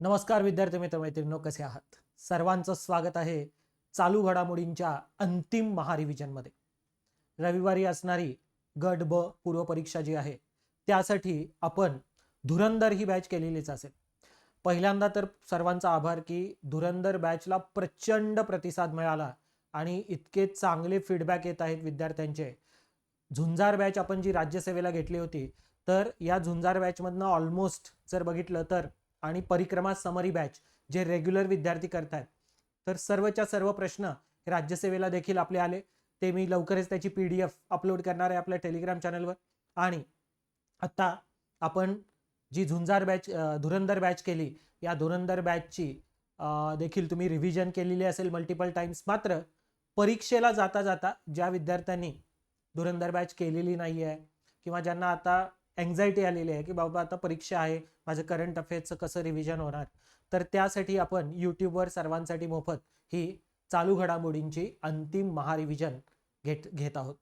नमस्कार विद्यार्थी मित्र मैत्रिणींनो, कसे आहात? सर्वांचं स्वागत आहे चालू घडामोडींच्या अंतिम महारिव्हिजनमध्ये. रविवारी असणारी गट ब पूर्व परीक्षा जी आहे त्यासाठी आपण धुरंधर ही बॅच केलेलीच असेल. पहिल्यांदा तर सर्वांचा आभार की धुरंधर बॅचला प्रचंड प्रतिसाद मिळाला आणि इतके चांगले फीडबॅक येत आहेत विद्यार्थ्यांचे. झुंजार बॅच आपण जी राज्यसेवेला घेतली होती, तर या झुंजार बॅचमधनं ऑलमोस्ट जर बघितलं तर आणि परिक्रमा समरी बॅच जे रेग्युलर विद्यार्थी करतात, तर सर्वच्या सर्व प्रश्न राज्यसेवेला देखील आपले आले. ते मी लवकरच त्याची PDF अपलोड करणार आहे आपल्या टेलिग्राम चॅनलवर. आणि आता आपण जी झुंजार बॅच धुरंधर बॅच केली, या धुरंधर बॅचची देखील तुम्ही रिव्हिजन केलेली असेल मल्टिपल टाइम्स. मात्र परीक्षेला जाता जाता ज्या विद्यार्थ्यांनी धुरंधर बॅच केलेली नाही आहे किंवा ज्यांना आता एन्झायटी आलेली आहे की बाबा आता परीक्षा आहे, माझं करंट अफेअर्सचं कसं रिव्हिजन होणार, तर त्यासाठी आपण यूट्यूबवर सर्वांसाठी मोफत ही चालू घडामोडींची अंतिम महारिव्हिजन घेत आहोत.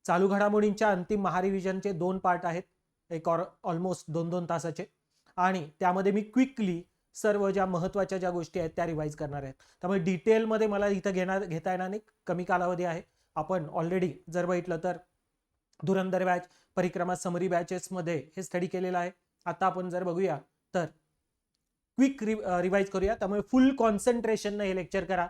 चालू घडामोडींच्या अंतिम महारिव्हिजनचे 2 पार्ट आहेत, एक ऑलमोस्ट 2-2 तासाचे. आणि त्यामध्ये मी क्विकली सर्व ज्या महत्त्वाच्या ज्या गोष्टी आहेत त्या रिवाईज करणार आहेत. त्यामुळे डिटेलमध्ये मला इथं घेता येणार नाही, कमी कालावधी आहे. आपण ऑलरेडी जर बघितलं तर धुरंधर बॅच, परिक्रमा समरी बॅचेसमध्ये हे स्टडी केलेलं आहे. आता आपण जर बघूया तर क्विक रिवाईज करूया. त्यामुळे फुल कॉन्सन्ट्रेशन हे लेक्चर करा.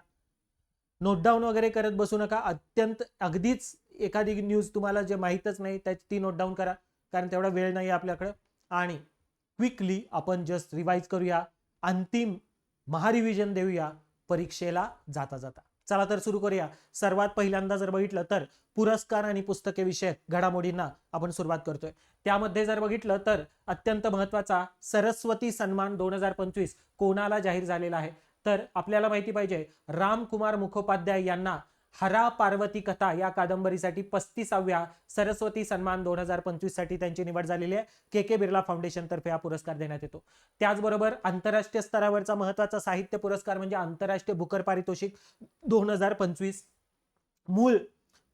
नोट डाऊन वगैरे करत बसू नका. अत्यंत अगदीच एखादी न्यूज तुम्हाला जे माहीतच नाही त्याची ती नोट डाऊन करा, कारण तेवढा वेळ नाही आपल्याकडे. आणि क्विकली आपण जस्ट रिवाईज करूया, अंतिम महारिव्हिजन देऊया परीक्षेला जाता जाता. चला तर सुरू करूया. सर्वात पहिल्यांदा जर बघितलं तर पुरस्कार आणि पुस्तके विषयक घडामोडींना आपण सुरुवात करतोय. त्यामध्ये जर बघितलं तर अत्यंत महत्वाचा सरस्वती सन्मान 2025 कोणाला जाहीर झालेला आहे, तर आपल्याला माहिती पाहिजे रामकुमार मुखोपाध्याय यांना हरा पार्वती कथा या कादंबरीसाठी 35व्या सरस्वती सन्मान 2025 साठी त्यांची निवड झालेली आहे. के बिर्ला फाउंडेशन तर्फे हा पुरस्कार देण्यात येतो. त्याचबरोबर आंतरराष्ट्रीय स्तरावरचा महत्वाचा साहित्य पुरस्कार म्हणजे आंतरराष्ट्रीय बुकर पारितोषिक 2025. मूळ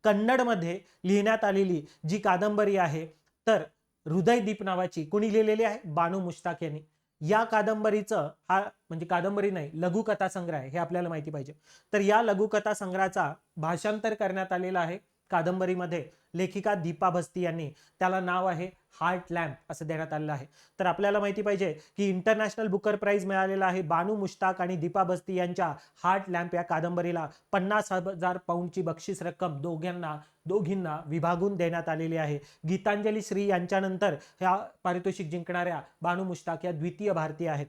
कन्नडमध्ये लिहिण्यात आलेली जी कादंबरी आहे, तर हृदयदीप नावाची कुणी लिहिलेली आहे? बानू मुश्ताक यांनी. या कादंबरीचं, हा म्हणजे कादंबरी नाही, लघुकथा संग्रह आहे, हे आपल्याला माहिती पाहिजे. तर या लघुकथा संग्रहाचा भाषांतर करण्यात आलेला आहे कादंबरीमध्ये लेखिका दीपा भस्ती यांनी. त्याला नाव आहे हार्ट लॅम्प असं देण्यात आलेलं आहे. तर आपल्याला माहिती पाहिजे की इंटरनॅशनल बुकर प्राइज मिळालेला आहे बानू मुश्ताक आणि दीपा भस्ती यांच्या हार्ट लॅम्प या कादंबरीला. 50,000 पाऊंडची बक्षीस रक्कम दोघींना विभागून देण्यात आलेली आहे. गीतांजली श्री यांच्यानंतर ह्या पारितोषिक जिंकणाऱ्या बानू मुश्ताक या द्वितीय भारतीय आहेत.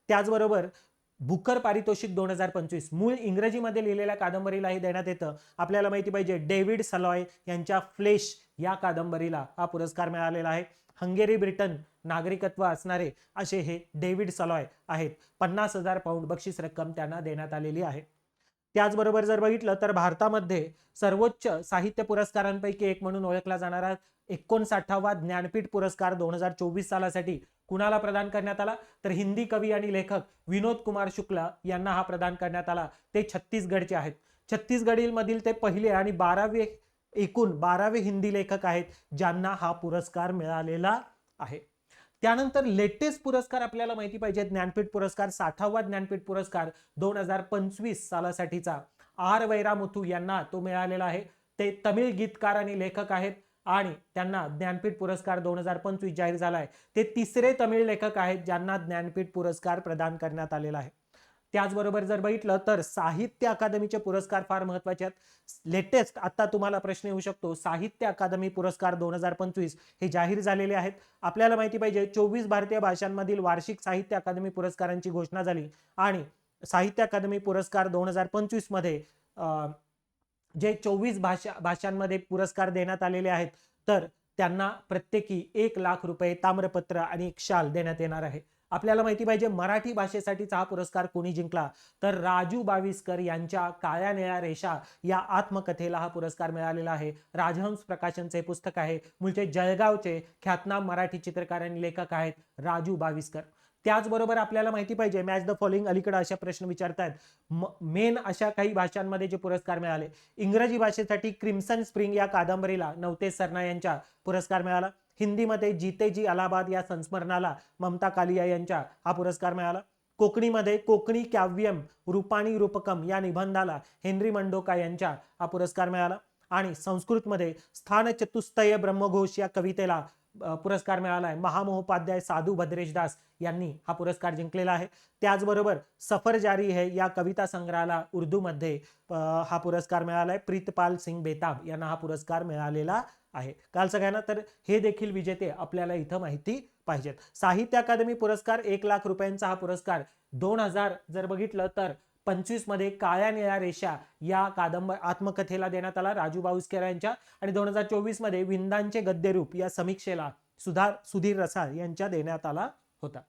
त्याचबरोबर बुकर पारितोषिक 2025 मूळ इंग्रजीमध्ये लिहिलेल्या कादंबरीलाही देण्यात येतं. आपल्याला माहिती पाहिजे डेव्हिड सलॉय यांच्या फ्लेश या कादंबरीला हा पुरस्कार मिळालेला आहे. हंगेरी ब्रिटन नागरिकत्व असणारे असे हे डेव्हिड सलॉय आहेत. 50,000 पाऊंड बक्षीस रक्कम त्यांना देण्यात आलेली आहे. त्याचबरोबर जर बघितलं तर भारतामध्ये सर्वोच्च साहित्य पुरस्कारांपैकी एक म्हणून ओळखला जाणारा 59वा ज्ञानपीठ पुरस्कार 2024 सालासाठी कुणाला प्रदान करण्यात आला, तर हिंदी कवी आणि लेखक विनोद कुमार शुक्ला यांना हा प्रदान करण्यात आला. ते छत्तीसगडचे आहेत. छत्तीसगडमधील ते पहिले आणि 12वे हिंदी लेखक आहेत ज्यांना हा पुरस्कार मिळालेला आहे. त्यानंतर लेटेस्ट पुरस्कार आपल्याला माहिती पाहिजे, ज्ञानपीठ पुरस्कार 60वा ज्ञानपीठ पुरस्कार 2025 सालासाठीचा आर वैरामुथू यांना तो मिळालेला आहे. ते तमिळ गीतकार आणि लेखक आहेत आणि त्यांना ज्ञानपीठ पुरस्कार 2025 जाहीर झालाय. ते तिसरे तमिळ लेखक आहेत ज्यांना ज्ञानपीठ पुरस्कार प्रदान करण्यात आलेला आहे. त्याचबरोबर जर बघितलं तर साहित्य अकादमीचे पुरस्कार फार महत्वाचे आहेत. लेटेस्ट आता तुम्हाला प्रश्न येऊ शकतो, साहित्य अकादमी पुरस्कार 2025 हे जाहीर झालेले आहेत. आपल्याला माहिती पाहिजे 24 भारतीय भाषांमधील वार्षिक साहित्य अकादमी पुरस्कारांची घोषणा झाली आणि साहित्य अकादमी पुरस्कार 2025 मध्ये जे 24 भाषांमध्ये पुरस्कार देण्यात आलेले आहेत, तर त्यांना प्रत्येकी 1 लाख रुपये, ताम्रपत्र आणि एक शाल देण्यात येणार आहे. आपल्याला माहिती पाहिजे मराठी भाषेसाठीचा हा पुरस्कार कोणी जिंकला, तर राजू बाविस्कर यांच्या काळ्या निळ्या रेषा या आत्मकथेला हा पुरस्कार मिळालेला आहे. राजहंस प्रकाशनचे पुस्तक आहे. मूळचे जळगावचे ख्यातनाम मराठी चित्रकार आणि लेखक आहेत राजू बाविस्कर. त्याचबरोबर आपल्याला माहिती पाहिजे मॅच द फॉलोइंग अलीकडे अशा प्रश्न विचारतायत, मेन अशा काही भाषांमध्ये जे पुरस्कार मिळाले. इंग्रजी भाषेसाठी क्रिम्सन स्प्रिंग या कादंबरीला नवतेज सरना यांचा पुरस्कार मिळाला. हिंदीमध्ये जीते जी अलाहाबाद या संस्मरणाला ममता कालिया यांचा हा पुरस्कार मिळाला. कोकणीमध्ये कोकणी काव्यम रूपाणी रूपकम या निबंधाला हेनरी मंडोका यांच्या हा पुरस्कार मिळाला. आणि संस्कृतमध्ये स्थान चतुस्तय ब्रह्मघोष या कवितेला पुरस्कार मिळाला आहे. महामहोपाध्याय साधू भद्रेश दास यांनी हा पुरस्कार जिंकलेला आहे. त्याचबरोबर सफर जारी है या कविता संग्रहाला उर्दूमध्ये हा पुरस्कार मिळाला आहे. प्रीतपाल सिंग बेताब यांना हा पुरस्कार मिळालेला आहे. काल सगळ्यांना तर हे देखील विजेते आपल्याला इथं माहिती पाहिजेत. साहित्य अकादमी पुरस्कार 1,00,000 रुपयांचा हा पुरस्कार 2000 जर बघितलं तर 25 मध्ये काळ्या निळ्या रेषा या कादंबरी आत्मकथेला देण्यात आला राजू बाऊस्कर यांच्या. आणि 2024 मध्ये विंदांचे गद्यरूप या समीक्षेला सुधीर रसाळ यांच्या देण्यात आला होता.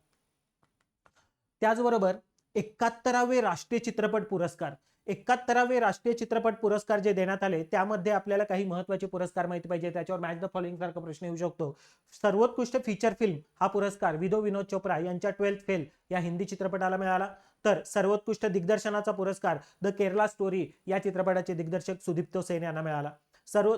त्याचबरोबर 71वे राष्ट्रीय चित्रपट पुरस्कार 71वे राष्ट्रीय चित्रपट पुरस्कार जे देण्यात आले त्यामध्ये आपल्याला काही महत्त्वाचे पुरस्कार माहिती पाहिजे. त्याच्यावर मॅच द फॉलोइंग सारखा प्रश्न येऊ शकतो. सर्वोत्कृष्ट फीचर फिल्म हा पुरस्कार विनोद चोप्रा यांच्या 12th फेल या हिंदी चित्रपटाला मिळाला. तर सर्वोत्कृष्ट दिग्दर्शनाचा पुरस्कार द केरला स्टोरी या चित्रपटाचे दिग्दर्शक सुदीप्तो सेन यांना मिळाला.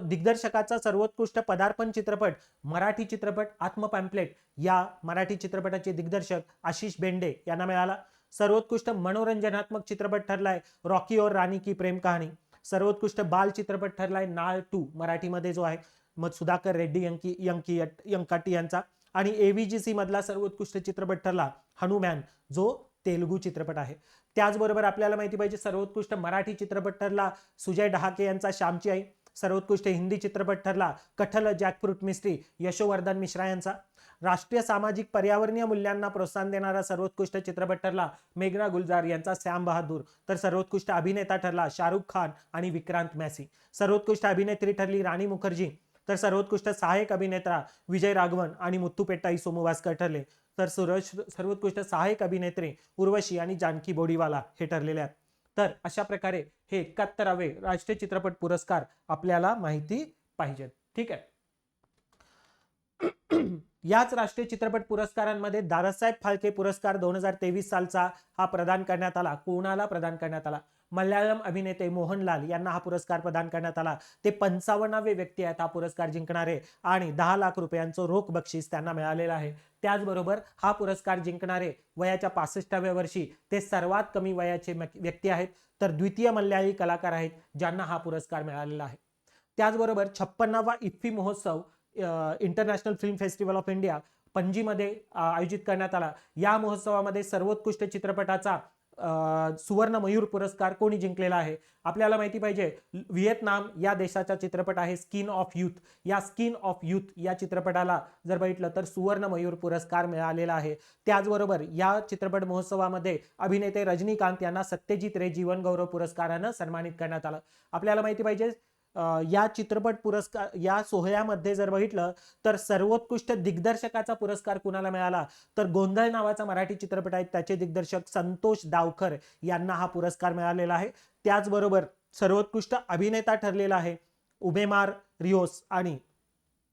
दिग्दर्शकाचा सर्वोत्कृष्ट पदार्पण चित्रपट मराठी चित्रपट आत्मपॅम्पलेट या मराठी चित्रपटाचे दिग्दर्शक आशिष बेंडे यांना मिळाला. सर्वोत्कृष्ट मनोरंजनात्मक चित्रपट ठरलाय रॉकी और रानी की प्रेम कहाणी. सर्वोत्कृष्ट बाल चित्रपट ठरलाय नाळ 2 मराठीमध्ये जो आहे मग सुधाकर रेड्डी यंकाटी यांचा. आणि एव्हीजीसी मधला सर्वोत्कृष्ट चित्रपट ठरला हनुमॅन जो तेलुगू चित्रपट आहे. त्याचबरोबर आपल्याला माहिती पाहिजे सर्वोत्कृष्ट मराठी चित्रपट ठरला सुजय डहाके यांचा श्यामची आई. सर्वोत्कृष्ट हिंदी चित्रपट ठरला कठल जॅकफ्रूट मिस्ट्री यशोवर्धन मिश्रा यांचा. राष्ट्रीय सामाजिक पर्यावरणीय मूल्यांना प्रोत्साहन देणारा सर्वोत्कृष्ट चित्रपट ठरला मेघना गुलजार यांचा श्याम बहादूर. तर सर्वोत्कृष्ट अभिनेता ठरला शाहरुख खान आणि विक्रांत मॅसी. सर्वोत्कृष्ट अभिनेत्री ठरली राणी मुखर्जी. तर सर्वोत्कृष्ट सहाय्यक अभिनेता विजय राघवन आणि मुत्तुपेट्टाई सोमवास्कर ठरले. तर सर्वोत्कृष्ट सहाय्यक अभिनेत्री उर्वशी आणि जानकी बोडीवाला हे ठरलेले आहेत. तर अशा प्रकारे हे 71वे राष्ट्रीय चित्रपट पुरस्कार आपल्याला माहिती पाहिजेत. ठीक आहे. याच राष्ट्रीय चित्रपट पुरस्कारांमध्ये दादासाहेब फाळके पुरस्कार 2023 सालचा हा प्रदान करण्यात आला. कोणाला प्रदान करण्यात आला? मल्याळम अभिनेते मोहनलाल यांना हा पुरस्कार प्रदान करण्यात आला. ते 55वे व्यक्ती आहेत हा पुरस्कार जिंकणारे आणि 10 लाख रुपयांचं रोख बक्षीस त्यांना मिळालेलं आहे. त्याचबरोबर हा पुरस्कार जिंकणारे वयाच्या 65व्या वर्षी ते सर्वात कमी वयाचे व्यक्ती आहेत. तर द्वितीय मल्याळी कलाकार आहेत ज्यांना हा पुरस्कार मिळालेला आहे. त्याचबरोबर 56वा इफ्फी महोत्सव international film festival of India पणजीमध्ये आयोजित करण्यात आला. या महोत्सवामध्ये सर्वोत्कृष्ट चित्रपटाचा सुवर्ण मयूर पुरस्कार कोणी जिंकलेला आहे? आपल्याला माहिती पाहिजे व्हिएतनाम या देशाचा चित्रपट आहे स्किन ऑफ यूथ. या स्किन ऑफ यूथ या चित्रपटाला जर बघितलं तर सुवर्ण मयूर पुरस्कार मिळालेला आहे. त्याचबरोबर या चित्रपट महोत्सवामध्ये अभिनेते रजनीकांत यांना सत्यजित रे जीवन गौरव पुरस्कारानं सन्मानित करण्यात आलं. आपल्याला माहिती पाहिजे या चित्रपट पुरस्कार या सोहळ्यामध्ये जर बघितलं तर सर्वोत्कृष्ट दिग्दर्शकाचा पुरस्कार कुणाला मिळाला? तर गोंधळ नावाचा मराठी चित्रपट आहे त्याचे दिग्दर्शक संतोष दावखर यांना हा पुरस्कार मिळालेला आहे. त्याचबरोबर सर्वोत्कृष्ट अभिनेता ठरलेला आहे उबेमार रियोस. आणि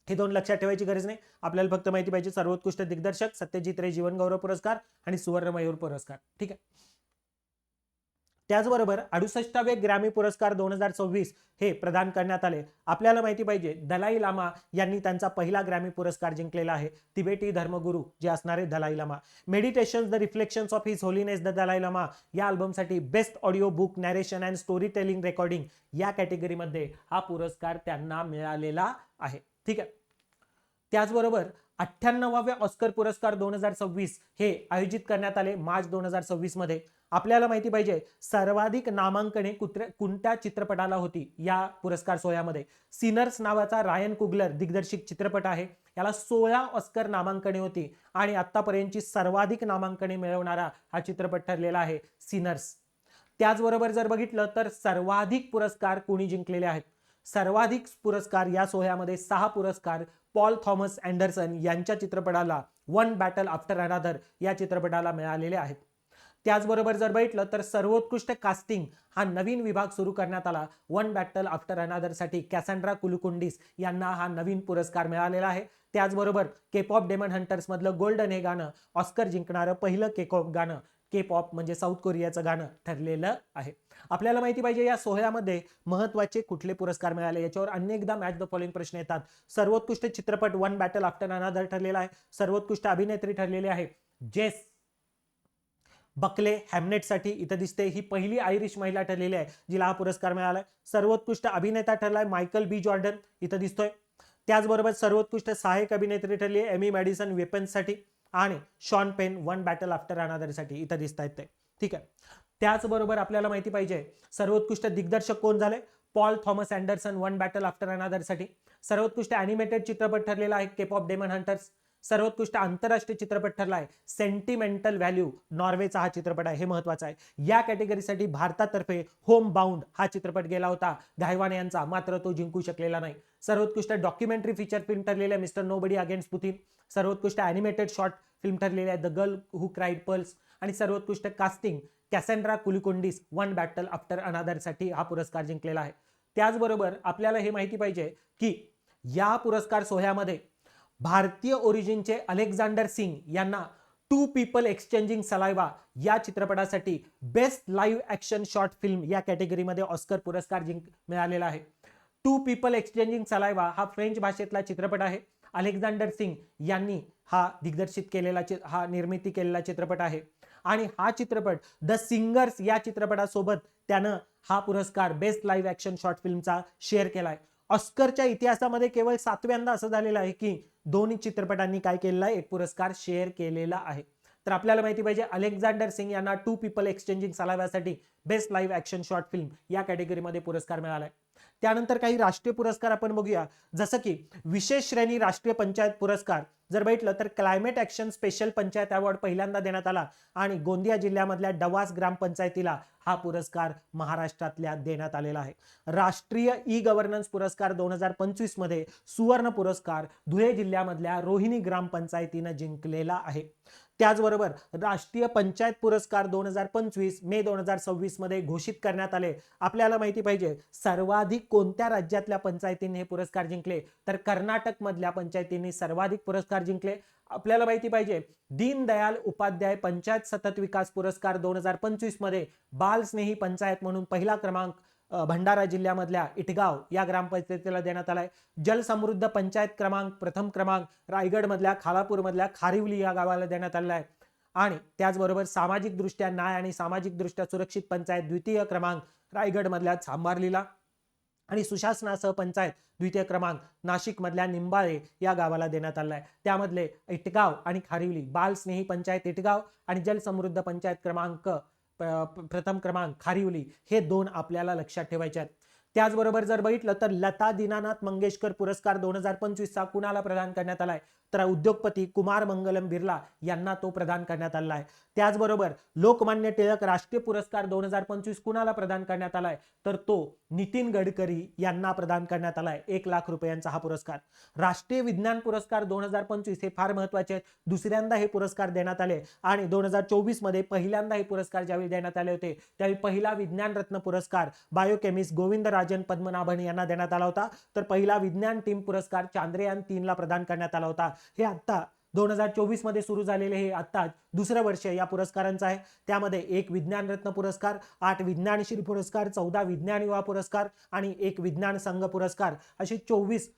हे दोन लक्षात ठेवायची गरज नाही. आपल्याला फक्त माहिती पाहिजे सर्वोत्कृष्ट दिग्दर्शक सत्यजित रे जीवन गौरव पुरस्कार आणि सुवर्ण मयूर पुरस्कार. ठीक आहे. त्याचबरोबर 68वे ग्रॅमी पुरस्कार 2026 हे प्रदान करण्यात आले. आपल्याला माहिती पाहिजे दलाई लामा यांनी त्यांचा पहिला ग्रॅमी पुरस्कार जिंकलेला आहे. तिबेटी धर्मगुरू जे असणारे Dalai Lama. Meditations the reflections of his holiness the Dalai Lama या अल्बमसाठी best audio book narration and story telling recording या कॅटेगरीमध्ये हा पुरस्कार त्यांना मिळालेला आहे. ठीक आहे. त्याचबरोबर 98व्या ऑस्कर पुरस्कार 2026 हे आयोजित करण्यात आले मार्च 2026 मध्ये. आपल्याला माहिती पाहिजे सर्वाधिक नामांकने कोणत्या चित्रपटाला होती या पुरस्कार सोहळ्यामध्ये? सिनर्स नावाचा रायन कुगलर दिग्दर्शित चित्रपट आहे. याला 16 ऑस्कर नामांकने होती आणि आतापर्यंतची सर्वाधिक नामांकने मिळवणारा हा चित्रपट ठरलेला आहे सिनर्स. त्याचबरोबर जर बघितलं तर सर्वाधिक पुरस्कार कोणी जिंकलेले आहेत? सर्वाधिक पुरस्कार या सोहळ्यामध्ये 6 पुरस्कार पॉल थॉमस अँडरसन यांच्या चित्रपटाला वन बॅटल आफ्टर अनदर या चित्रपटाला मिळालेले आहेत. त्याचबरोबर जर बघितलं तर सर्वोत्कृष्ट कास्टिंग हा नवीन विभाग सुरू करण्यात आला. वन बॅटल आफ्टर अनदर साठी कॅसॅन्ड्रा कुलुकुंडिस यांना हा नवीन पुरस्कार मिळालेला आहे. त्याचबरोबर केपॉप डेमन हंटर्स मधलं गोल्डन हे गाणं ऑस्कर जिंकणारं पहिलं केपॉप गाणं केपॉप म्हणजे साऊथ कोरियाचं गाणं ठरलेलं आहे. आपल्याला माहिती पाहिजे या सोहळ्यामध्ये महत्त्वाचे कुठले पुरस्कार मिळाले याच्यावर अनेकदा मॅच द फॉलोइंग प्रश्न येतात. सर्वोत्कृष्ट चित्रपट वन बॅटल आफ्टर अनदर ठरलेला आहे. सर्वोत्कृष्ट अभिनेत्री ठरलेली आहे जेस बकले हॅमनेटसाठी इथं दिसते, ही पहिली आयरिश महिला ठरलेली आहे जिला हा पुरस्कार मिळालाय. सर्वोत्कृष्ट अभिनेता ठरलाय मायकल बी जॉर्डन, इथं दिसतोय. त्याचबरोबर सर्वोत्कृष्ट सहाय्यक अभिनेत्री ठरली आहे एमी मॅडिसन वेपन्ससाठी, आणि Sean Penn one battle after अनादरसाठी इथं दिसत आहेत ते. ठीक आहे. त्याचबरोबर आपल्याला माहिती पाहिजे सर्वोत्कृष्ट दिग्दर्शक कोण झाले, Paul Thomas Anderson one battle after अनादरसाठी. सर्वोत्कृष्ट अॅनिमेटेड चित्रपट ठरलेला आहे केप ऑफ डेमन हंटर्स. सर्वोत्कृष्ट आंतरराष्ट्रीय चित्रपट ठरला आहे सेंटिमेंटल व्हॅल्यू, नॉर्वेचा हा चित्रपट आहे, हे महत्वाचं आहे. या कॅटेगरीसाठी भारतातर्फे होम बाउंड हा चित्रपट गेला होता गायवान यांचा, मात्र तो जिंकू शकलेला नाही. सर्वोत्कृष्ट डॉक्युमेंटरी फीचर फिल्म ठरलेले आहे मिस्टर नोबडी अगेन्स्ट पुतिन. सर्वोत्कृष्ट अॅनिमेटेड शॉर्ट फिल्म ठरलेले आहे the girl who cried pearls. आणि सर्वोत्कृष्ट कास्टिंग कॅसेंड्रा कुलिकोंडिस वन बॅटल आफ्टर अनादरसाठी हा पुरस्कार जिंकलेला आहे. त्याचबरोबर आपल्याला हे माहिती पाहिजे की या पुरस्कार सोहळ्यामध्ये भारतीय ओरिजिनचे अलेक्झांडर सिंग यांना टू पीपल एक्सचेंजिंग सलाइवा या चित्रपटासाठी best live action short film या कॅटेगरीमध्ये ऑस्कर पुरस्कार मिळालेला आहे. टू पीपल एक्सचेंजिंग सलाइवा हा फ्रेंच भाषेतला चित्रपट आहे. अलेक्झांडर सिंग यांनी हा दिग्दर्शित केलेला हा निर्मिती केलेला चित्रपट आहे. आणि हा चित्रपट द सिंगर्स या चित्रपटासोबत त्यानं हा पुरस्कार best live action short फिल्मचा share केलाय. ऑस्करच्या इतिहासामध्ये केवळ 7व्यांदा असं झालेलं आहे की दोन्ही चित्रपटांनी काय केलेला आहे, एक पुरस्कार शेअर केलेला आहे. तर आपल्याला माहिती पाहिजे अलेक्झांडर सिंग यांना टू पीपल एक्सचेंजिंग सलाइवासाठी best live action short film या कॅटेगरीमध्ये पुरस्कार मिळालाय. त्यानंतर काही राष्ट्रीय पुरस्कार आपण बघूया, जसं की विशेष श्रेणी राष्ट्रीय पंचायत पुरस्कार जर बघितलं तर climate action special panchayat award पहिल्यांदा देण्यात आला आणि गोंदिया जिल्ह्यामधल्या डवास ग्रामपंचायतीला हा पुरस्कार महाराष्ट्रातल्या देण्यात आलेला आहे. राष्ट्रीय ई गव्हर्नन्स पुरस्कार 2025 मध्ये सुवर्ण पुरस्कार धुळे जिल्ह्यामधल्या रोहिणी ग्रामपंचायतीनं जिंकलेला आहे. त्याचबरोबर राष्ट्रीय पंचायत पुरस्कार 2025 मे 2026 मध्ये घोषित करण्यात आले. आपल्याला माहिती पाहिजे सर्वाधिक कोणत्या राज्यातल्या पंचायतींनी हे पुरस्कार जिंकले, तर कर्नाटक मधल्या पंचायतींनी सर्वाधिक पुरस्कार जिंकले. आपल्याला माहिती पाहिजे दीनदयाल उपाध्याय पंचायत सतत विकास पुरस्कार 2025 मध्ये बाल स्नेही पंचायत म्हणून पहिला क्रमांक भंडारा जिल्ह्यामधल्या इटगाव या ग्रामपंचायतीला देण्यात आलाय. जलसमृद्ध पंचायत प्रथम क्रमांक रायगड मधल्या खालापूर मधल्या खारिवली या गावाला देण्यात आलेला आहे. आणि त्याचबरोबर सामाजिक दृष्ट्या न्याय आणि सामाजिक दृष्ट्या सुरक्षित पंचायत द्वितीय क्रमांक रायगड मधल्या चांभारलीला, आणि सुशासनासह पंचायत द्वितीय क्रमांक नाशिक मधल्या निंबाळे या गावाला देण्यात आलाय. त्यामधले इटगाव आणि खारिवली, बाल स्नेही पंचायत इटगाव आणि जलसमृद्ध पंचायत प्रथम क्रमांक खारिवली हे दोन आपल्याला लक्षात ठेवायचे आहेत. त्याचबरोबर जर बघितलं तर लता दीनानाथ मंगेशकर पुरस्कार 2025 चा कुणाला प्रदान करण्यात आलाय, तर उद्योगपती कुमार मंगलम बिर्ला यांना तो प्रदान करण्यात आला आहे. त्याचबरोबर लोकमान्य टिळक राष्ट्रीय पुरस्कार 2025 कुणाला प्रदान करण्यात आलाय, तर तो नितीन गडकरी यांना प्रदान करण्यात आलाय. 1 लाख रुपयांचा हा पुरस्कार. राष्ट्रीय विज्ञान पुरस्कार 2025 हे फार महत्वाचे आहेत. दुसऱ्यांदा हे पुरस्कार देण्यात आले आणि 2024 मध्ये पहिल्यांदा हे पुरस्कार ज्यावेळी देण्यात आले होते त्यावेळी पहिला विज्ञान रत्न पुरस्कार बायोकेमिस्ट गोविंदराजन पद्मनाभन यांना देण्यात आला होता. तर पहिला विज्ञान टीम पुरस्कार चांद्रयान 3 ला प्रदान करण्यात आला होता. हे आता 2024 मध्ये सुरू झालेले हे आता दुसरं वर्ष या पुरस्कारांचं आहे. त्यामध्ये 1 विज्ञान रत्न पुरस्कार, 8 विज्ञान श्री पुरस्कार, 14 विज्ञान युवा पुरस्कार आणि 1 विज्ञान संघ पुरस्कार असे 24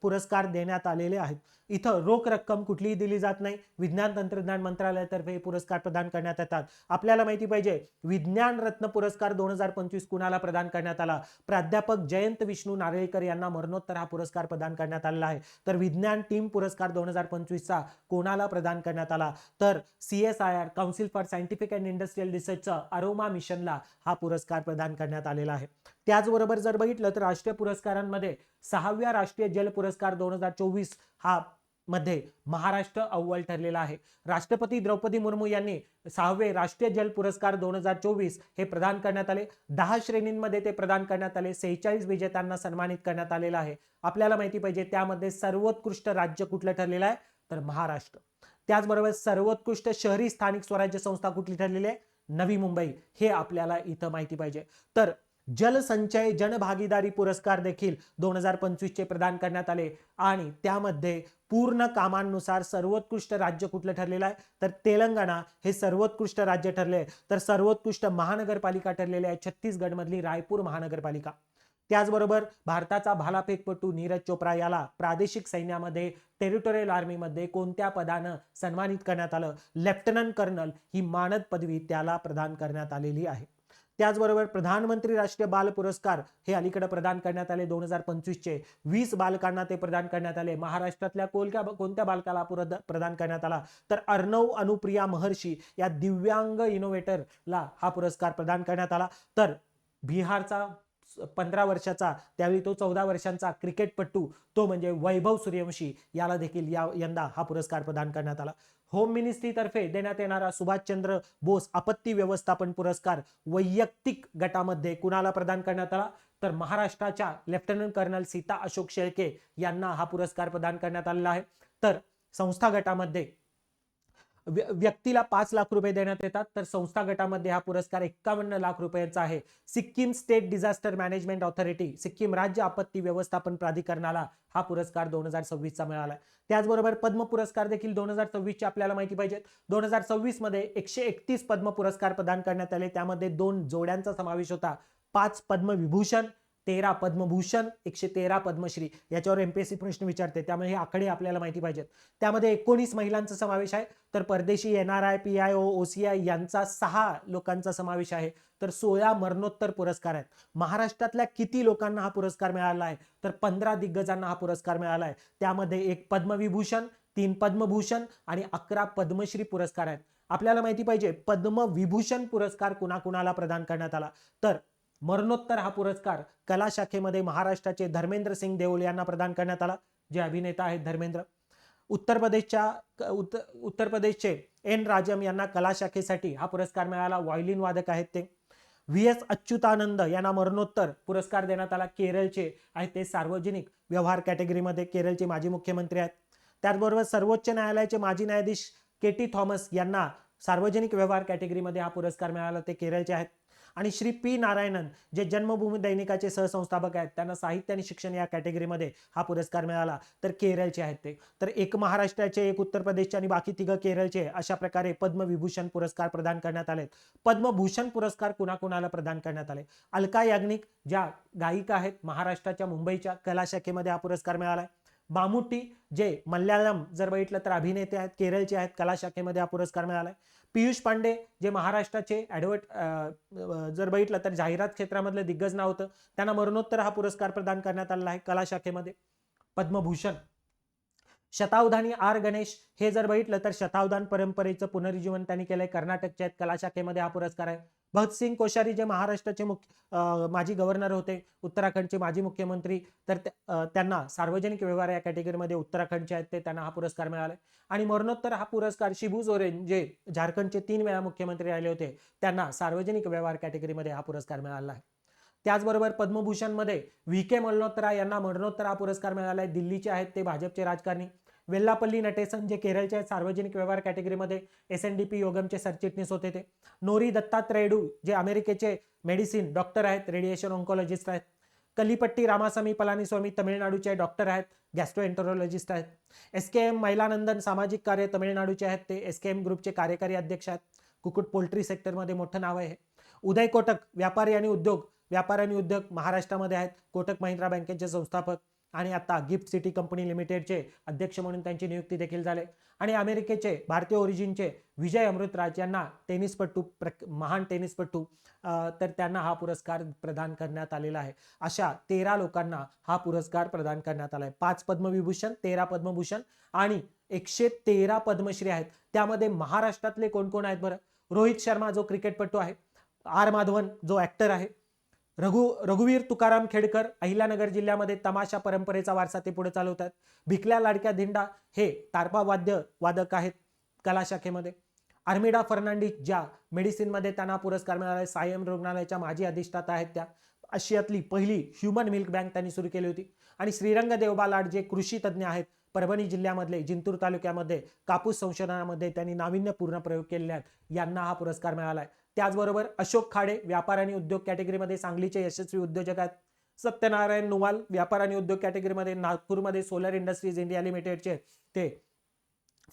पुरस्कार देण्यात आलेले आहेत. इथं रोख रक्कम कुठलीही दिली जात नाही. विज्ञान तंत्रज्ञान मंत्रालयातर्फे हे पुरस्कार प्रदान करण्यात येतात. आपल्याला माहिती पाहिजे विज्ञान रत्न पुरस्कार 2025 कुणाला प्रदान करण्यात आला, प्राध्यापक जयंत विष्णू नारळीकर यांना मरणोत्तर हा पुरस्कार प्रदान करण्यात आलेला आहे. तर विज्ञान टीम पुरस्कार 2025 चा कोणाला प्रदान करण्यात आला, तर CSIR council for scientific and industrial रिसर्चचा अरोमा मिशनला हा पुरस्कार प्रदान करण्यात आलेला आहे. त्याचबरोबर जर बघितलं तर राष्ट्रीय पुरस्कारांमध्ये 6व्या राष्ट्रीय जल पुरस्कार 2024 हा मध्ये महाराष्ट्र अव्वल ठरलेला आहे. राष्ट्रपती द्रौपदी मुर्मू यांनी 6वे राष्ट्रीय जल पुरस्कार 2024 हे प्रदान करण्यात आले. 10 श्रेणींमध्ये ते प्रदान करण्यात आले. 46 विजेत्यांना सन्मानित करण्यात आलेलं आहे. आपल्याला माहिती पाहिजे त्यामध्ये सर्वोत्कृष्ट राज्य कुठलं ठरलेलं आहे, तर महाराष्ट्र. त्याचबरोबर सर्वोत्कृष्ट शहरी स्थानिक स्वराज्य संस्था कुठली ठरलेली आहे, नवी मुंबई. हे आपल्याला इथं माहिती पाहिजे. तर जलसंचय जनभागीदारी पुरस्कार देखील 2025 चे प्रदान करण्यात आले आणि त्यामध्ये पूर्ण कामांनुसार सर्वोत्कृष्ट राज्य कुठलं ठरलेलं आहे, तर तेलंगणा हे सर्वोत्कृष्ट राज्य ठरले. तर सर्वोत्कृष्ट महानगरपालिका ठरलेली आहे छत्तीसगड मधली रायपूर महानगरपालिका. त्याचबरोबर भारताचा भालाफेकपटू नीरज चोप्रा याला प्रादेशिक सैन्यामध्ये टेरिटोरियल आर्मीमध्ये कोणत्या पदानं सन्मानित करण्यात आलं? लेफ्टनंट कर्नल ही मानद पदवी त्याला प्रदान करण्यात आलेली आहे. त्याचबरोबर प्रधानमंत्री राष्ट्रीय बाल पुरस्कार हे अलीकडे प्रदान करण्यात आले 2025चे 20 बालकांना ते प्रदान करण्यात आले. महाराष्ट्रातल्या कोणत्या बालकाला प्रदान करण्यात आला? तर अर्णव अनुप्रिया महर्षी या दिव्यांग इनोव्हेटरला हा पुरस्कार प्रदान करण्यात आला. तर बिहारचा 15 वर्षाचा त्यावेळी तो 14 वर्षांचा क्रिकेटपटू तो म्हणजे वैभव सूर्यवंशी याला देखील यंदा हा पुरस्कार प्रदान करण्यात आला. होम मिनिस्ट्रीतर्फे देण्यात येणारा सुभाषचंद्र बोस आपत्ती व्यवस्थापन पुरस्कार वैयक्तिक गटामध्ये कुणाला प्रदान करण्यात आला? तर महाराष्ट्राच्या लेफ्टनंट कर्नल सीता अशोक शेळके यांना हा पुरस्कार प्रदान करण्यात आलेला आहे. तर संस्था गटामध्ये व्यक्तीला 5 लाख रुपये देण्यात येतात, तर संस्था गटामध्ये हा पुरस्कार 51 लाख रुपयांचा आहे. Sikkim state disaster management authority, Sikkim राज्य आपत्ती व्यवस्थापन प्राधिकरणाला हा पुरस्कार 2026 चा मिळाला. त्याचबरोबर पद्म पुरस्कार देखील 2026 चे आपल्याला माहिती पाहिजे. 2026 मध्ये 131 पद्म पुरस्कार प्रदान करण्यात आले. त्यामध्ये 2 जोड्यांचा समावेश होता. 5 पद्मविभूषण, 13 पद्मभूषण, 113 पद्मश्री. याच्यावर एमपीएससी प्रश्न विचारते, त्यामुळे हे आकडे आपल्याला माहिती पाहिजेत. त्यामध्ये 19 महिलांचा समावेश आहे, तर परदेशी एनआरआय, पीआयओ, ओसीआय यांचा 6 लोकांचा समावेश आहे. तर 16 मरणोत्तर पुरस्कार आहेत. महाराष्ट्रातल्या किती लोकांना हा पुरस्कार मिळाला आहे? तर 15 दिग्गजांना हा पुरस्कार मिळाला आहे. त्यामध्ये 1 पद्मविभूषण, 3 पद्मभूषण आणि 11 पद्मश्री पुरस्कार आहेत. आपल्याला माहिती पाहिजे पद्मविभूषण पुरस्कार कुणाकुणाला प्रदान करण्यात आला? तर मरणोत्तर हा पुरस्कार कला शाखेमध्ये महाराष्ट्राचे धर्मेंद्र सिंग देओल यांना प्रदान करण्यात आला, जे अभिनेता आहेत धर्मेंद्र. उत्तर प्रदेशचे एन राजम यांना कला शाखेसाठी हा पुरस्कार मिळाला, व्हायोलिन वादक आहेत ते. व्ही.एस. अच्युतानंद यांना मरणोत्तर पुरस्कार देण्यात आला, केरळचे आहेत ते, सार्वजनिक व्यवहार कॅटेगरीमध्ये केरळचे माजी मुख्यमंत्री आहेत. त्याचबरोबर सर्वोच्च न्यायालयाचे माजी न्यायाधीश के.टी. थॉमस यांना सार्वजनिक व्यवहार कॅटेगरीमध्ये हा पुरस्कार मिळाला, ते केरळचे आहेत. आणि श्री पी नारायणन जे जन्मभूमी दैनिकाचे सहसंस्थापक आहेत, त्यांना साहित्य आणि शिक्षण या कॅटेगरीमध्ये हा पुरस्कार मिळाला, तर केरळचे आहेत ते. तर 1 महाराष्ट्राचे, 1 उत्तर प्रदेशचे आणि बाकी 3 केरळचे, अशा प्रकारे पद्मविभूषण पुरस्कार प्रदान करण्यात आले. पद्मभूषण पुरस्कार कुणाकुणाला प्रदान करण्यात आले? अलका याग्निक ज्या गायिका आहेत महाराष्ट्राच्या मुंबईच्या, कला शाखेमध्ये हा पुरस्कार मिळाला. बामुट्टी जे मल्याळम जर बघितलं तर अभिनेते आहेत, केरळचे आहेत, कला शाखेमध्ये हा पुरस्कार मिळाला. पियुष पांडे जे महाराष्ट्राचे जर बघितलं तर जाहिरात क्षेत्रामधलं दिग्गज नाव होतं, त्यांना मरणोत्तर हा पुरस्कार प्रदान करण्यात आलेला आहे कला शाखेमध्ये, पद्मभूषण. शतावधानी आर गणेश हे जर बघितलं तर शतावधान परंपरेचं पुनरुज्जीवन त्यांनी केलंय, कर्नाटकचे आहेत, कला शाखेमध्ये हा पुरस्कार आहे. भगतसिंग कोश्यारी जे महाराष्ट्राचे माजी गव्हर्नर होते, उत्तराखंडचे माजी मुख्यमंत्री, तर त्यांना सार्वजनिक व्यवहार या कॅटेगरीमध्ये उत्तराखंडचे आहेत ते, त्यांना हा पुरस्कार मिळाला. आणि मरणोत्तर हा पुरस्कार शिबू सोरेन जे झारखंडचे 3 वेळा मुख्यमंत्री राहिले होते, त्यांना सार्वजनिक व्यवहार कॅटेगरीमध्ये हा पुरस्कार मिळाला आहे. त्याचबरोबर पद्मभूषण मध्ये व्ही के मल्होत्रा यांना मरणोत्तर हा पुरस्कार मिळाला आहे, दिल्लीचे आहेत ते, भाजपचे राजकारणी. वेल्लापल्ली नटेसन जे केरळचे आहेत, सार्वजनिक व्यवहार कॅटेगरीमध्ये एसएनडीपी योगमचे सरचिटणीस होते ते. नोरी दत्तात्रेडू जे अमेरिकेचे मेडिसिन डॉक्टर आहेत, रेडिएशन ऑन्कोलॉजिस्ट आहेत. कल्लीपट्टी रामास्वामी पलानीस्वामी तमिळनाडूचे डॉक्टर आहेत, गॅस्ट्रोएंटरोलॉजिस्ट आहेत. एसकेएम मैलानंदन सामाजिक कार्य तमिळनाडूचे आहेत ते, एसकेएम ग्रुपचे कार्यकारी अध्यक्ष आहेत. कुकुट पोल्ट्री सेक्टरमध्ये मोठं नाव आहे. उदय कोटक व्यापार आणि उद्योग महाराष्ट्रामध्ये आहेत, कोटक महिंद्रा बँकेचे संस्थापक आणि आता गिफ्ट सिटी कंपनी लिमिटेडचे अध्यक्ष म्हणून त्यांची नियुक्ती देखील झाली. आणि अमेरिकेचे भारतीय ओरिजिनचे विजय अमृतराज यांना महान टेनिसपटू, तर त्यांना हा पुरस्कार प्रदान करण्यात आलेला आहे. अशा 13 लोकांना हा पुरस्कार प्रदान करण्यात आला आहे. 5 पद्मविभूषण, 13 पद्मभूषण आणि 113 पद्मश्री आहेत. त्यामध्ये महाराष्ट्रातले कोण कोण आहेत बरं? रोहित शर्मा जो क्रिकेटपटू आहे, आर माधवन जो ऍक्टर आहे, रघुवीर तुकाराम खेडकर अहिल्यानगर जिल्ह्यामध्ये तमाशा परंपरेचा वारसा ते पुढे चालवतात. भिकल्या लाडक्या धिंडा हे तारपा वादक आहेत कला शाखेमध्ये. आर्मिडा फर्नांडिस ज्या मेडिसिनमध्ये त्यांना पुरस्कार मिळाला, सायम रुग्णालयाच्या माजी अधिष्ठाता आहेत त्या. आशियातली पहिली ह्युमन मिल्क बँक त्यांनी सुरू केली होती. आणि श्रीरंग देवबालाड जे कृषी तज्ज्ञ आहेत, परभणी जिल्ह्यामधले जिंतूर तालुक्यामध्ये कापूस संशोधनामध्ये त्यांनी नाविन्यपूर्ण प्रयोग केले आहेत, यांना हा पुरस्कार मिळाला आहे. त्याचबरोबर अशोक खाडे व्यापार आणि उद्योग कॅटेगरीमध्ये सांगलीचे यशस्वी उद्योजक आहेत. सत्यनारायण नुवाल व्यापार आणि उद्योग कॅटेगरीमध्ये नागपूरमध्ये सोलर इंडस्ट्रीज इंडिया लिमिटेडचे ते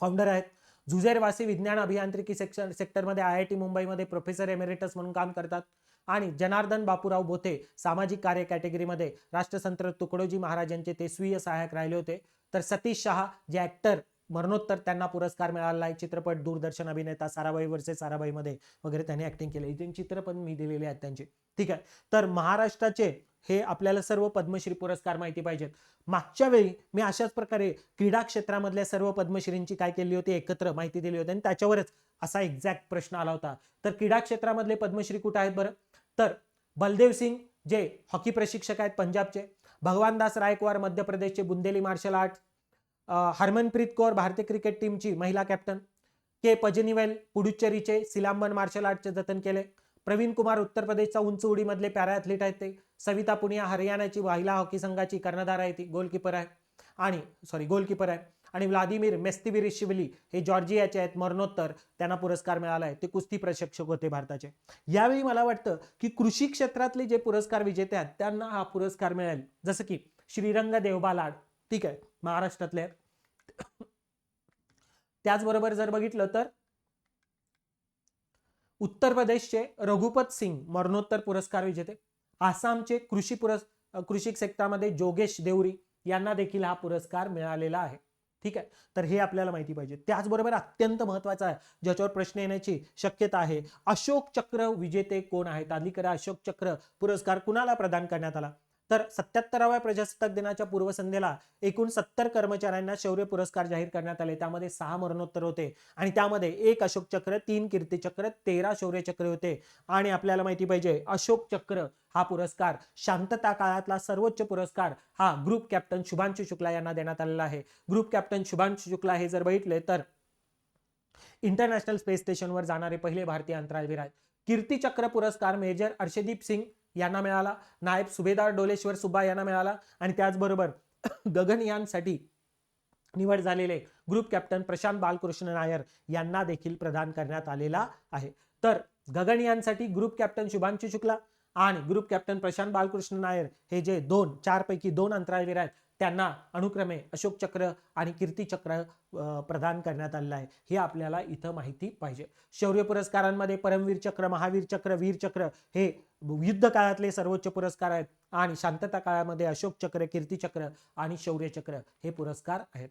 फाउंडर आहेत. झुझेर वासी विज्ञान अभियांत्रिकी सेक्टरमध्ये IIT मुंबईमध्ये प्रोफेसर एमेरिटस म्हणून काम करतात. आणि जनार्दन बापूराव बोथे सामाजिक कार्य कॅटेगरीमध्ये राष्ट्रसंत तुकडोजी महाराजांचे ते स्वीय सहाय्यक राहिले होते. तर सतीश शहा जे ऍक्टर मरणोत्तर त्यांना पुरस्कार मिळाला आहे. चित्रपट, दूरदर्शन अभिनेता, साराभाई वर्सेस साराभाई मध्ये वगैरे त्यांनी ऍक्टिंग केली. इथे चित्र पण मी दिलेले आहेत त्यांचे. ठीक आहे. तर महाराष्ट्राचे हे आपल्याला सर्व पद्मश्री पुरस्कार माहिती पाहिजेत. मागच्या वेळी मी अशाच प्रकारे क्रीडा क्षेत्रामधल्या सर्व पद्मश्रींची काय केली होती, एकत्र माहिती दिली होती आणि त्याच्यावरच असा एक्झॅक्ट प्रश्न आला होता. तर क्रीडा क्षेत्रामधले पद्मश्री कुठे आहेत बरं? तर बलदेव सिंग जे हॉकी प्रशिक्षक आहेत पंजाबचे, भगवान दास रायकवार मध्य प्रदेशचे बुंदेली मार्शल आर्ट, हरमनप्रीत कौर भारतीय क्रिकेट टीमची महिला कॅप्टन, के पजनीवेल पुडुचेरीचे सिलांबन मार्शल आर्टचे जतन केले, प्रवीण कुमार उत्तर प्रदेशचा उंच उडीमधले पॅरा ॲथलीट आहेत ते, सविता पुनिया हरियाणाची महिला हॉकी संघाची कर्णधार आहे ती, गोलकीपर आहे आणि व्लादिमीर मेस्तिविरिशिवली हे जॉर्जियाचे आहेत, मरणोत्तर त्यांना पुरस्कार मिळाला आहे. ते कुस्ती प्रशिक्षक होते भारताचे. यावेळी मला वाटतं की कृषी क्षेत्रातले जे पुरस्कार विजेते आहेत त्यांना हा पुरस्कार मिळेल, जसं की श्रीरंग देवबालाड, ठीक आहे, महाराष्ट्रातले आहेत. त्याचबरोबर जर बघितलं तर उत्तर प्रदेशचे रघुपत सिंग मरणोत्तर पुरस्कार विजेते, आसामचे कृषी क्षेत्रामध्ये जोगेश देवरी यांना देखील हा पुरस्कार मिळालेला आहे. ठीक आहे. तर हे आपल्याला माहिती पाहिजे. त्याचबरोबर अत्यंत महत्वाचा आहे ज्याच्यावर प्रश्न येण्याची शक्यता आहे, अशोक चक्र विजेते कोण आहेत? अलीकडे अशोक चक्र पुरस्कार कुणाला प्रदान करण्यात आला? तर 77व्या प्रजासत्ताक दिनाच्या पूर्वसंध्येला एकूण 70 कर्मचाऱ्यांना शौर्य पुरस्कार जाहीर करण्यात आले. त्यामध्ये 6 मरणोत्तर होते आणि त्यामध्ये 1 अशोक चक्र, 3 कीर्ती चक्र, 13 शौर्य चक्र होते. आणि आपल्याला माहिती पाहिजे अशोक चक्र हा पुरस्कार शांतता काळातला सर्वोच्च पुरस्कार हा ग्रुप कॅप्टन शुभांशु शुक्ला यांना देण्यात आलेला आहे. ग्रुप कॅप्टन शुभांशु शुक्ला हे जर बघितले तर इंटरनॅशनल स्पेस स्टेशनवर जाणारे पहिले भारतीय अंतराळवीर आहेत. कीर्ती चक्र पुरस्कार मेजर अर्षदीप सिंग यांना मिळाला, नायब सुभेदार डोलेश्वर सुब्बा यांना मिळाला आणि त्याचबरोबर गगनयानसाठी निवड झालेले ग्रुप कॅप्टन प्रशांत बालकृष्ण नायर यांना देखील प्रदान करण्यात आलेला आहे. तर गगनयानसाठी ग्रुप कॅप्टन शुभांशु शुक्ला आणि ग्रुप कॅप्टन प्रशांत बालकृष्ण नायर हे जे 4 पैकी 2 अंतराळवीर आहेत त्यांना अनुक्रमे अशोक चक्र आणि कीर्ती चक्र प्रदान करण्यात आलेलं आहे. हे आपल्याला इथं माहिती पाहिजे. शौर्य पुरस्कारांमध्ये परमवीर चक्र, महावीर चक्र, वीर चक्र हे युद्ध काळातले सर्वोच्च पुरस्कार आहेत आणि शांतता काळामध्ये अशोक चक्र, कीर्ती चक्र आणि शौर्य चक्र हे पुरस्कार आहेत.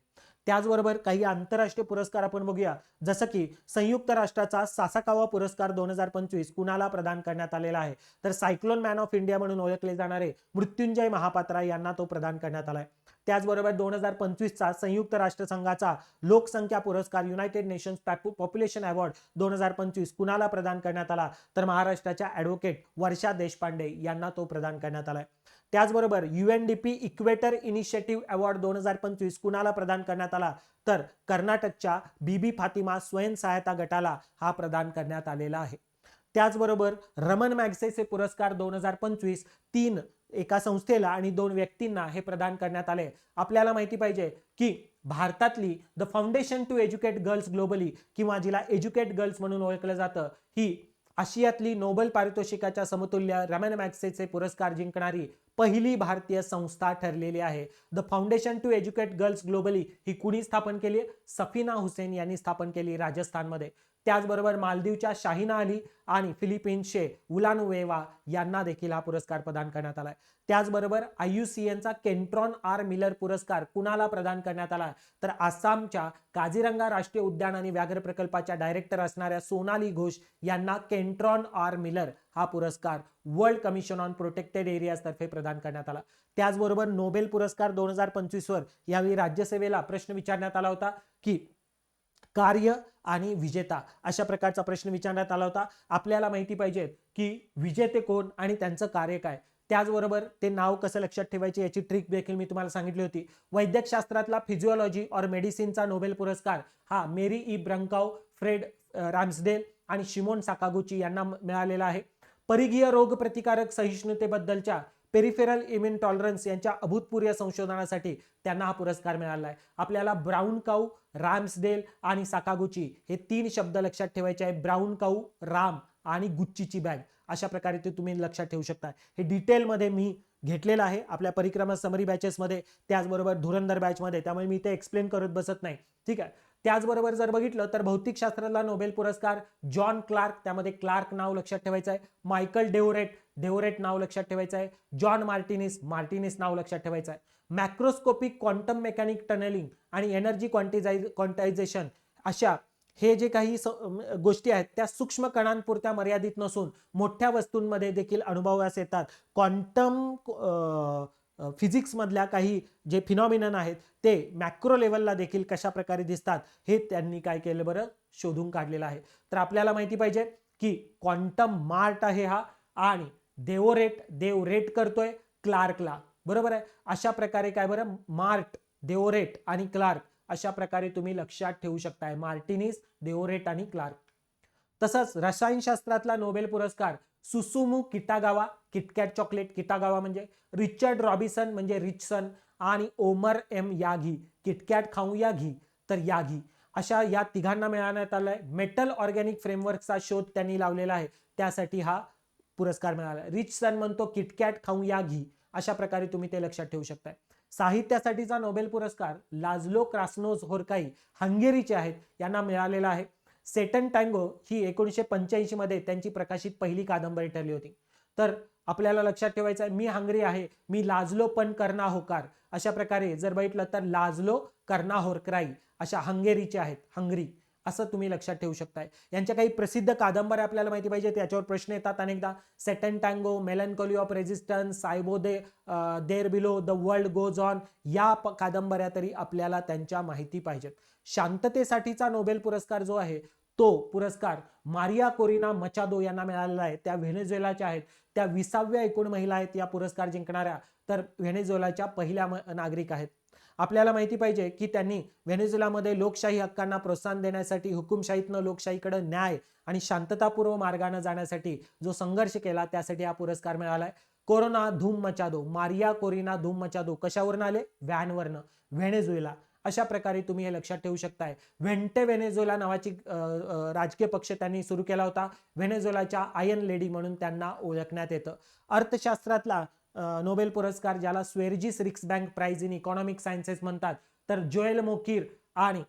त्याचबरोबर काही आंतरराष्ट्रीय पुरस्कार आपण बघूया, जसं की संयुक्त राष्ट्राचा सासाकावा पुरस्कार 2025 कुणाला प्रदान करण्यात आलेला आहे? तर सायक्लोन मॅन ऑफ इंडिया म्हणून ओळखले जाणारे मृत्युंजय महापात्रा यांना तो प्रदान करण्यात आलाय. त्याचबरोबर 2025चा संयुक्त राष्ट्रसंघाचा लोकसंख्या पुरस्कार युनायटेड नेशन्स पॉप्युलेशन अवॉर्ड 2025 कुणाला प्रदान करण्यात आला? तर महाराष्ट्राच्या ॲडव्होकेट वर्षा देशपांडे यांना तो प्रदान करण्यात आलाय. त्याचबरोबर UNDP इक्वेटर इनिशिएटिव्ह अवॉर्ड 2025 कुणाला प्रदान करण्यात आला? तर कर्नाटकच्या बीबी फातिमा स्वयंसहायता गटाला हा प्रदान करण्यात आलेला आहे. त्याचबरोबर रमन मॅग्सेसे पुरस्कार 2025 3 एका संस्थेला आणि 2 व्यक्तींना हे प्रदान करण्यात आले. आपल्याला माहिती पाहिजे की भारतातली the foundation to educate girls globally किंवा जिला एज्युकेट गर्ल्स म्हणून ओळखलं जातं, ही आशियातली नोबेल पारितोषिकाच्या समतुल्य रमन मॅग्सेसे पुरस्कार जिंकणारी पहिली भारतीय संस्था ठरलेली आहे. The foundation to educate girls globally ही कुणी स्थापन केली? सफीना हुसेन यांनी स्थापन केली राजस्थानमध्ये. त्याचबरोबर मालदीवच्या शाहिना अली आणि फिलिपिन्सचे उलानुवेवा यांना देखील हा पुरस्कार प्रदान करण्यात आलाय. त्याचबरोबर IUCNचा केंट्रॉन आर मिलर पुरस्कार कुणाला प्रदान करण्यात आला? तर आसामच्या काझीरंगा राष्ट्रीय उद्यान आणि व्याघ्र प्रकल्पाच्या डायरेक्टर असणाऱ्या सोनाली घोष यांना केंट्रॉन आर मिलर हा पुरस्कार world commission on protected areas तर्फे प्रदान करण्यात आला. त्याचबरोबर नोबेल पुरस्कार 2025 वर यावेळी राज्यसेवेला प्रश्न विचारण्यात आला होता की कार्य आणि विजेता अशा प्रकारचा प्रश्न विचारण्यात आला होता. आपल्याला माहिती पाहिजे की विजेते कोण आणि त्यांचं कार्य काय. त्याचबरोबर ते नाव कसं लक्षात ठेवायचे याची ट्रिक देखील मी तुम्हाला सांगितली होती. वैद्यकशास्त्रातला फिजिओलॉजी और मेडिसिनचा नोबेल पुरस्कार हा मेरी ई ब्रंकाउ, फ्रेड रॅम्सडेल आणि शिमोन साकागुची यांना मिळालेला आहे. परिघीय रोग प्रतिकारक सहिष्णुतेबद्दलच्या पेरिफेरल इम्युन टॉलरन्स यांच्या अभूतपूर्व संशोधनासाठी त्यांना हा पुरस्कार मिळाला आहे. आपल्याला ब्राऊन काऊ, रॅम्सडेल आणि साकागुची हे 3 शब्द लक्षात ठेवायचे आहेत. ब्राऊन काऊ, राम आणि गुच्चीची बॅग अशा प्रकारे ते तुम्ही लक्षात ठेवू शकता. हे डिटेलमध्ये मी घेतलेलं आहे आपल्या परिक्रमा समरी बॅचेसमध्ये, त्याचबरोबर धुरंधर बॅचमध्ये, त्यामुळे मी ते एक्सप्लेन करत बसत नाही. ठीक आहे. त्याचबरोबर जर बघितलं तर भौतिकशास्त्राला नोबेल पुरस्कार जॉन क्लार्क, त्यामध्ये क्लार्क नाव लक्षात ठेवायचं आहे. मायकल डेव्हरेट नाव लक्षात ठेवायचं आहे. जॉन मार्टिनिस नाव लक्षात ठेवायचं आहे. मॅक्रोस्कोपिक क्वांटम मेकॅनिक टनलिंग आणि एनर्जी क्वांटायझेशन अशा हे जे काही गोष्टी आहेत त्या सूक्ष्म कणांपुरत्या मर्यादित नसून मोठ्या वस्तूंमध्ये देखील अनुभवास येतात. क्वांटम फिजिक्स मधल्या काही जे फिनॉमिनन आहेत ते मॅक्रो लेवलला देखील कशा प्रकारे दिसतात हे त्यांनी काय केलं बरं, शोधून काढलेलं आहे. तर आपल्याला माहिती पाहिजे की क्वांटम मार्ट आहे हा, आणि देव रेट करतोय क्लार्कला, बरोबर आहे. अशा प्रकारे काय बरं, मार्ट, देओरेट आणि क्लार्क अशा प्रकारे तुम्ही लक्षात ठेवू शकताय. मार्टिनिस, देओरेट आणि क्लार्क. तसंच रसायनशास्त्रातला नोबेल पुरस्कार सुसुमू किटागावा, किटकॅट चॉकलेट, किटागावा म्हणजे, रिचर्ड रॉबिन्सन म्हणजे रिचसन, आणि ओमर एम यागी, किटकॅट खाऊ या घी तर यागी, अशा या तिघांना मिळवण्यात आलाय. मेटल ऑर्गॅनिक फ्रेमवर्कचा शोध त्यांनी लावलेला आहे, त्यासाठी हा पुरस्कार मिळाला. रिचसन म्हणतो किटकॅट खाऊ या घी, अशा प्रकारे तुम्ही ते लक्षात ठेवू शकताय. साहित्यासाठीचा नोबेल पुरस्कार लाझलो क्रास्नोज होरकाई, हंगेरीचे आहेत, यांना मिळालेला आहे. सेटन टँगो ही 1985 मध्ये त्यांची प्रकाशित पहिली कादंबरी ठरली होती. तर आपल्याला लक्षात ठेवायचं आहे, मी हंगरी आहे, मी लाजलो पण करना होकार, अशा प्रकारे जर बघितलं तर लाजलो करना होरक्राई अशा हंगेरीचे आहेत, हंगरी, असं तुम्ही लक्षात ठेवू शकताय. यांच्या काही प्रसिद्ध कादंबऱ्या आपल्याला माहिती पाहिजे, त्याच्यावर प्रश्न येतात अनेकदा. Satantango, melancholy of resistance, Seiobo there below, the world goes on, या कादंबऱ्या तरी आपल्याला त्यांच्या माहिती पाहिजेत. शांततेसाठीचा नोबेल पुरस्कार जो आहे तो पुरस्कार मारिया कोरिना मचादो यांना मिळालेला आहे. त्या व्हेनेझुएलाच्या आहेत, त्या 20व्या एकूण महिला आहेत या पुरस्कार जिंकणाऱ्या, तर व्हेनेझुएलाच्या पहिल्या नागरिक आहेत. आपल्याला माहिती पाहिजे की त्यांनी व्हेनेझुएलामध्ये लोकशाही हक्कांना प्रोत्साहन देण्यासाठी, हुकुमशाहीतनं लोकशाहीकडे न्याय आणि शांततापूर्व मार्गाने जाण्यासाठी जो संघर्ष केला त्यासाठी हा पुरस्कार मिळालाय. कोरोना धूम मचादो, मारिया कोरिना धूम मचादो कशावरून आले, व्हॅनवरनं, व्हेनेझुएला. अशा प्रकारे तुम्ही हे लक्षात ठेवू शकताय. व्हेंटे व्हेनेझुएला नावाची राजकीय पक्ष त्यांनी सुरू केला होता. व्हेनेझुएलाच्या आयन लेडी म्हणून त्यांना ओळखण्यात येतं. अर्थशास्त्रातला नोबेल पुरस्कार ज्याला Sveriges Riksbank prize in economic sciences म्हणतात, तर जोएल मोकिर आणि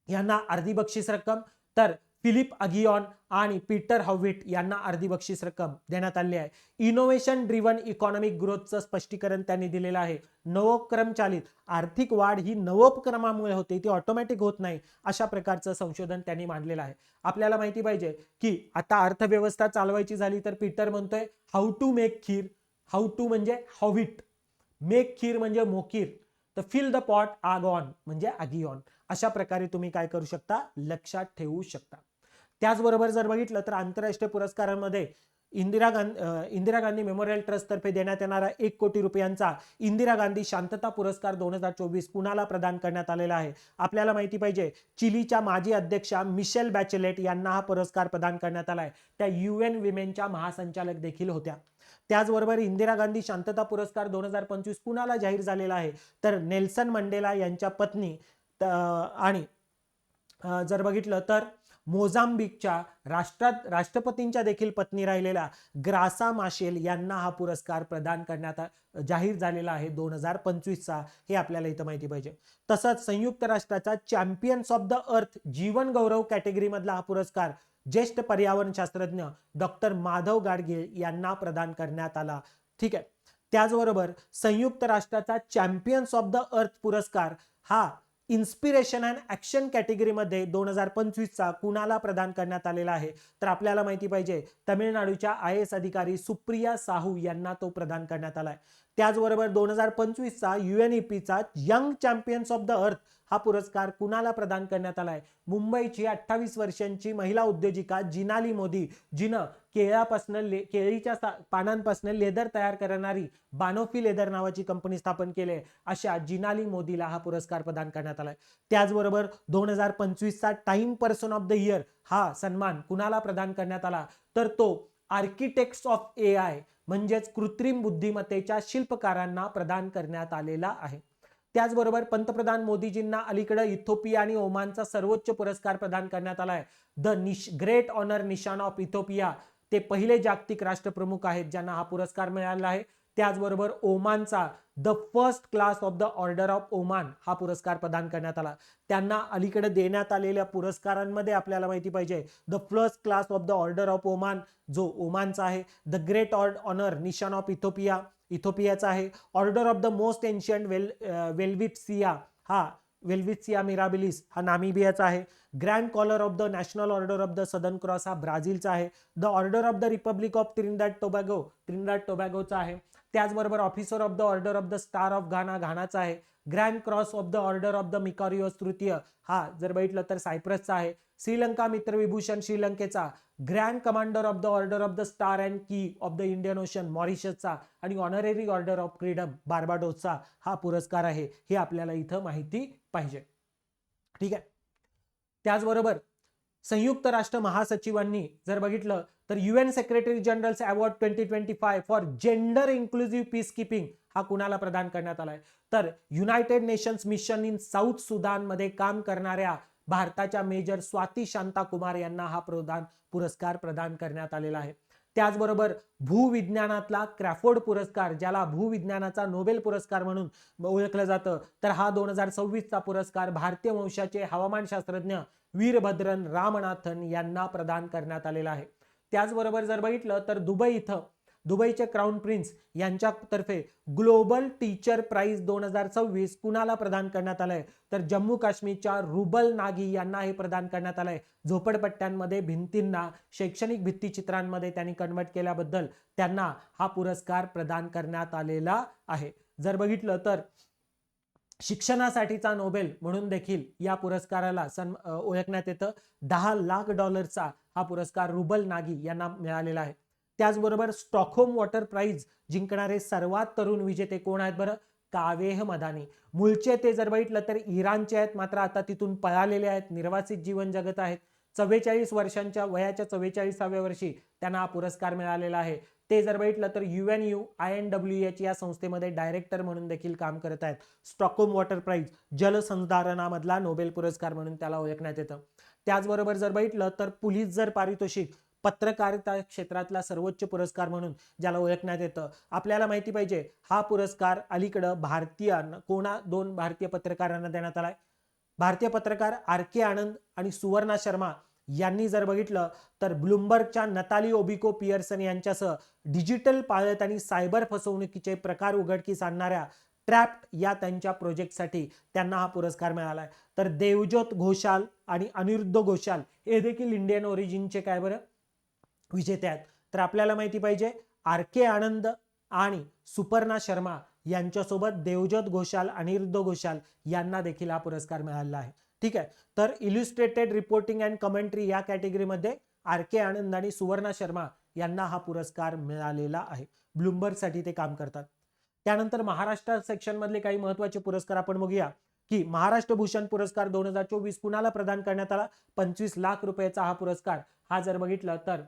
यांना अर्धी बक्षीस रक्कम, तर फिलिप अगियॉन आणि पीटर हॉविट यांना अर्धी बक्षीस रक्कम देण्यात आली आहे. इनोव्हेशन ड्रिव्हन इकॉनॉमिक ग्रोथचं स्पष्टीकरण त्यांनी दिलेलं आहे. नवोपक्रम चालित आर्थिक वाढ ही नवोपक्रमामुळे होते, ती ऑटोमॅटिक होत नाही, अशा प्रकारचं संशोधन त्यांनी मांडलेलं आहे. आपल्याला माहिती पाहिजे की आता अर्थव्यवस्था चालवायची झाली तर पीटर म्हणतोय how to make kheer, how to म्हणजे हॉविट, मेक खीर म्हणजे मोकीर, तर फिल द पॉट आग ऑन म्हणजे अगियॉन. अशा प्रकारे तुम्ही काय करू शकता, लक्षात ठेवू शकता. त्याचबरोबर जर बघितलं तर आंतरराष्ट्रीय पुरस्कारांमध्ये इंदिरा गांधी मेमोरियल ट्रस्ट तर्फे देण्यात येणारा 1 कोटी रुपयांचा इंदिरा गांधी शांतता पुरस्कार 2024 कुणाला प्रदान करण्यात आलेला आहे. आपल्याला माहिती पाहिजे चिलीच्या माजी अध्यक्षा मिशेल बॅचेलेट यांना हा पुरस्कार प्रदान करण्यात आलाय. त्या UN विमेनच्या महासंचालक देखील होत्या. त्याचबरोबर इंदिरा गांधी शांतता पुरस्कार 2025 कुणाला जाहीर झालेला आहे, तर नेल्सन मंडेला यांच्या पत्नी आणि जर बघितलं तर मोझांबिकच्या राष्ट्रपतींच्या देखील पत्नी राहिलेल्या ग्रासा माशेल यांना हा पुरस्कार प्रदान करण्यात जाहीर झालेला आहे 2025चा, हे आपल्याला इथं माहिती पाहिजे. तसंच संयुक्त राष्ट्राचा चॅम्पियन्स ऑफ द अर्थ जीवन गौरव कॅटेगरी मधला हा पुरस्कार ज्येष्ठ पर्यावरण शास्त्रज्ञ डॉक्टर माधव गाडगीळ यांना प्रदान करण्यात आला. ठीक आहे. त्याचबरोबर संयुक्त राष्ट्राचा चॅम्पियन्स ऑफ द अर्थ पुरस्कार हा इन्स्पिरेशन अँड ऍक्शन कॅटेगरीमध्ये 2025चा कुणाला प्रदान करण्यात आलेला आहे, तर आपल्याला माहिती पाहिजे तमिळनाडूच्या IAS अधिकारी सुप्रिया साहू यांना तो प्रदान करण्यात आलाय. त्याचबरोबर 2025चा UNEPचा young champions of the earth हा पुरस्कार कुणाला प्रदान करण्यात आलाय, मुंबईची 28 वर्षांची महिला उद्योजिका जिनाली मोदी, जिनं केळीच्या पानांपासून लेदर तयार करणारी बानोफी लेदर नावाची कंपनी स्थापन केली, अशा जिनाली मोदीला हा पुरस्कार प्रदान करण्यात आलाय. त्याचबरोबर 2025चा time person of the year हा सन्मान कुणाला प्रदान करण्यात आला, तर तो आर्किटेक्ट्स ऑफ AI म्हणजेच कृत्रिम बुद्धिमत्तेच्या शिल्पकारांना प्रदान करण्यात आलेला आहे. त्याचबरोबर पंतप्रधान मोदीजींना अलीकडे इथिओपिया आणि ओमानचा सर्वोच्च पुरस्कार प्रदान करण्यात आलाय, the great honour Nishan of Ethiopia. ते पहिले जागतिक राष्ट्रप्रमुख आहेत ज्यांना हा पुरस्कार मिळाला आहे. त्याचबरोबर ओमानचा the first class of the order of Oman हा पुरस्कार प्रदान करण्यात आला. त्यांना अलीकडे देण्यात आलेल्या पुरस्कारांमध्ये आपल्याला माहिती पाहिजे the first class of the order of Oman जो ओमानचा आहे, the great honour Nishan of इथोपियाचा आहे, order of the most ancient Welwitschia हा वेल्विटसिया मिराबिलिस हा नामिबियाचा आहे, grand collar of the national order of the southern cross हा ब्राझीलचा आहे, the order of the republic of Trinidad टोबॅगोचा आहे, त्याचबरोबर officer of the order of the star of घानाचा आहे, grand cross of the order of the मिकारियोस तृतीय हा जर बघितलं तर सायप्रसचा आहे, श्रीलंका मित्र विभूषण श्रीलंकेचा, grand commander of the order of the star and की ऑफ द इंडियन ओशन मॉरिशसचा आणि ऑनररी ऑर्डर ऑफ फ्रीडम बार्बाडोसचा हा पुरस्कार आहे. हे आपल्याला इथं माहिती पाहिजे. ठीक आहे. त्याचबरोबर संयुक्त राष्ट्र महासचिवांनी जर बघितलं तर UN secretary generals award 2025 for gender inclusive peace keeping हा कुणाला प्रदान करण्यात आलाय तर United nations mission in south Sudan मध्ये काम करणाऱ्या भारताच्या मेजर स्वाती शांता कुमार यांना हा पुरस्कार प्रदान करण्यात आलेला आहे. त्याचबरोबर भूविज्ञानातला क्रॅफोर्ड पुरस्कार ज्याला भूविज्ञानाचा नोबेल पुरस्कार म्हणून ओळखलं जातं तर हा 2026 चा पुरस्कार भारतीय वंशाचे हवामानशास्त्रज्ञ वीरभद्रन रामनाथन यांना प्रदान करण्यात आलेला आहे. त्याचबरोबर जर बघितलं तर दुबईचे क्राऊन प्रिन्स यांच्यातर्फे ग्लोबल टीचर प्राइज 2026 कुणाला प्रदान करण्यात आलंय तर जम्मू काश्मीरच्या रुबल नागी यांना हे प्रदान करण्यात आलंय. झोपडपट्ट्यांमध्ये भिंतींना शैक्षणिक भित्तिचित्रांमध्ये त्यांनी कन्वर्ट केल्याबद्दल त्यांना हा पुरस्कार प्रदान करण्यात आलेला आहे. जर बघितलं तर शिक्षणासाठीचा नोबेल म्हणून देखील या पुरस्काराला ओळखण्यात येतं. $10 लाख हा पुरस्कार रुबल नागी यांना मिळालेला आहे. त्याचबरोबर स्टॉकहोम वॉटर प्राइज जिंकणारे सर्वात तरुण विजेते कोण आहेत बरं कावेह मदानी. मूळचे ते जर बघितलं तर इराणचे आहेत मात्र आता तिथून पळालेले आहेत, निर्वासित जीवन जगत आहेत. 44 वर्षांच्या वयाच्या 44व्या वर्षी त्यांना हा पुरस्कार मिळालेला आहे. ते जर बघितलं तर UNUINWH या संस्थेमध्ये डायरेक्टर म्हणून देखील काम करत आहेत. स्टॉकहोम वॉटर प्राइज जलसंधारणामधला नोबेल पुरस्कार म्हणून त्याला ओळखण्यात येतं. त्याचबरोबर जर बघितलं तर पुलित्झर पारितोषिक पत्रकारिता क्षेत्रातला सर्वोच्च पुरस्कार म्हणून ज्याला ओळखण्यात येतं. आपल्याला माहिती पाहिजे हा पुरस्कार अलीकडं दोन भारतीय पत्रकारांना देण्यात आलाय. भारतीय पत्रकार RK आनंद आणि सुवर्णा शर्मा यांनी जर बघितलं तर ब्लूमबर्गच्या नताली ओबिको पियर्सन यांच्यासह डिजिटल पाळत आणि सायबर फसवणुकीचे प्रकार उघडकीस आणणाऱ्या ट्रॅप्ड या त्यांच्या प्रोजेक्टसाठी त्यांना हा पुरस्कार मिळालाय. तर देवज्योत घोषाल आणि अनिरुद्ध घोषाल हे देखील इंडियन ओरिजिनचे काय बरं विजेते आहेत. तर आपल्याला माहिती पाहिजे RK आनंद आणि सुपर्णा शर्मा यांच्यासोबत देवज्योत घोषाल अनिरुद्ध घोषाल यांना देखील हा पुरस्कार मिळाला आहे. ठीक आहे. तर इल्युस्ट्रेटेड रिपोर्टिंग अँड कमेंट्री या कॅटेगरीमध्ये RK आनंद आणि सुवर्णा शर्मा यांना हा पुरस्कार मिळालेला आहे. ब्लूमबर्ग साठी ते काम करतात. त्यानंतर महाराष्ट्र सेक्शन मधले काही महत्त्वाचे पुरस्कार आपण बघूया की महाराष्ट्र भूषण पुरस्कार 2024 कुणाला प्रदान करण्यात आला. 25 लाख रुपयाचा हा पुरस्कार हा जर बघितलं तर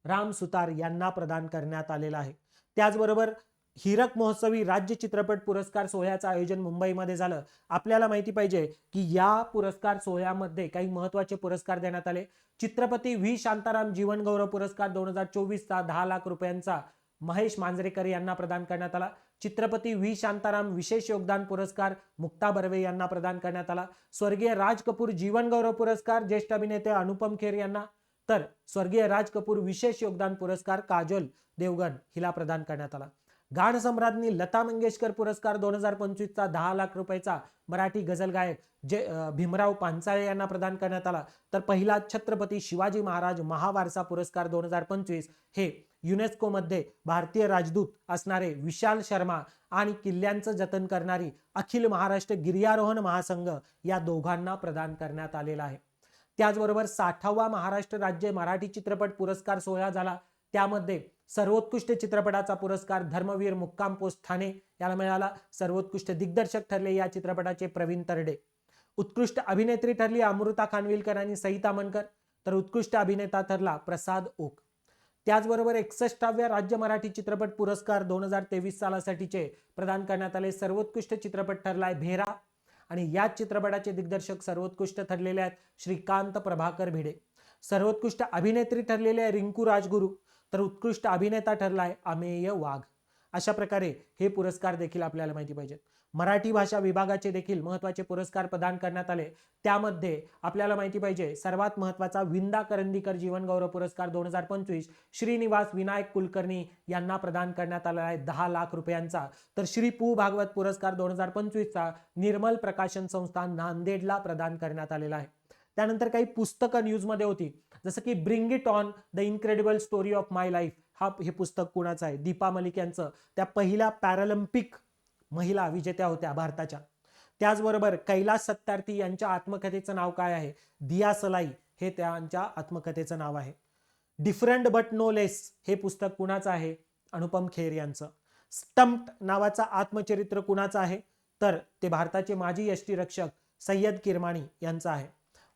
राम सुतार यांना प्रदान करण्यात आलेला आहे. त्याचबरोबर हीरक महोत्सवी राज्य चित्रपट पुरस्कार सोहळ्याचं आयोजन मुंबईमध्ये झालं. आपल्याला माहिती पाहिजे की या पुरस्कार सोहळ्यामध्ये काही महत्त्वाचे पुरस्कार देण्यात आले. चित्रपती व्ही शांताराम जीवन गौरव पुरस्कार 2024 चा 10 लाख रुपयांचा महेश मांजरेकर यांना प्रदान करण्यात आला. चित्रपती व्ही शांताराम विशेष योगदान पुरस्कार मुक्ता बर्वे यांना प्रदान करण्यात आला. स्वर्गीय राज कपूर जीवन गौरव पुरस्कार ज्येष्ठ अभिनेते अनुपम खेर यांना, तर स्वर्गीय राज कपूर विशेष योगदान पुरस्कार काजोल देवगन हिला प्रदान करण्यात आला. गान सम्राज्ञी लता मंगेशकर पुरस्कार 2025 चा 10 लाख रुपयाचा मराठी गझल गायक भीमराव पांचाळे यांना प्रदान करण्यात आला. तर पहिला छत्रपती शिवाजी महाराज महावारसा पुरस्कार 2025 हे युनेस्को मध्ये भारतीय राजदूत असणारे विशाल शर्मा आणि किल्ल्यांचं जतन करणारी अखिल महाराष्ट्र गिर्यारोहण महासंघ या दोघांना प्रदान करण्यात आलेला आहे. त्याचबरोबर 60वा महाराष्ट्र राज्य मराठी चित्रपट पुरस्कार सोहळा झाला. त्यामध्ये सर्वोत्कृष्ट चित्रपटाचा पुरस्कार धर्मवीर मुक्काम पोस्ट ठाणे याला मिळाला. सर्वोत्कृष्ट दिग्दर्शक ठरले या चित्रपटाचे प्रवीण तरडे. उत्कृष्ट अभिनेत्री ठरली अमृता खानविलकर आणि सईता मनकर, तर उत्कृष्ट अभिनेता ठरला प्रसाद ओक. त्याचबरोबर 61व्या राज्य मराठी चित्रपट पुरस्कार 2023 सालासाठीचे प्रदान करण्यात आले. सर्वोत्कृष्ट चित्रपट ठरलाय भेरा आणि या चित्रपटाचे दिग्दर्शक सर्वोत्कृष्ट ठरलेले आहेत श्रीकांत प्रभाकर भिडे. सर्वोत्कृष्ट अभिनेत्री ठरलेले आहे रिंकू राजगुरू, तर उत्कृष्ट अभिनेता ठरलाय अमेय वाघ. अशा प्रकारे हे पुरस्कार देखील आपल्याला माहिती पाहिजेत. मराठी भाषा विभागाचे देखील महत्त्वाचे पुरस्कार प्रदान करण्यात आले. त्यामध्ये आपल्याला माहिती पाहिजे सर्वात महत्त्वाचा विंदा करंदीकर जीवन गौरव पुरस्कार 2025 श्रीनिवास विनायक कुलकर्णी यांना प्रदान करण्यात आला आहे 10 लाख रुपयांचा. तर श्री पु भागवत पुरस्कार 2025 चा निर्मल प्रकाशन संस्था नांदेडला प्रदान करण्यात आलेला आहे. त्यानंतर काही पुस्तकं न्यूजमध्ये होती, जसं की bring it on the incredible story of my life. हे पुस्तक कुणाचं आहे? दीपा मलिक यांचं. त्या पहिल्या पॅरालिम्पिक महिला विजेत्या होत्या भारताच्या. त्याचबरोबर कैलास सत्यार्थी यांच्या आत्मकथेचं नाव काय आहे? दिया सलाई हे त्यांच्या आत्मकथेचं नाव आहे. डिफरंट बट नो लेस हे पुस्तक कुणाचं आहे? अनुपम खेर यांचं. स्टम्प्ड नावाचा आत्मचरित्र कुणाचं आहे? तर ते भारताचे माजी यष्टिरक्षक सय्यद किरमाणी यांचं आहे.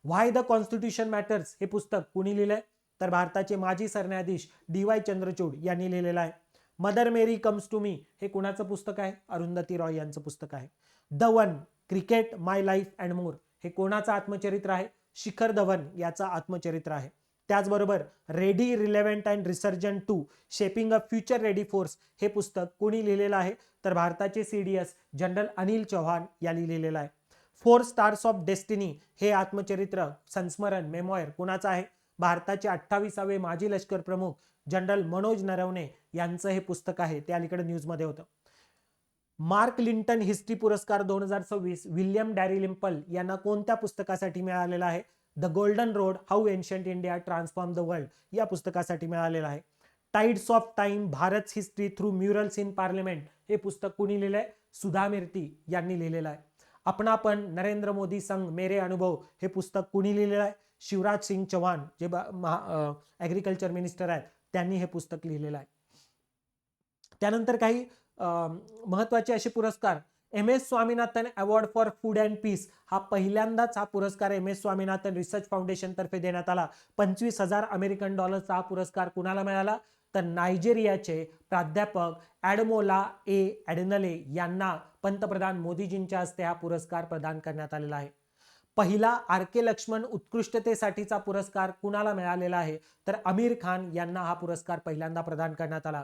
व्हाय द कॉन्स्टिट्यूशन मॅटर्स हे पुस्तक कुणी लिहिलंय? तर भारताचे माजी सरन्यायाधीश DY चंद्रचूड यांनी लिहिलेलं आहे. Mother Mary comes to me हे कुणाचं पुस्तक आहे? अरुंधती रॉय यांचं पुस्तक आहे. The one cricket my life and more हे कोणाचं आत्मचरित्र आहे? शिखर धवन याचं आत्मचरित्र आहे. त्याचबरोबर ready relevant and resurgent to shaping a future ready force हे पुस्तक कोणी लिहिलेलं आहे? तर भारताचे CDS जनरल अनिल चौहान यांनी लिहिलेलं आहे. 4 स्टार्स ऑफ डेस्टिनी हे आत्मचरित्र संस्मरण मेमोयर कुणाचं आहे? भारताचे 28वे माजी लष्कर प्रमुख जनरल मनोज नरवणे यांचं हे पुस्तक आहे. ते अलीकडे न्यूजमध्ये होतं. मार्क लिंटन हिस्ट्री पुरस्कार 2026 विल्यम डॅरिलिम्पल यांना कोणत्या पुस्तकासाठी मिळालेला आहे? The golden road how ancient India transform the world या पुस्तकासाठी मिळालेला आहे. Tides of time Bharat history through murals in parliament हे पुस्तक कुणी लिहिलंय? सुधा मिर्ती यांनी लिहिलेलं आहे. आपण नरेंद्र मोदी संग मेरे अनुभव हे पुस्तक कुणी लिहिलेलं आहे? शिवराज सिंग चौहान जे ऍग्रिकल्चर मिनिस्टर आहेत त्यांनी हे पुस्तक लिहिलेलं आहे. त्यानंतर काही महत्वाचे असे पुरस्कार. MS Swaminathan award for food and peace हा पहिल्यांदाच हा पुरस्कार MS स्वामीनाथन रिसर्च फाउंडेशन तर्फे देण्यात आला. $25,000 अमेरिकन डॉलर्सचा हा पुरस्कार कुणाला मिळाला? तर नायजेरियाचे प्राध्यापक ॲडमोला ॲडेनले यांना पंतप्रधान मोदीजींच्या हस्ते हा पुरस्कार प्रदान करण्यात आलेला आहे. पहिला RK लक्ष्मण उत्कृष्टतेसाठीचा पुरस्कार कुणाला मिळालेला आहे? तर आमिर खान यांना हा पुरस्कार पहिल्यांदा प्रदान करण्यात आला.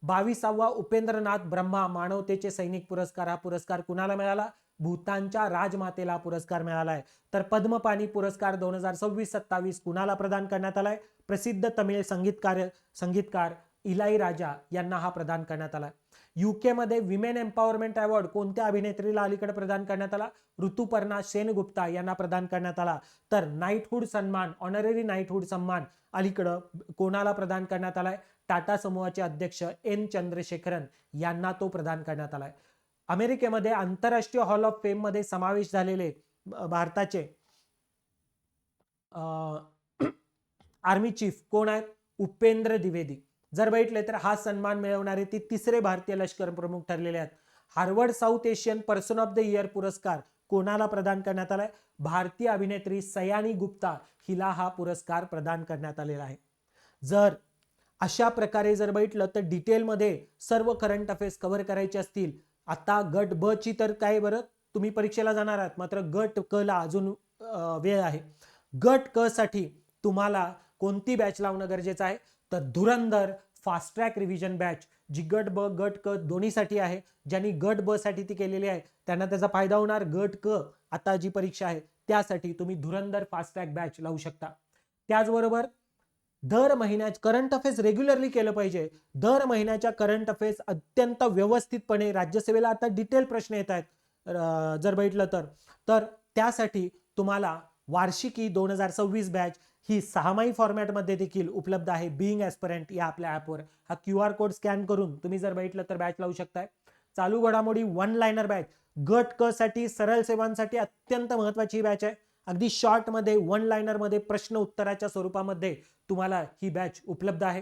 22वा उपेंद्रनाथ ब्रह्मा मानवतेचे सैनिक पुरस्कार हा पुरस्कार कुणाला मिळाला? भूतानच्या राजमातेला हा पुरस्कार मिळाला आहे. तर पद्मपाणी पुरस्कार 2026-27 कुणाला प्रदान करण्यात आलाय? प्रसिद्ध तमिळ संगीतकार इलाईराजा यांना हा प्रदान करण्यात आला. UK मध्ये विमेन एम्पॉवरमेंट अवॉर्ड कोणत्या अभिनेत्रीला अलीकडे प्रदान करण्यात आला? ऋतुपर्णा सेनगुप्ता यांना प्रदान करण्यात आला. तर नाईटहुड सन्मान ऑनररी नाईटहुड सन्मान अलीकडं कोणाला प्रदान करण्यात आलाय? टाटा समूहाचे अध्यक्ष N चंद्रशेखरन यांना तो प्रदान करण्यात आलाय. अमेरिकेमध्ये आंतरराष्ट्रीय हॉल ऑफ फेम मध्ये समावेश झालेले भारताचे आर्मी चीफ कोण आहेत? उपेंद्र द्विवेदी. जर बघितले तर हा सन्मान मिळवणारे ते तिसरे भारतीय लष्कर प्रमुख ठरलेले आहेत. Harvard south Asian person of the year पुरस्कार कोणाला प्रदान करण्यात आलाय? भारतीय अभिनेत्री सयानी गुप्ता हिला हा पुरस्कार प्रदान करण्यात आलेला आहे. जर अशा प्रकारे जर बघितलं तर डिटेलमध्ये सर्व करंट अफेअर्स कव्हर करायचे असतील, आता गट ब ची तर काय बरं तुम्ही परीक्षेला जाणार आहात, मात्र गट क ला अजून वेळ आहे. गट क साठी तुम्हाला कोणती बॅच लावणं गरजेचं आहे? तर धुरंधर फास्ट ट्रॅक रिव्हिजन बॅच जी गट ब गट क दोन्हीसाठी आहे. ज्यांनी गट ब साठी ती केलेली आहे त्यांना त्याचा फायदा होणार. गट क आता जी परीक्षा आहे त्यासाठी तुम्ही धुरंधर फास्ट ट्रॅक बॅच लावू शकता. त्याचबरोबर दर महिन्यात करंट अफेअर्स रेग्युलरली केलं पाहिजे. दर महिन्याच्या करंट अफेअर्स अत्यंत व्यवस्थितपणे राज्यसेवेला आता डिटेल प्रश्न येत आहेत जर बघितलं तर त्यासाठी तुम्हाला वार्षिकी 2026 बॅच ही 6माही फॉर्मॅटमध्ये देखील उपलब्ध आहे. बीइंग ॲस्पिरंट या आपल्या ॲपवर हा QR कोड स्कॅन करून तुम्ही जर बघितलं तर बॅच लावू शकताय. चालू घडामोडी वन लाइनर बॅच गट क साठी सरळ सेवांसाठी अत्यंत महत्वाची बॅच आहे. अगदी शॉर्ट मध्ये वन लाइनर मध्ये प्रश्न उत्तराच्या स्वरूपामध्ये तुम्हाला ही बॅच उपलब्ध आहे.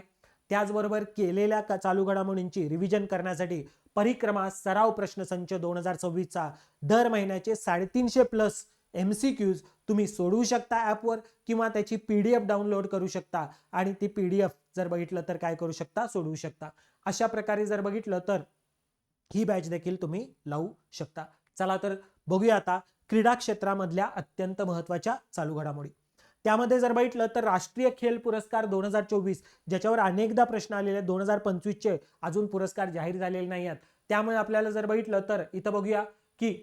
त्याचबरोबर केलेल्या चालू घडामोडींची रिव्हिजन करण्यासाठी परिक्रमा सराव प्रश्नसंच 2026 चा दर महिन्याचे 350+ MCQs तुम्ही सोडवू शकता ॲपवर किंवा त्याची PDF डाउनलोड करू शकता आणि ती PDF जर बघितलं तर काय करू शकता? सोडवू शकता. अशा प्रकारे जर बघितलं तर ही बॅच देखील तुम्ही लावू शकता. चला तर बघूया आता क्रीडा क्षेत्रामधल्या अत्यंत महत्त्वाच्या चालू घडामोडी. त्यामध्ये जर बघितलं तर राष्ट्रीय खेल पुरस्कार 2024 ज्याच्यावर अनेकदा प्रश्न आलेले आहेत, 2025चे अजून पुरस्कार जाहीर झालेले नाही आहेत. त्यामुळे आपल्याला जर बघितलं तर इथं बघूया की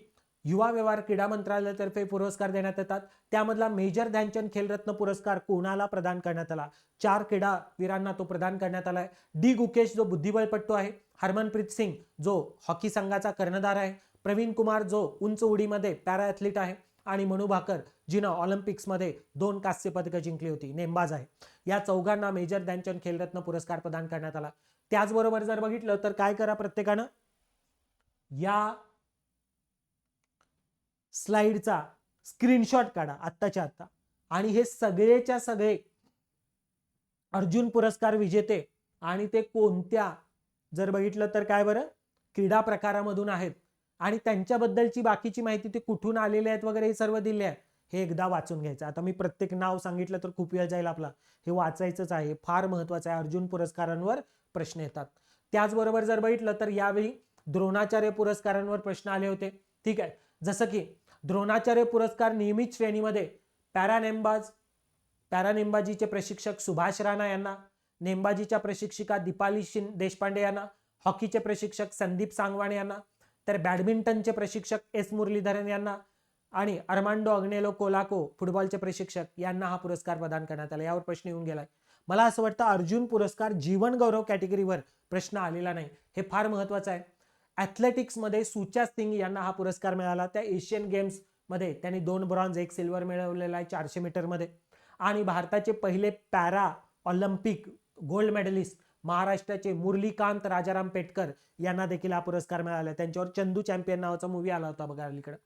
युवा व्यवहार क्रीडा मंत्रालयातर्फे पुरस्कार देण्यात येतात. त्यामधला मेजर ध्यानचंद खेलरत्न पुरस्कार कोणाला प्रदान करण्यात आला? 4 क्रीडावीरांना तो प्रदान करण्यात आलाय. डी गुकेश जो बुद्धिबळपट्टू आहे, हरमनप्रीत सिंग जो हॉकी संघाचा कर्णधार आहे, प्रवीण कुमार जो उंच उडीमध्ये पॅरा ॲथलीट आहे, आणि मनू भाकर जिनं ऑलिम्पिक्समध्ये 2 कांस्य पदकं जिंकली होती, नेमबाज आहे. या चौघांना मेजर ध्यानचंद खेलरत्न पुरस्कार प्रदान करण्यात आला. त्याचबरोबर जर बघितलं तर काय करा, प्रत्येकानं या स्लाइडचा स्क्रीनशॉट काढा आत्ताच्या आत्ता, आणि हे सगळेच्या सगळे अर्जुन पुरस्कार विजेते आणि ते कोणत्या जर बघितलं तर काय बरं क्रीडा प्रकारामधून आहेत आणि त्यांच्याबद्दलची बाकीची माहिती ते कुठून आलेले आहेत वगैरे हे सर्व दिले आहे. हे एकदा वाचून घ्यायचं. आता मी प्रत्येक नाव सांगितलं तर खूप वेळ जाईल आपला, हे वाचायचंच आहे, फार महत्वाचं आहे. अर्जुन पुरस्कारांवर प्रश्न येतात. त्याचबरोबर जर बघितलं तर यावेळी द्रोणाचार्य पुरस्कारांवर प्रश्न आले होते. ठीक आहे, जसं की द्रोणाचार्य पुरस्कार नियमित श्रेणीमध्ये पॅरानेमबाजीचे प्रशिक्षक सुभाष राणा यांना, नेमबाजीच्या प्रशिक्षिका दीपाली देशपांडे यांना, हॉकीचे प्रशिक्षक संदीप सांगवाणे यांना, तर बॅडमिंटनचे प्रशिक्षक एस मुरलीधरन यांना आणि अर्मांडो अग्नेलो कोलाको फुटबॉलचे प्रशिक्षक यांना हा पुरस्कार प्रदान करण्यात आला. यावर प्रश्न येऊन गेलाय. मला असं वाटतं अर्जुन पुरस्कार जीवन गौरव कॅटेगरीवर प्रश्न आलेला नाही, हे फार महत्वाचं आहे. ॲथलेटिक्स मध्ये सुचा सिंग यांना हा पुरस्कार मिळाला. त्या एशियन गेम्स मध्ये त्यांनी 2 ब्रॉन्झ 1 सिल्वर मिळवलेला आहे 400 मीटर मध्ये. आणि भारताचे पहिले पॅरा ऑलिम्पिक गोल्ड मेडलिस्ट महाराष्ट्राचे मुरलीकांत राजाराम पेटकर यांना देखील हा पुरस्कार मिळाला. त्यांच्यावर चंदू चॅम्पियन नावाचा मूवी आला होता बघा अलीकडे.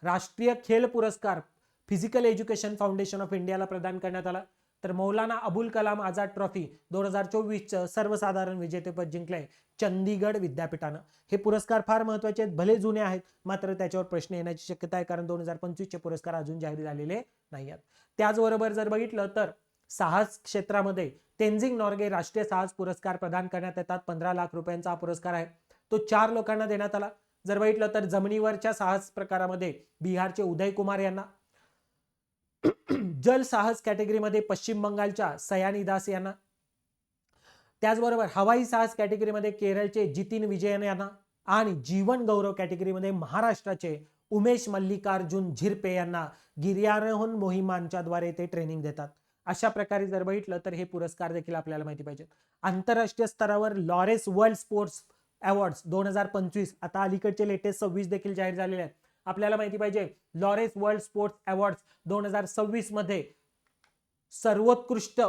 राष्ट्रीय खेल पुरस्कार फिजिकल एज्युकेशन फाउंडेशन ऑफ इंडियाला प्रदान करण्यात आला. तर मौलाना अबुल कलाम आझाद ट्रॉफी 2024चं सर्वसाधारण विजेतेपद जिंकलंय चंदीगड विद्यापीठानं. हे पुरस्कार फार महत्वाचे आहेत, भले जुने आहेत, मात्र त्याच्यावर प्रश्न येण्याची शक्यता आहे, कारण 2025चे पुरस्कार अजून जाहीर झालेले नाही आहेत. त्याचबरोबर जर बघितलं तर साहस क्षेत्रामध्ये तेन्झिंग नॉर्गे राष्ट्रीय साहस पुरस्कार प्रदान करण्यात येतात. 15 लाख रुपयांचा हा पुरस्कार आहे, तो 4 लोकांना देण्यात आला. जर बघितलं तर जमिनीवरच्या साहस प्रकारामध्ये बिहारचे उदय कुमार यांना, जल साहस कॅटेगरीमध्ये पश्चिम बंगालच्या सयानी दास यांना, त्याचबरोबर हवाई साहस कॅटेगरीमध्ये केरळचे जितीन विजयन यांना, आणि जीवन गौरव कॅटेगरीमध्ये महाराष्ट्राचे उमेश मल्लिकार्जुन झिरपे यांना गिर्यारोहण मोहिमांच्या द्वारे ते ट्रेनिंग देतात. अशा प्रकारे जर बघितलं तर हे पुरस्कार देखील आपल्याला माहिती पाहिजेत. आंतरराष्ट्रीय स्तरावर लॉरेस वर्ल्ड स्पोर्ट्स अवॉर्ड्स 2025 आता अलीकडचे लेटेस्ट 26 देखील जाहीर झालेले आहेत. आपल्याला माहिती पाहिजे लॉरेस वर्ल्ड स्पोर्ट्स अवॉर्ड्स 2026 मध्ये सर्वोत्कृष्ट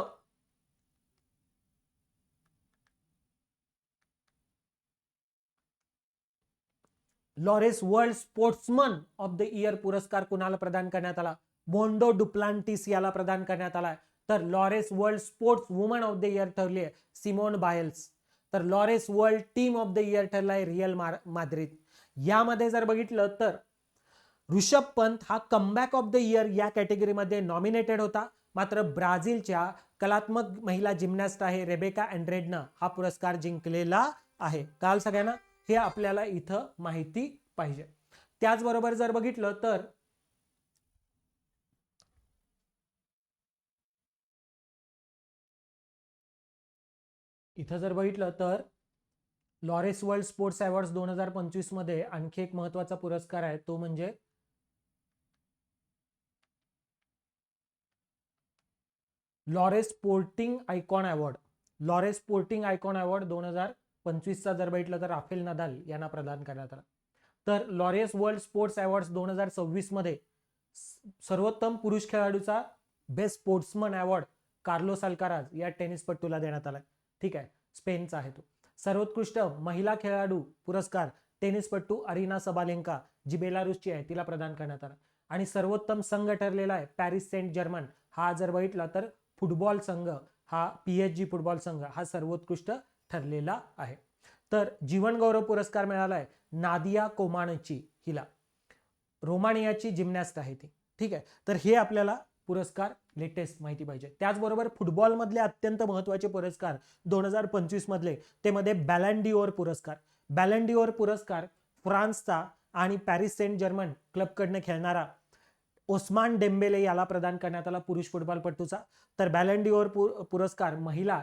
Laureus world sportsman of the year पुरस्कार कुणाला प्रदान करण्यात आला? मोंडो डुप्लांटिस याला प्रदान करण्यात आला. तर Laureus world sports woman of the year ठरली आहे सिमोन बायल्स. तर Laureus world team of the year ठरलाय रियल माद्रिद. यामध्ये जर बघितलं तर ऋषभ पंत हा कमबॅक ऑफ द इयर या कॅटेगरीमध्ये नॉमिनेटेड होता, मात्र ब्राझीलच्या कलात्मक महिला जिम्नॅस्ट आहे रेबेका अँड्रेडनं हा पुरस्कार जिंकलेला आहे. काल सगळ्यांना हे आपल्याला इथं माहिती पाहिजे. त्याचबरोबर जर बघितलं तर इथं जर बघितलं तर लॉरेस वर्ल्ड स्पोर्ट्स अवॉर्ड्स 2025 मध्ये आणखी एक महत्वाचा पुरस्कार आहे, तो म्हणजे Laureus sporting icon award. Laureus sporting icon award 2025 चा जर बघितलं तर राफेल नदाल यांना प्रदान करण्यात आला. तर लॉरेस वर्ल्ड स्पोर्ट्स अवॉर्ड्स 2026 मध्ये सर्वोत्तम पुरुष खेळाडूचा best sportsman award Carlos Alcaraz या टेनिसपटूला देण्यात आला. ठीक आहे, स्पेनचा आहे तो. सर्वोत्कृष्ट महिला खेळाडू पुरस्कार टेनिसपटू अरिना सबालेंका जी बेलारुसची आहे तिला प्रदान करण्यात आला. आणि सर्वोत्तम संघ ठरलेला आहे पॅरिस सेंट जर्मन. हा जर बघितला तर फुटबॉल संघ हा PSG फुटबॉल संघ हा सर्वोत्कृष्ट ठरलेला आहे. तर जीवन गौरव पुरस्कार मिळाला आहे नादिया कोमानची, हिला रोमानियाची जिम्नॅस्ट आहे ती. ठीक आहे, तर हे आपल्याला पुरस्कार लेटेस्ट माहिती पाहिजे. त्याचबरोबर फुटबॉल मधले अत्यंत महत्वाचे पुरस्कार 2025 मधले ते मध्ये बॅलन डिओर पुरस्कार. बॅलन डिओर पुरस्कार फ्रान्सचा आणि पॅरिस सेंट जर्मन क्लबकडनं खेळणारा ओस्मान डेम्बेले याला प्रदान करण्यात आला पुरुष फुटबॉलपटूचा. तर बॅलन डिओर पुरस्कार महिला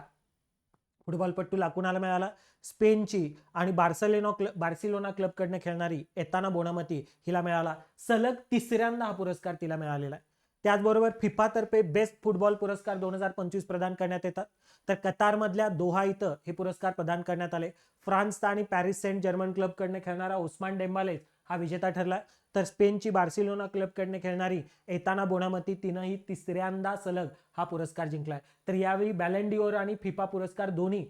फुटबॉलपटूला कुणाला मिळाला? स्पेनची आणि बार्सिलोना क्लबकडनं खेळणारी एताना बोनामती हिला मिळाला. सलग तिसऱ्यांदा हा पुरस्कार तिला मिळालेला आहे. त्याचबरोबर फिफा तर्फे बेस्ट फुटबॉल पुरस्कार 2025 प्रदान करण्यात येतात. तर कतारमधल्या दोहा इथं हे पुरस्कार प्रदान करण्यात आले. फ्रान्सचा आणि पॅरिस सेंट जर्मन क्लबकडनं खेळणारा ओस्मान डेम्बेले हा विजेता ठरला. तर स्पेनची बार्सिलोना क्लबकडनं खेळणारी एताना बोनामती तिनंही तिसऱ्यांदा सलग हा पुरस्कार जिंकलाय. तर यावेळी बॅलन डिओर आणि फिफा पुरस्कार दोन्ही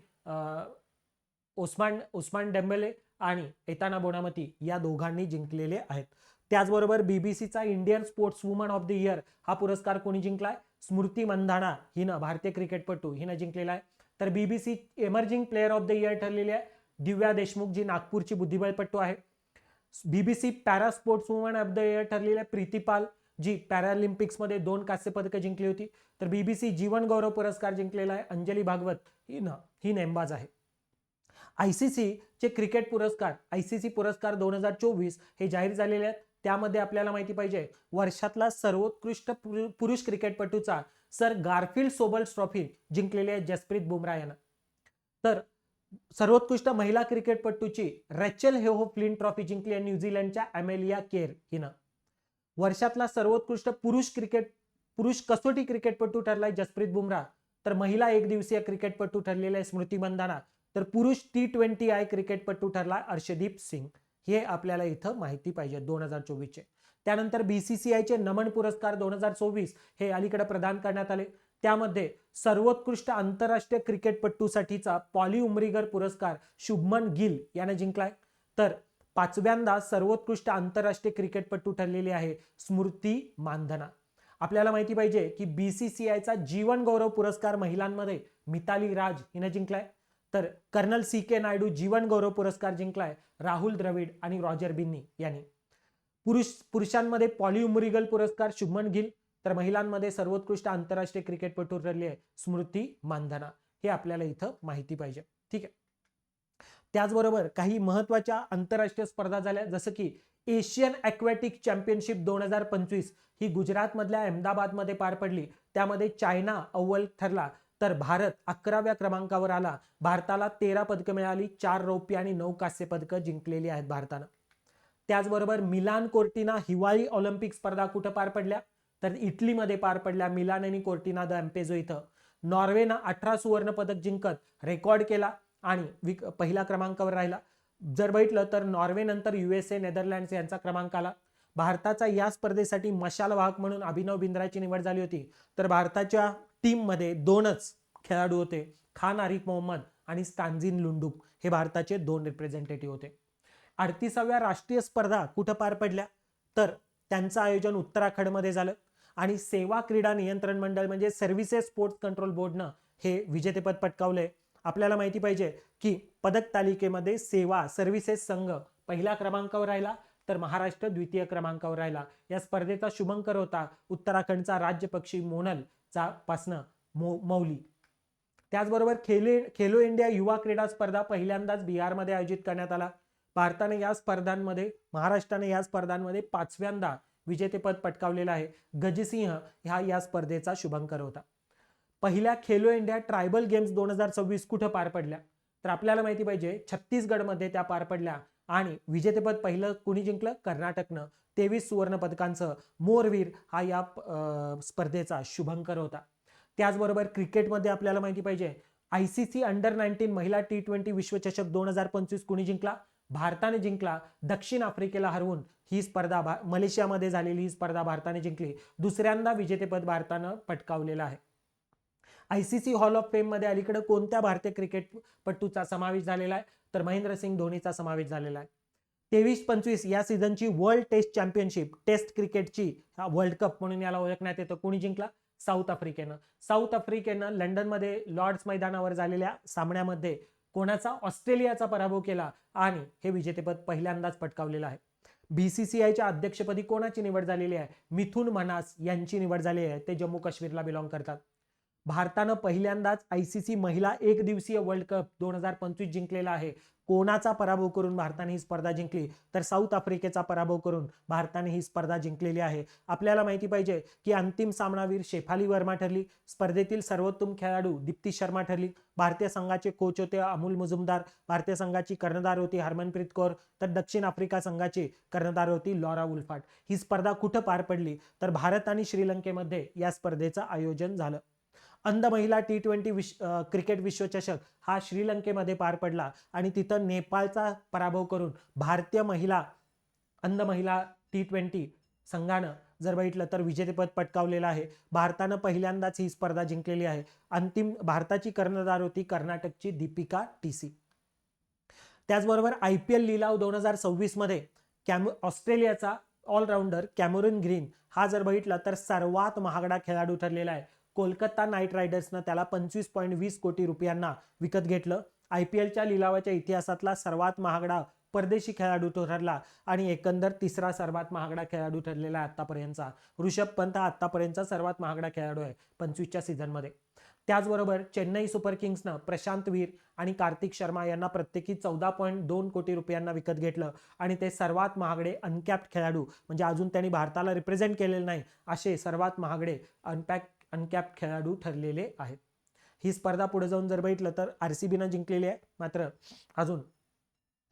ओस्मान डेम्बेले आणि एताना बोनामती या दोघांनी जिंकलेले आहेत. त्याचबरोबर बीबीसीचा Indian sports woman of the year हा पुरस्कार कोणी जिंकलाय? स्मृती मंधाना हिनं, भारतीय क्रिकेटपटू हिनं जिंकलेला आहे. तर BBC emerging player of the year ठरलेली आहे दिव्या देशमुख, जी नागपूरची बुद्धिबळपटू आहे. BBC para sports woman of the year ठरलेली आहे प्रीतिपाल, जी पॅरालिम्पिक्स मध्ये 2 कांस्य पदकं जिंकली होती. तर बीबीसी जीवन गौरव पुरस्कार जिंकलेला आहे अंजली भागवत ही नेमबाज आहे. आयसीसी चे क्रिकेट पुरस्कार, आयसीसी पुरस्कार 2024 हे जाहीर झालेले आहेत. त्यामध्ये आपल्याला माहिती पाहिजे वर्षातला सर्वोत्कृष्ट पुरुष क्रिकेटपटूचा सर गारफिल्ड सोबर्स ट्रॉफी जिंकलेली आहे जसप्रीत बुमराह यानं. तर सर्वोत्कृष्ट महिला क्रिकेटपटूची रॅचल हेहो फ्लिंट ट्रॉफी जिंकली आहे न्यूझीलंडच्या अमेलिया केर हिनं. वर्षातला सर्वोत्कृष्ट पुरुष कसोटी क्रिकेटपटू ठरलाय जसप्रीत बुमराह. तर महिला एक दिवसीय क्रिकेटपटू ठरलेला आहे स्मृती मंधाना. तर पुरुष T20I क्रिकेटपटू ठरला अर्शदीप सिंग. हे आपल्याला इथं माहिती पाहिजे 2024 चे. त्यानंतर बीसीसीआयचे नमन पुरस्कार 2024 हे अलीकडे प्रदान करण्यात आले. त्यामध्ये सर्वोत्कृष्ट आंतरराष्ट्रीय क्रिकेटपटूसाठीचा पॉली उमरीगर पुरस्कार शुभमन गिल याने जिंकलाय. तर 5व्यांदा सर्वोत्कृष्ट आंतरराष्ट्रीय क्रिकेटपटू ठरलेली आहे स्मृती मानधना. आपल्याला माहिती पाहिजे की बीसीसीआयचा जीवन गौरव पुरस्कार महिलांमध्ये मिताली राज हिने जिंकलाय. तर कर्नल CK नायडू जीवन गौरव पुरस्कार जिंकलाय राहुल द्रविड आणि रॉजर बिन्नी यांनी. पुरुषांमध्ये पॉली उमरीगल पुरस्कार शुभमन गिल. तर महिलांमध्ये सर्वोत्कृष्ट आंतरराष्ट्रीय क्रिकेटपटू ठरली आहे स्मृती मानधना. हे आपल्याला इथं माहिती पाहिजे. ठीक आहे. त्याचबरोबर काही महत्वाच्या आंतरराष्ट्रीय स्पर्धा झाल्या, जसं की एशियन ॲक्वॅटिक चॅम्पियनशिप 2025 ही गुजरात मधल्या अहमदाबादमध्ये पार पडली. त्यामध्ये चायना अव्वल ठरला. तर भारत 11व्या क्रमांकावर आला. भारताला 13 पदकं मिळाली, 4 रौप्य आणि 9 कांस्य पदकं जिंकलेली आहेत भारतानं. त्याचबरोबर मिलान कोर्टिना हिवाळी ऑलिम्पिक स्पर्धा कुठं पार पडल्या? तर इटलीमध्ये पार पडल्या मिलान आणि कोर्टिना द एम्पेझो इथं. नॉर्वेनं 18 सुवर्ण पदक जिंकत रेकॉर्ड केला आणि पहिल्या क्रमांकावर राहिला. जर बघितलं तर नॉर्वे नंतर USA, नेदरलँड्स यांचा क्रमांक आला. भारताचा या स्पर्धेसाठी मशाल वाहक म्हणून अभिनव बिंद्राची निवड झाली होती. तर भारताच्या टीम मध्ये 2च खेळाडू होते, खान आरिफ मोहम्मद आणि स्टान्झिन लुंडुक हे भारताचे 2 रिप्रेझेंटेटिव्ह होते. 38व्या राष्ट्रीय स्पर्धा कुठं पार पडल्या? तर त्यांचं आयोजन उत्तराखंडमध्ये झालं आणि सेवा क्रीडा नियंत्रण मंडळ म्हणजे सर्व्हिसेस स्पोर्ट्स कंट्रोल बोर्डनं हे विजेतेपद पटकावलंय. आपल्याला माहिती पाहिजे की पदक तालिकेमध्ये सेवा सर्व्हिसेस संघ पहिल्या क्रमांकावर राहिला, तर महाराष्ट्र द्वितीय क्रमांकावर राहिला. या स्पर्धेचा शुभंकर होता उत्तराखंडचा राज्य पक्षी मोनल पासनं मौली. त्याचबरोबर खेलो इंडिया युवा क्रीडा स्पर्धा पहिल्यांदाच बिहारमध्ये आयोजित करण्यात आला. महाराष्ट्राने या स्पर्धांमध्ये 5व्यांदा विजेतेपद पटकावलेलं आहे. गजसिंह हा या स्पर्धेचा शुभंकर होता. पहिल्या खेलो इंडिया ट्रायबल गेम्स 2026 कुठं पार पडल्या? तर आपल्याला माहिती पाहिजे छत्तीसगडमध्ये त्या पार पडल्या आणि विजेतेपद पहिलं कुणी जिंकलं? कर्नाटकनं. 23 सुवर्ण पदकांचं मोरवीर हा या स्पर्धेचा शुभंकर होता. त्याचबरोबर क्रिकेटमध्ये आपल्याला माहिती पाहिजे ICC अंडर-19 महिला T20 विश्वचषक 2025 कुणी जिंकला? भारताने जिंकला. दक्षिण आफ्रिकेला हरवून ही स्पर्धा मलेशियामध्ये झालेली ही स्पर्धा भारताने जिंकली. दुसऱ्यांदा विजेतेपद भारतानं पटकावलेलं आहे. ICC हॉल ऑफ फेम मध्ये अलीकडे कोणत्या भारतीय क्रिकेटपटूचा समावेश झालेला आहे? तर महेंद्रसिंग धोनीचा समावेश झालेला आहे. 23-25 या सीझनची वर्ल्ड टेस्ट चॅम्पियनशिप टेस्ट क्रिकेटची वर्ल्ड कप म्हणून याला ओळखण्यात येतं. कोणी जिंकला? साऊथ आफ्रिकेनं. साऊथ आफ्रिकेनं लंडनमध्ये लॉर्ड्स मैदानावर झालेल्या सामन्यामध्ये कोणाचा? ऑस्ट्रेलियाचा पराभव केला आणि हे विजेतेपद पहिल्यांदाच पटकावलेलं आहे. BCCIच्या अध्यक्षपदी कोणाची निवड झालेली आहे? मिथुन मनास यांची निवड झालेली आहे. ते जम्मू काश्मीरला बिलॉंग करतात. भारतानं पहिल्यांदाच ICC महिला एक दिवसीय वर्ल्ड कप 2025 जिंकलेला आहे. कोणाचा पराभव करून भारताने ही स्पर्धा जिंकली, तर साऊथ आफ्रिकेचा पराभव करून भारताने ही स्पर्धा जिंकलेली आहे. आपल्याला माहिती पाहिजे की अंतिम सामनावीर शेफाली वर्मा ठरली, स्पर्धेतील सर्वोत्तम खेळाडू दीप्ती शर्मा ठरली, भारतीय संघाचे कोच होते अमोल मुजुमदार, भारतीय संघाची कर्णधार होती हरमनप्रीत कौर, तर दक्षिण आफ्रिका संघाची कर्णधार होती लॉरा वुल्फार्ड. ही स्पर्धा कुठं पार पडली, तर भारत आणि श्रीलंकेमध्ये या स्पर्धेचं आयोजन झालं. अंध महिला T20 क्रिकेट विश्वचषक हा श्रीलंकेमध्ये पार पडला आणि तिथं नेपाळचा पराभव करून भारतीय अंध महिला T20 संघानं जर बघितलं तर विजेतेपद पटकावलेलं आहे. भारतानं पहिल्यांदाच ही स्पर्धा जिंकलेली आहे. अंतिम भारताची कर्णधार होती कर्नाटकची दीपिका टीसी. त्याचबरोबर IPL लिलाव 2026 मध्ये ऑस्ट्रेलियाचा ऑलराऊंडर कॅमेरून ग्रीन हा जर बघितला तर सर्वात महागडा खेळाडू ठरलेला आहे. कोलकाता नाईट रायडर्सनं त्याला 25.20 कोटी रुपयांना विकत घेतलं. IPLच्या लिलावाच्या इतिहासातला सर्वात महागडा परदेशी खेळाडू तो ठरला आणि एकंदर तिसरा सर्वात महागडा खेळाडू ठरलेला आहे आतापर्यंतचा. ऋषभ पंत हा आतापर्यंतचा सर्वात महागडा खेळाडू आहे 25च्या सीझनमध्ये. त्याचबरोबर चेन्नई सुपर किंग्सनं प्रशांत वीर आणि कार्तिक शर्मा यांना प्रत्येकी 14.2 कोटी रुपयांना विकत घेतलं आणि ते सर्वात महागडे अनकॅप्ड खेळाडू म्हणजे अजून त्यांनी भारताला रिप्रेझेंट केलेले नाही असे सर्वात महागडे अनकॅप्ड खेळाडू ठरलेले आहेत. ही स्पर्धा पुढे जाऊन जर बघितलं तर RCBनं जिंकलेली आहे, मात्र अजून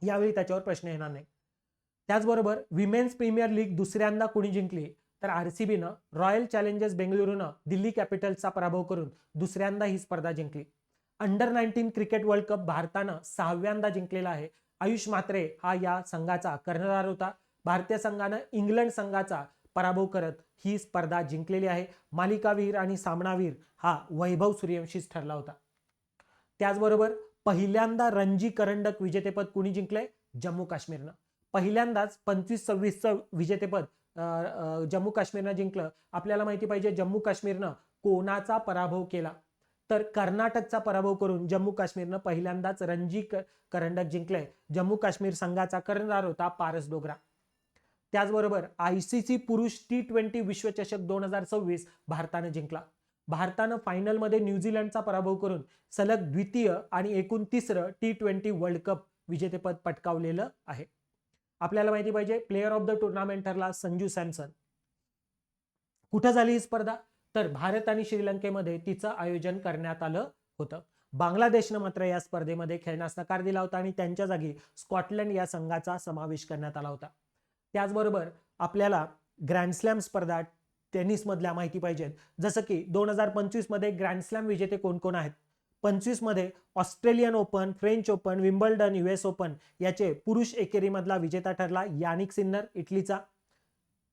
यावेळी त्याच्यावर प्रश्न येणार नाही. त्याचबरोबर विमेन्स प्रीमियर लीग दुसऱ्यांदा कोणी जिंकली, तर RCBनं रॉयल चॅलेंजर्स बेंगळुरूनं दिल्ली कॅपिटल्सचा पराभव करून दुसऱ्यांदा ही स्पर्धा जिंकली. अंडर 19 क्रिकेट वर्ल्ड कप भारतानं 6व्यांदा जिंकलेला आहे. आयुष म्हात्रे हा या संघाचा कर्णधार होता. भारतीय संघानं इंग्लंड संघाचा पराभव करत ही स्पर्धा जिंकलेली आहे. मालिकावीर आणि सामनावीर हा वैभव सूर्यवंशीच ठरला होता. त्याचबरोबर पहिल्यांदा रणजी करंडक विजेतेपद कुणी जिंकले, जम्मू काश्मीरनं. पहिल्यांदाच 25-26चं विजेतेपद जम्मू काश्मीरनं जिंकलं. आपल्याला माहिती पाहिजे जम्मू काश्मीरनं कोणाचा पराभव केला, तर कर्नाटकचा पराभव करून जम्मू काश्मीरनं पहिल्यांदाच रणजी करंडक जिंकले. जम्मू काश्मीर संघाचा कर्णधार होता पारस डोगरा. त्याचबरोबर ICC पुरुष T20 विश्वचषक 2026 भारतानं जिंकला. भारतानं फायनलमध्ये न्यूझीलंडचा पराभव करून सलग द्वितीय आणि एकूण तिसरं T20 वर्ल्ड कप विजेतेपद पटकावलेलं आहे. आपल्याला माहिती पाहिजे प्लेयर ऑफ द टुर्नामेंट ठरला संजू सॅमसन. कुठं झाली ही स्पर्धा, तर भारत आणि श्रीलंकेमध्ये तिचं आयोजन करण्यात आलं होतं. बांगलादेशनं मात्र या स्पर्धेमध्ये खेळण्यास नकार दिला होता आणि त्यांच्या जागी स्कॉटलंड या संघाचा समावेश करण्यात आला होता. त्याचबरोबर आपल्याला ग्रँडस्लॅम स्पर्धा टेनिसमधल्या माहिती पाहिजेत, जसं की 2025 मध्ये ग्रँडस्लॅम विजेते कोण कोण आहेत. 25 मध्ये Australian open, French open, Wimbledon, US open याचे पुरुष एकेरीमधला विजेता ठरला यानिक सिन्नर इटलीचा.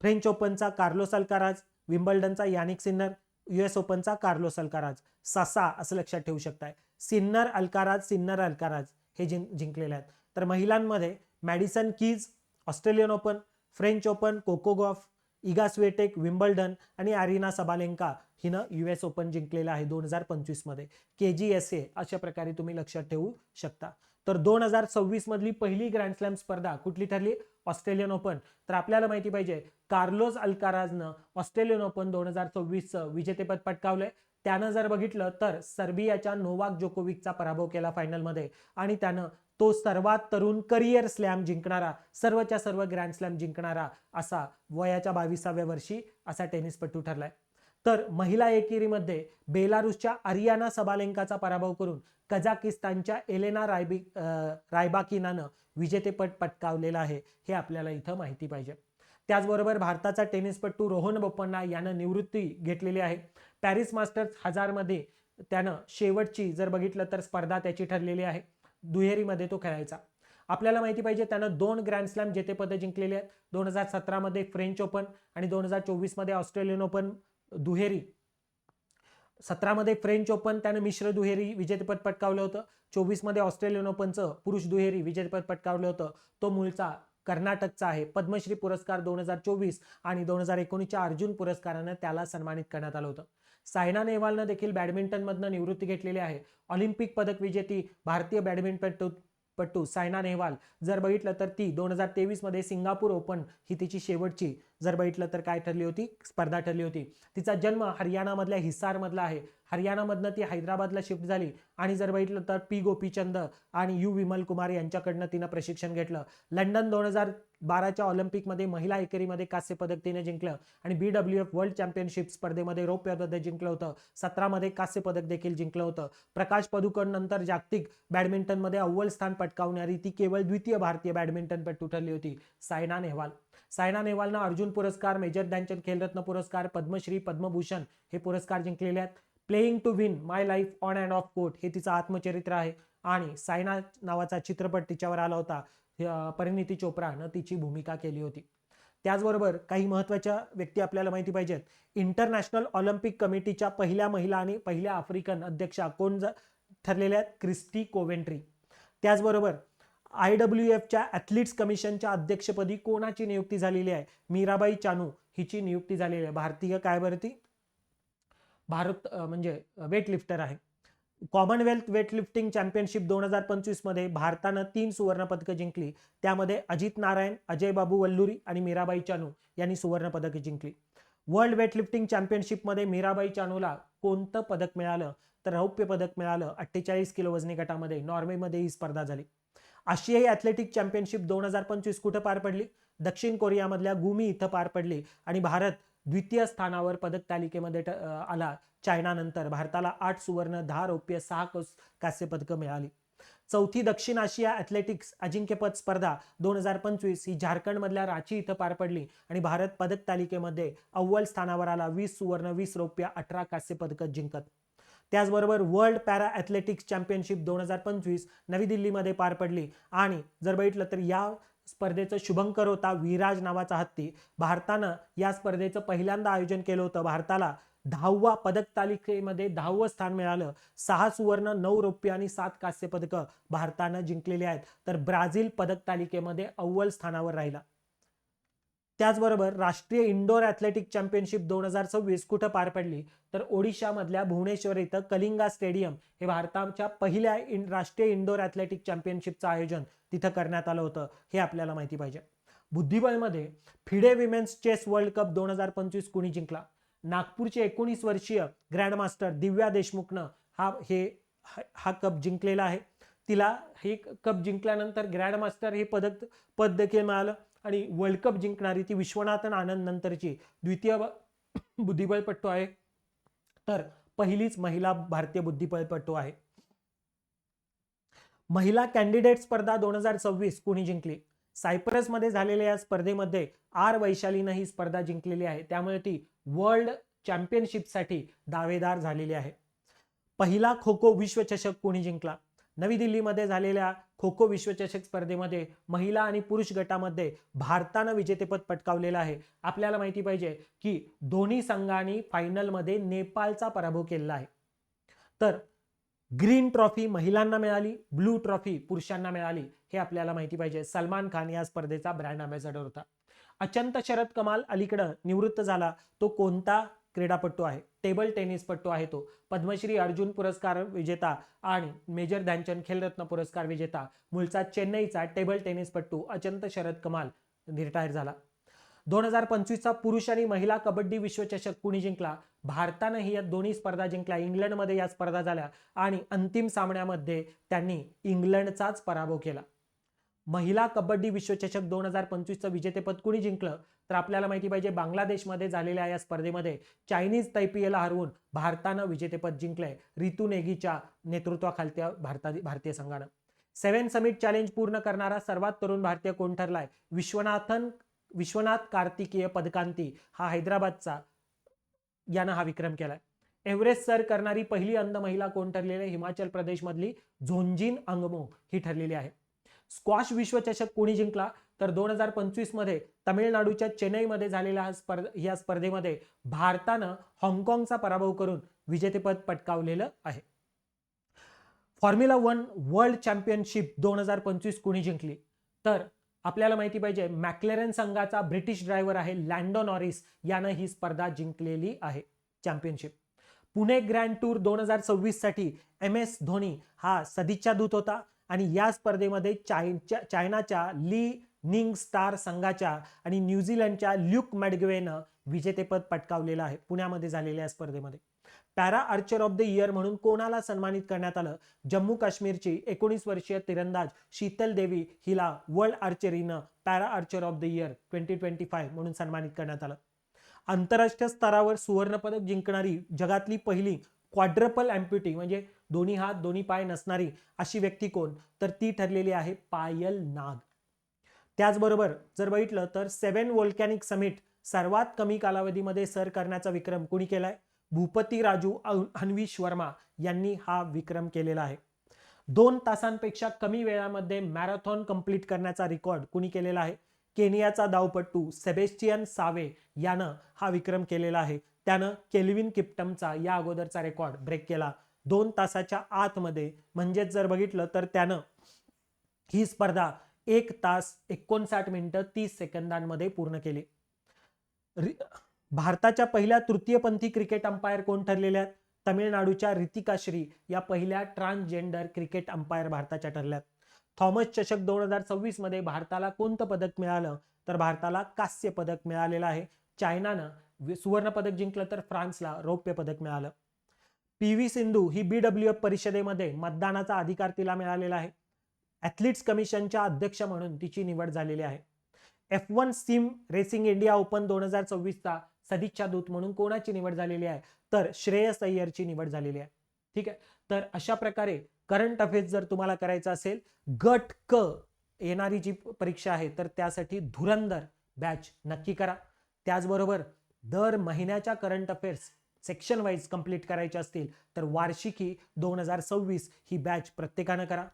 फ्रेंच ओपनचा कार्लोस अल्काराज, विम्बल्डनचा यानिक सिन्नर, US ओपनचा कार्लोस अल्काराज. सासा असं लक्षात ठेवू शकताय. सिन्नर अल्काराज हे जिंकलेले आहेत. तर महिलांमध्ये Madison Keys Australian open, French Open Coco Gauff, Iga Swiatek Wimbledon आणि अरिना सबालेंका हिनं US ओपन जिंकलेलं आहे 2025 मध्ये. KGSA अशा प्रकारे तुम्ही लक्षात ठेवू शकता. तर 2026 मधली पहिली ग्रँडस्लॅम स्पर्धा कुठली ठरली, ऑस्ट्रेलियन ओपन. तर आपल्याला माहिती पाहिजे कार्लोस अल्काराजनं ऑस्ट्रेलियन ओपन 2026चं विजेतेपद पटकावलंय. त्यानं जर बघितलं तर सर्बियाच्या नोवाक जोकोविकचा पराभव केला फायनलमध्ये आणि त्यानं तो सर्वात तरुण करिअर स्लॅम जिंकणारा, सर्वच्या सर्व ग्रँड स्लॅम जिंकणारा असा वयाच्या 22व्या वर्षी असा टेनिसपटू ठरलाय. तर महिला एकेरीमध्ये बेलारूसच्या अरियाना सबालेंकाचा पराभव करून कझाकिस्तानच्या एलेना रायबाकिनानं विजेतेपद पटकावलेला आहे, हे आपल्याला इथं माहिती पाहिजे. त्याचबरोबर भारताचा टेनिसपटू रोहन बोपण्णा यानं निवृत्ती घेतलेली आहे. पॅरिस मास्टर्स 1000 मध्ये त्यानं शेवटची जर बघितलं तर स्पर्धा त्याची ठरलेली आहे. दुहेरीमध्ये तो खेळायचा. आपल्याला माहिती पाहिजे त्यानं 2 ग्रँड स्लॅम जेतेपदं जिंकलेली आहेत. 2017 मध्ये फ्रेंच ओपन आणि 2024 मध्ये ऑस्ट्रेलियन ओपन दुहेरी. 17 मध्ये फ्रेंच ओपन त्यानं मिश्र दुहेरी विजेतेपद पटकावलं होतं. 24 मध्ये ऑस्ट्रेलियन ओपनचं पुरुष दुहेरी विजेतेपद पटकावलं होतं. तो मूळचा कर्नाटकचा आहे. पद्मश्री पुरस्कार 2024 आणि 2019च्या अर्जुन पुरस्कारानं त्याला सन्मानित करण्यात आलं होतं. सायना नेहवालनं देखील बॅडमिंटनमधनं निवृत्ती घेतलेली आहे. ऑलिम्पिक पदक विजेती भारतीय बॅडमिंटनपटू सायना नेहवाल जर बघितलं तर ती 2023 मध्ये सिंगापूर ओपन ही तिची शेवटची जर बघितलं तर काय ठरली होती, स्पर्धा ठरली होती. तिचा जन्म हरियाणामधल्या हिसारमधला आहे. हरियाणामधनं ती हैदराबादला शिफ्ट झाली आणि जर बघितलं तर पी गोपीचंद आणि यू विमल कुमार यांच्याकडनं तिनं प्रशिक्षण घेतलं. लंडन 2012च्या ऑलिम्पिकमध्ये महिला एकेरीमध्ये कांस्य पदक तिने जिंकलं आणि BWF वर्ल्ड चॅम्पियनशिप स्पर्धेमध्ये रौप्य पदक जिंकलं होतं. 17मध्ये कांस्य पदक देखील जिंकलं होतं. प्रकाश पदुकोण नंतर जागतिक बॅडमिंटनमध्ये अव्वल स्थान पटकावणारी ती केवळ द्वितीय भारतीय बॅडमिंटनपटू ठरली होती, सायना नेहवाल. सायना नेहवालनं अर्जुन पुरस्कार, मेजर ध्यानचंद खेलरत्न पुरस्कार, पद्मश्री, पद्मभूषण हे पुरस्कार जिंकलेले आहेत. Playing to win my life on and off court हे तिचं आत्मचरित्र आहे आणि सायना नावाचा चित्रपट तिच्यावर आला होता. परिणिती चोप्रानं तिची भूमिका केली होती. त्याचबरोबर काही महत्त्वाच्या व्यक्ती आपल्याला माहिती पाहिजेत. इंटरनॅशनल ऑलिम्पिक कमिटीच्या पहिल्या महिला आणि पहिल्या आफ्रिकन अध्यक्षा कोण ठरलेल्या आहेत? Christie Coventry. त्याचबरोबर IWFच्या ॲथलीट्स कमिशनच्या अध्यक्षपदी कोणाची नियुक्ती झालेली आहे? मीराबाई चानू हिची नियुक्ती झालेली आहे. भारतीय काय भरती? भारत म्हणजे वेटलिफ्टर आहे. कॉमनवेल्थ वेटलिफ्टिंग चॅम्पियनशिप 2025 मध्ये भारतानं 3 सुवर्ण पदकं जिंकली. त्यामध्ये अजित नारायण, अजय बाबू वल्लुरी आणि मीराबाई चानू यांनी सुवर्ण पदक जिंकली. वर्ल्ड वेटलिफ्टिंग चॅम्पियनशिपमध्ये मीराबाई चानूला कोणतं पदक मिळालं? तर रौप्य पदक मिळालं. 48 किलो वजनी गटामध्ये नॉर्वेमध्ये ही स्पर्धा झाली. आशियाई ॲथलेटिक चॅम्पियनशिप 2025 कुठं पार पडली? दक्षिण कोरियामधल्या गुमी इथं पार पडली आणि भारत द्वितीय स्थानावर पदक तालिकेमध्ये आला. चायनानंतर भारताला 8 सुवर्ण, 10 रौप्य, 6 कांस्य पदकं मिळाली. चौथी दक्षिण आशिया ॲथलेटिक्स अजिंक्यपद स्पर्धा 2025 ही झारखंडमधल्या रांची इथं पार पडली आणि भारत पदक तालिकेमध्ये अव्वल स्थानावर आला. 20 सुवर्ण, 20 रौप्य, 18 कांस्य पदकं जिंकत. त्याचबरोबर वर्ल्ड पॅरा ॲथलेटिक्स चॅम्पियनशिप 2025 नवी दिल्लीमध्ये पार पडली आणि जर बघितलं तर या स्पर्धेचं शुभंकर होता विराज नावाचा हत्ती. भारतानं या स्पर्धेचं पहिल्यांदा आयोजन केलं होतं. भारताला 10वा पदक तालिकेमध्ये 10वं स्थान मिळालं. 6 सुवर्ण, 9 रौप्य आणि 7 कांस्य पदकं भारतानं जिंकलेली आहेत. तर ब्राझील पदक तालिकेमध्ये अव्वल स्थानावर राहिला. त्याचबरोबर राष्ट्रीय इंडोर ॲथलेटिक चॅम्पियनशिप 2026 कुठं पार पडली? तर ओडिशामधल्या भुवनेश्वर इथं कलिंगा स्टेडियम हे भारताच्या पहिल्या राष्ट्रीय इंडोर ॲथलेटिक चॅम्पियनशिपचं आयोजन तिथं करण्यात आलं होतं. हे आपल्याला माहिती पाहिजे. बुद्धिबळमध्ये FIDE women's chess world cup 2025 कुणी जिंकला? नागपूरचे 19 वर्षीय ग्रँडमास्टर दिव्या देशमुखनं हा कप जिंकलेला आहे. तिला हे कप जिंकल्यानंतर ग्रँडमास्टर हे पद देखील मिळालं आणि वर्ल्ड कप जिंकणारी ती विश्वनाथन आनंद नंतरची द्वितीय बुद्धिबळपटू आहे. तर पहिलीच महिला भारतीय बुद्धिबळपटू आहे. महिला कॅन्डिडेट स्पर्धा 2026 कुणी जिंकली? सायप्रसमध्ये झालेल्या या स्पर्धेमध्ये आर वैशालीनं ही स्पर्धा जिंकलेली आहे. त्यामुळे ती वर्ल्ड चॅम्पियनशिपसाठी दावेदार झालेली आहे. पहिला खो खो विश्वचषक कोणी जिंकला? नवी दिल्लीमध्ये झालेल्या खो खो विश्वचषक स्पर्धेमध्ये महिला आणि पुरुष गटामध्ये भारतानं विजेतेपद पटकावलेलं आहे. आपल्याला माहिती पाहिजे की दोन्ही संघांनी फायनलमध्ये नेपाळचा पराभव केलेला आहे. तर ग्रीन ट्रॉफी महिलांना मिळाली, ब्लू ट्रॉफी पुरुषांना मिळाली. हे आपल्याला माहिती पाहिजे. सलमान खान या स्पर्धेचा ब्रँड अँबॅसेडर होता. अचंत शरद कमाल अलीकडं निवृत्त झाला. तो कोणता क्रीडापटू आहे? टेबल टेनिसपटू आहे तो. पद्मश्री, अर्जुन पुरस्कार विजेता आणि मेजर ध्यानचंद खेलरत्न पुरस्कार विजेता मूळचा चेन्नईचा टेबल टेनिसपटू अचंत शरद कमाल रिटायर झाला. 2025चा पुरुष आणि महिला कबड्डी विश्वचषक कुणी जिंकला? भारतानं ही या दोन्ही स्पर्धा जिंकल्या. इंग्लंडमध्ये या स्पर्धा झाल्या आणि अंतिम सामन्यामध्ये त्यांनी इंग्लंडचाच पराभव केला. महिला कबड्डी विश्वचषक 2025चं विजेतेपद कुणी जिंकलं? तर आपल्याला माहिती पाहिजे बांगलादेशमध्ये झालेल्या या स्पर्धेमध्ये चायनीज तैपेईला हरवून भारतानं विजेतेपद जिंकलंय रितू नेगीच्या नेतृत्वाखालच्या भारतीय संघानं. 7 समिट चॅलेंज पूर्ण करणारा सर्वात तरुण भारतीय कोण ठरलाय? विश्वनाथ कार्तिकेय पदकांती हा हैदराबादचा यानं हा विक्रम केलाय. एव्हरेस्ट सर करणारी पहिली अंध महिला कोण ठरलेली आहे? हिमाचल प्रदेशमधली झोंजिन अंगमो ही ठरलेली आहे. स्क्वॉश विश्वचषक कोणी जिंकला? तर 2025 मध्ये तमिळनाडूच्या चेन्नईमध्ये झालेल्या या स्पर्धेमध्ये भारतानं हाँगकाँगचा पराभव करून विजेतेपद पटकावलेलं आहे. फॉर्म्युला 1 वर्ल्ड चॅम्पियनशिप 2025 कुणी जिंकली? तर आपल्याला माहिती पाहिजे मॅक्लेरन संघाचा ब्रिटिश ड्रायव्हर आहे लँडो नॉरिस यानं ही स्पर्धा जिंकलेली आहे चॅम्पियनशिप. पुणे ग्रँड टूर 2026 साठी MS धोनी हा सदिच्छा दूत होता आणि या स्पर्धेमध्ये चायनाच्या ली निंग स्टार संघाच्या आणि न्यूझीलंडच्या ल्यूक मॅडग्वेनं विजेतेपद पटकावलेलं आहे पुण्यामध्ये झालेल्या या स्पर्धेमध्ये. Para archer of the year म्हणून कोणाला सन्मानित करण्यात आलं? जम्मू काश्मीरची 19 वर्षीय तिरंदाज शीतल देवी हिला वर्ल्ड आर्चरीनं para archer of the year 2025 म्हणून सन्मानित करण्यात आलं. आंतरराष्ट्रीय स्तरावर सुवर्णपदक जिंकणारी जगातली पहिली क्वाड्रपल अँप्युटी म्हणजे दोन्ही हात दोन्ही पाय नसणारी अशी व्यक्ती कोण? तर ती ठरलेली आहे पायल नाग. त्याचबरोबर जर बघितलं तर 7 व्होल्कॅनिक समिट सर्वात कमी कालावधीमध्ये सर करण्याचा विक्रम कोणी केलाय? भूपती राजू हनविश वर्मा यांनी हा विक्रम केलेला आहे. 2 तासांपेक्षा कमी वेळामध्ये मॅरेथॉन कंप्लीट करण्याचा रेकॉर्ड कोणी केलेला आहे? केनियाचा धावपटू सेबेस्टियन सावे यानं हा विक्रम केलेला आहे. त्यानं केल्विन किप्टमचा या अगोदरचा रेकॉर्ड ब्रेक केला 2 तासाच्या आतमध्ये. म्हणजेच जर बघितलं तर त्यानं ही स्पर्धा 1 तास 59 मिनिटं 30 सेकंदांमध्ये पूर्ण केली. भारताच्या पहिल्या तृतीयपंथी क्रिकेट अंपायर कोण ठरलेल्या आहेत? तमिळनाडूच्या रितिका श्री या पहिल्या ट्रान्सजेंडर क्रिकेट अंपायर भारताच्या ठरल्यात. थॉमस चषक 2026 मध्ये भारताला कोणतं पदक मिळालं? तर भारताला कांस्य पदक मिळालेलं आहे. चायनानं सुवर्ण पदक जिंकलं तर फ्रान्सला रौप्य पदक मिळालं. PV सिंधू ही BWF परिषदेमध्ये मतदानाचा अधिकार तिला मिळालेला आहे. ऍथलीट्स कमिशनच्या अध्यक्ष म्हणून तिची निवड झालेली आहे. F1 SIM racing India open 2024 चा सदिच्छा दूत म्हणून कोणाची निवड झालेली आहे? तर श्रेयस अय्यरची निवड झालेली आहे. ठीक आहे. तर अशा प्रकारे करंट अफेअर्स जर तुम्हाला करायचं असेल गट क येणारी जी परीक्षा आहे तर त्यासाठी धुरंधर बॅच नक्की करा. त्याचबरोबर दर महिन्याच्या current affairs section wise complete करायचे असतील तर वार्षिकी 2026 ही बॅच प्रत्येकानं करा.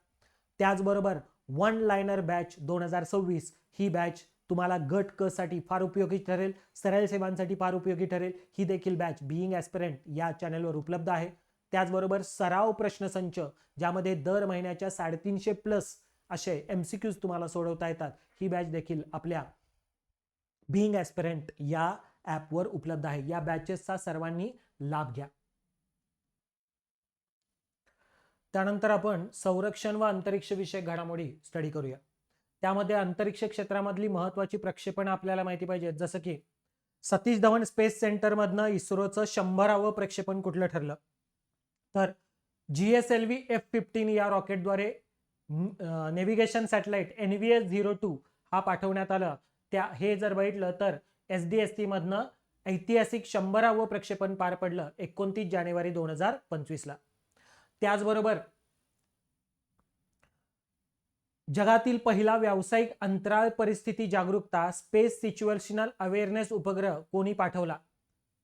त्याचबरोबर वन लायनर बॅच 2026 ही बॅच तुम्हाला गट क साठी फार उपयोगी ठरेल, सरळ सेवांसाठी फार उपयोगी ठरेल. ही देखील बॅच बीइंग ॲस्पिरंट या चॅनलवर उपलब्ध आहे. त्याचबरोबर सराव प्रश्नसंच ज्यामध्ये दर महिन्याच्या 350+ असे MCQs तुम्हाला सोडवता येतात. ही बॅच देखील आपल्या बीइंग ॲस्पिरंट या ॲपवर उपलब्ध आहे. या बॅचेसचा सर्वांनी लाभ घ्या. त्यानंतर आपण संरक्षण व अंतरिक्ष विषयक घडामोडी स्टडी करूया. त्यामध्ये अंतरिक्ष क्षेत्रामधली महत्वाची प्रक्षेपण आपल्याला माहिती पाहिजे. जसं की सतीश धवन स्पेस सेंटर मधनं इस्रोचं 100वे प्रक्षेपण कुठलं ठरलं? तर GSLV F-15 या रॉकेटद्वारे नेव्हिगेशन सॅटेलाइट NVS-02 हा पाठवण्यात आला. हे जर बघितलं तर SDSC मधनं ऐतिहासिक 100वे प्रक्षेपण पार पडलं 29 जानेवारी 2025 ला. त्याचबरोबर जगातील पहिला व्यावसायिक अंतराळ परिस्थिती जागरूकता स्पेस सिच्युएशनल अवेअरनेस उपग्रह कोणी पाठवला?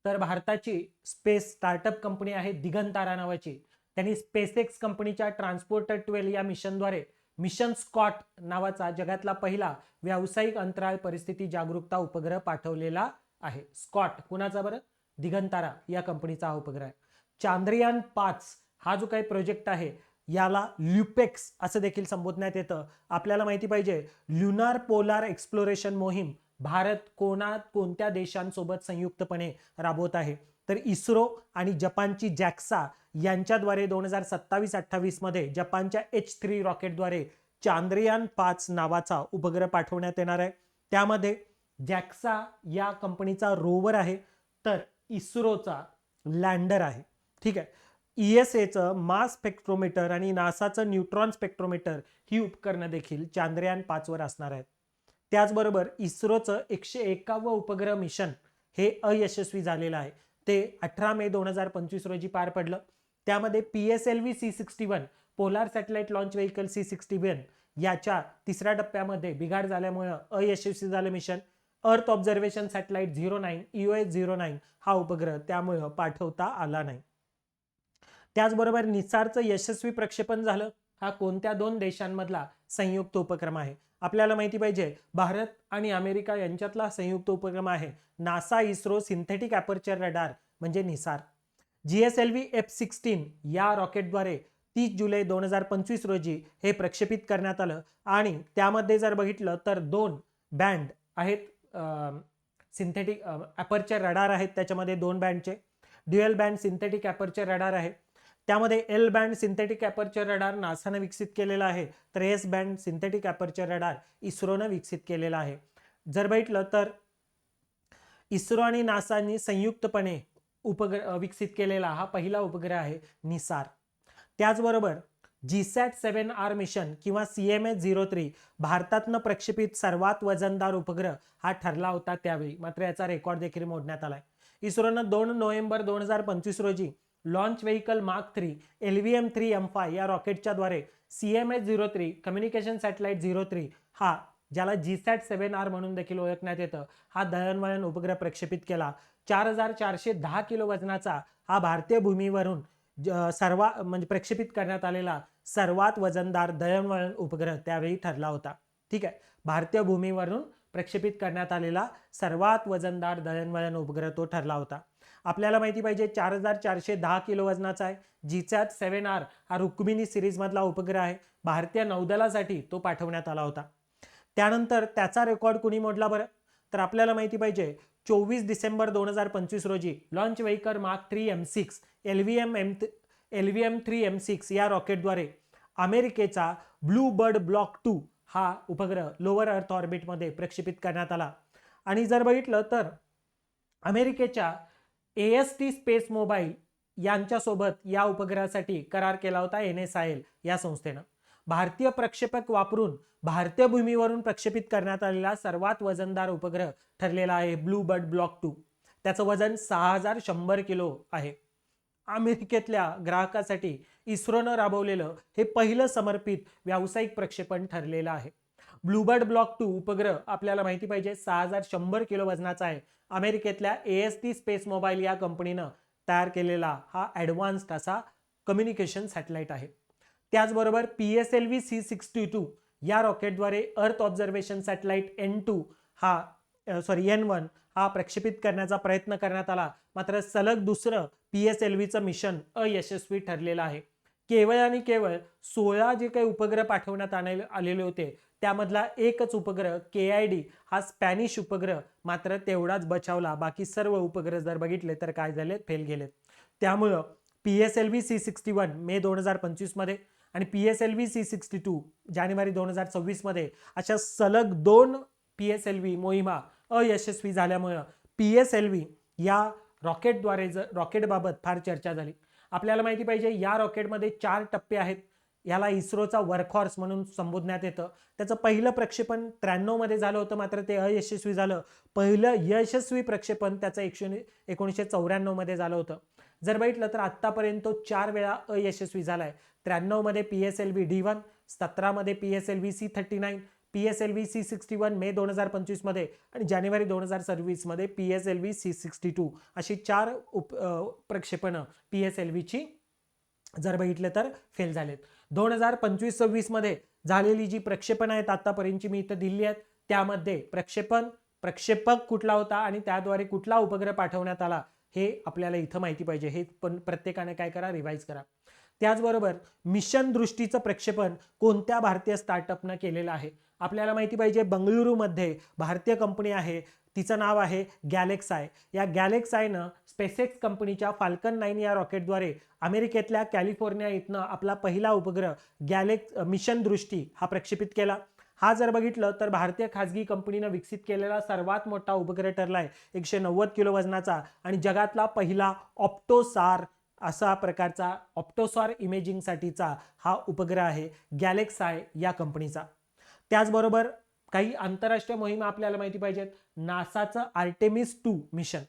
तर भारताची स्पेस स्टार्टअप कंपनी आहे दिगंतारा नावाची. त्यांनी स्पेसएक्स कंपनीच्या ट्रान्सपोर्टर 12 या मिशनद्वारे मिशन स्कॉट नावाचा जगातला पहिला व्यावसायिक अंतराळ परिस्थिती जागरूकता उपग्रह पाठवलेला आहे. स्कॉट कुणाचा बरं? दिगंतारा या कंपनीचा हा उपग्रह आहे. चांद्रयान 5 हा जो काही प्रोजेक्ट आहे याला ल्युपेक्स असं देखील संबोधण्यात येतं. आपल्याला माहिती पाहिजे ल्युनार पोलार एक्सप्लोरेशन मोहीम भारत कोणत्या देशांसोबत संयुक्तपणे राबवत आहे? तर इस्रो आणि जपानची जॅक्सा यांच्याद्वारे 2027-28 मध्ये जपानच्या H3 रॉकेटद्वारे चांद्रयान 5 नावाचा उपग्रह पाठवण्यात येणार आहे. त्यामध्ये जॅक्सा या कंपनीचा रोवर आहे तर इस्रोचा लँडर आहे. ठीक आहे. ESAचं मास स्पेक्ट्रोमीटर आणि नासाचं न्यूट्रॉन स्पेक्ट्रोमीटर ही उपकरणं देखील चांद्रयान 5 वर असणार आहेत. त्याचबरोबर इस्रोचं 101वे उपग्रह मिशन हे अयशस्वी झालेलं आहे. ते 18 मे 2025 रोजी पार पडलं. त्यामध्ये PSLV C61 polar satellite launch vehicle C61 याच्या 3ऱ्या टप्प्यामध्ये बिघाड झाल्यामुळे अयशस्वी झालं मिशन. अर्थ ऑब्झर्वेशन सॅटेलाइट 09 EOS-09 हा उपग्रह त्यामुळे पाठवता आला नाही. त्याचबरोबर निसारचं यशस्वी प्रक्षेपण झालं. हा कोणत्या 2 देशांमधला संयुक्त उपक्रम आहे? आपल्याला माहिती पाहिजे भारत आणि अमेरिका यांच्यातला संयुक्त उपक्रम आहे NASA ISRO synthetic aperture radar म्हणजे निसार. GSLV F-16 या रॉकेटद्वारे 30 जुलै 2025 रोजी हे प्रक्षेपित करण्यात आलं आणि त्यामध्ये जर बघितलं तर 2 बँड आहेत. सिंथेटिक अपर्चर रडार आहेत त्याच्यामध्ये 2 बँडचे dual band synthetic aperture radar आहे. त्यामध्ये L band synthetic aperture radar नासानं विकसित केलेला आहे, तर S band synthetic aperture radar इस्रोनं विकसित केलेला आहे. जर बघितलं तर इस्रो आणि नासानी संयुक्तपणे उपग्रह विकसित केलेला हा पहिला उपग्रह आहे निसार. त्याचबरोबर जीसॅट 7R मिशन किंवा CMS-03 भारतातनं प्रक्षेपित सर्वात वजनदार उपग्रह हा ठरला होता त्यावेळी, मात्र याचा रेकॉर्ड देखील मोडण्यात आलाय. इस्रोनं 2 नोव्हेंबर 2025 रोजी लॉन्च व्हेकल मार्क 3 LVM-3M5 या रॉकेटच्या द्वारे CMS-03 कम्युनिकेशन सॅटेलाइट 03 हा, ज्याला जीसॅट 7R म्हणून देखील ओळखण्यात येतं, हा दळणवळण उपग्रह प्रक्षेपित केला. 4410 किलो वजनाचा हा भारतीय भूमीवरून म्हणजे प्रक्षेपित करण्यात आलेला सर्वात वजनदार दळणवळण उपग्रह त्यावेळी ठरला होता. ठीक आहे, भारतीय भूमीवरून प्रक्षेपित करण्यात आलेला सर्वात वजनदार दळणवळण उपग्रह तो ठरला होता. आपल्याला माहिती पाहिजे 4410 किलो वजनाचा आहे. जीसॅट 7R हा रुक्मिणी सिरीज मधला उपग्रह आहे. भारतीय नौदलासाठी तो पाठवण्यात आला होता. त्यानंतर त्याचा रेकॉर्ड कुणी मोडला बरं, तर आपल्याला माहिती पाहिजे 24 डिसेंबर 2025 रोजी launch vehicle mark 3M6 LVM-3M6 या रॉकेटद्वारे अमेरिकेचा ब्लू बर्ड ब्लॉक 2 हा उपग्रह लोअर अर्थ ऑर्बिटमध्ये प्रक्षेपित करण्यात आला. आणि जर बघितलं तर अमेरिकेच्या AST स्पेस मोबाईल यांच्यासोबत या उपग्रहासाठी करार केला होता NSIL या संस्थेनं. भारतीय प्रक्षेपक वापरून भारतीय भूमीवरून प्रक्षेपित करण्यात आलेला सर्वात वजनदार उपग्रह ठरलेला आहे ब्लू बर्ड ब्लॉक 2. त्याचं वजन 6100 किलो आहे. अमेरिकेतल्या ग्राहकासाठी इस्रोनं राबवलेलं हे पहिलं समर्पित व्यावसायिक प्रक्षेपण ठरलेलं आहे. ब्लूबर्ड ब्लॉक 2 उपग्रह आपल्याला माहिती पाहिजे 6100 किलो वजनाचा आहे. अमेरिकेतल्या AST स्पेस मोबाईल या कंपनीनं तयार केलेला हा ॲडव्हान्स्ड असा कम्युनिकेशन सॅटेलाइट आहे. त्याचबरोबर PSLV C62 या रॉकेटद्वारे अर्थ ऑब्झर्वेशन सॅटेलाइट N1 हा प्रक्षेपित करण्याचा प्रयत्न करण्यात आला, मात्र सलग दुसरं PSLVचं मिशन अयशस्वी ठरलेलं आहे. केवळ आणि केवळ 16 जे काही उपग्रह पाठवण्यात आलेले होते त्यामधला एकच उपग्रह KID हा स्पॅनिश उपग्रह मात्र तेवढाच बचावला. बाकी सर्व उपग्रह जर बघितले तर काय झाले, फेल गेलेत. त्यामुळं PSLV C61 मे 2025 मध्ये आणि PSLV C62 जानेवारी 2026 मध्ये अशा सलग 2 PSLV मोहिमा अयशस्वी झाल्यामुळे PSLV या रॉकेटबाबत फार चर्चा झाली. आपल्याला माहिती पाहिजे या रॉकेटमध्ये 4 टप्पे आहेत. याला इस्रोचा वर्कहॉर्स म्हणून संबोधण्यात येतं. त्याचं पहिलं प्रक्षेपण 93 मध्ये झालं होतं, मात्र ते अयशस्वी झालं. पहिलं यशस्वी प्रक्षेपण त्याचं 1994 मध्ये झालं होतं. जर बघितलं तर आतापर्यंत 4 वेळा अयशस्वी झालाय. 93 मध्ये PSLV D1, 17 मध्ये PSLV C39, PSLV C61 मे 2025 मध्ये आणि जानेवारी 2026 मध्ये PSLV C62 अशी 4 प्रक्षेपणं PSLVची जर बघितलं तर फेल झालेत. 2025-26 मध्ये झालेली जी प्रक्षेपण आहेत आतापर्यंतची मी इथं दिली आहेत, त्यामध्ये प्रक्षेपक कुठला होता आणि त्याद्वारे कुठला उपग्रह पाठवण्यात आला हे आपल्याला इथं माहिती पाहिजे. हे पण प्रत्येकाने काय करा, रिवाइज करा. त्याचबरोबर मिशन दृष्टीचं प्रक्षेपण कोणत्या भारतीय स्टार्टअपनं केलेलं आहे आपल्याला माहिती पाहिजे. बंगळुरूमध्ये भारतीय कंपनी आहे, तिचं नाव आहे गॅलेक्साय. या गॅलेक्सायनं स्पेसएक्स कंपनीच्या फाल्कन 9 या रॉकेटद्वारे अमेरिकेतल्या कॅलिफोर्निया इथनं आपला पहिला उपग्रह मिशन दृष्टी हा प्रक्षेपित केला. हा जर बघितलं तर भारतीय खाजगी कंपनीनं विकसित केलेला सर्वात मोठा उपग्रह ठरलाय 190 किलो वजनाचा आणि जगातला पहिला ऑप्टोसार असा प्रकारचा ऑप्टोसार इमेजिंगसाठीचा हा उपग्रह आहे गॅलेक्साय या कंपनीचा. त्याचबरोबर काही आंतरराष्ट्रीय मोहिमा आपल्याला माहिती पाहिजेत. नासाचं आर्टेमिस 2 मिशन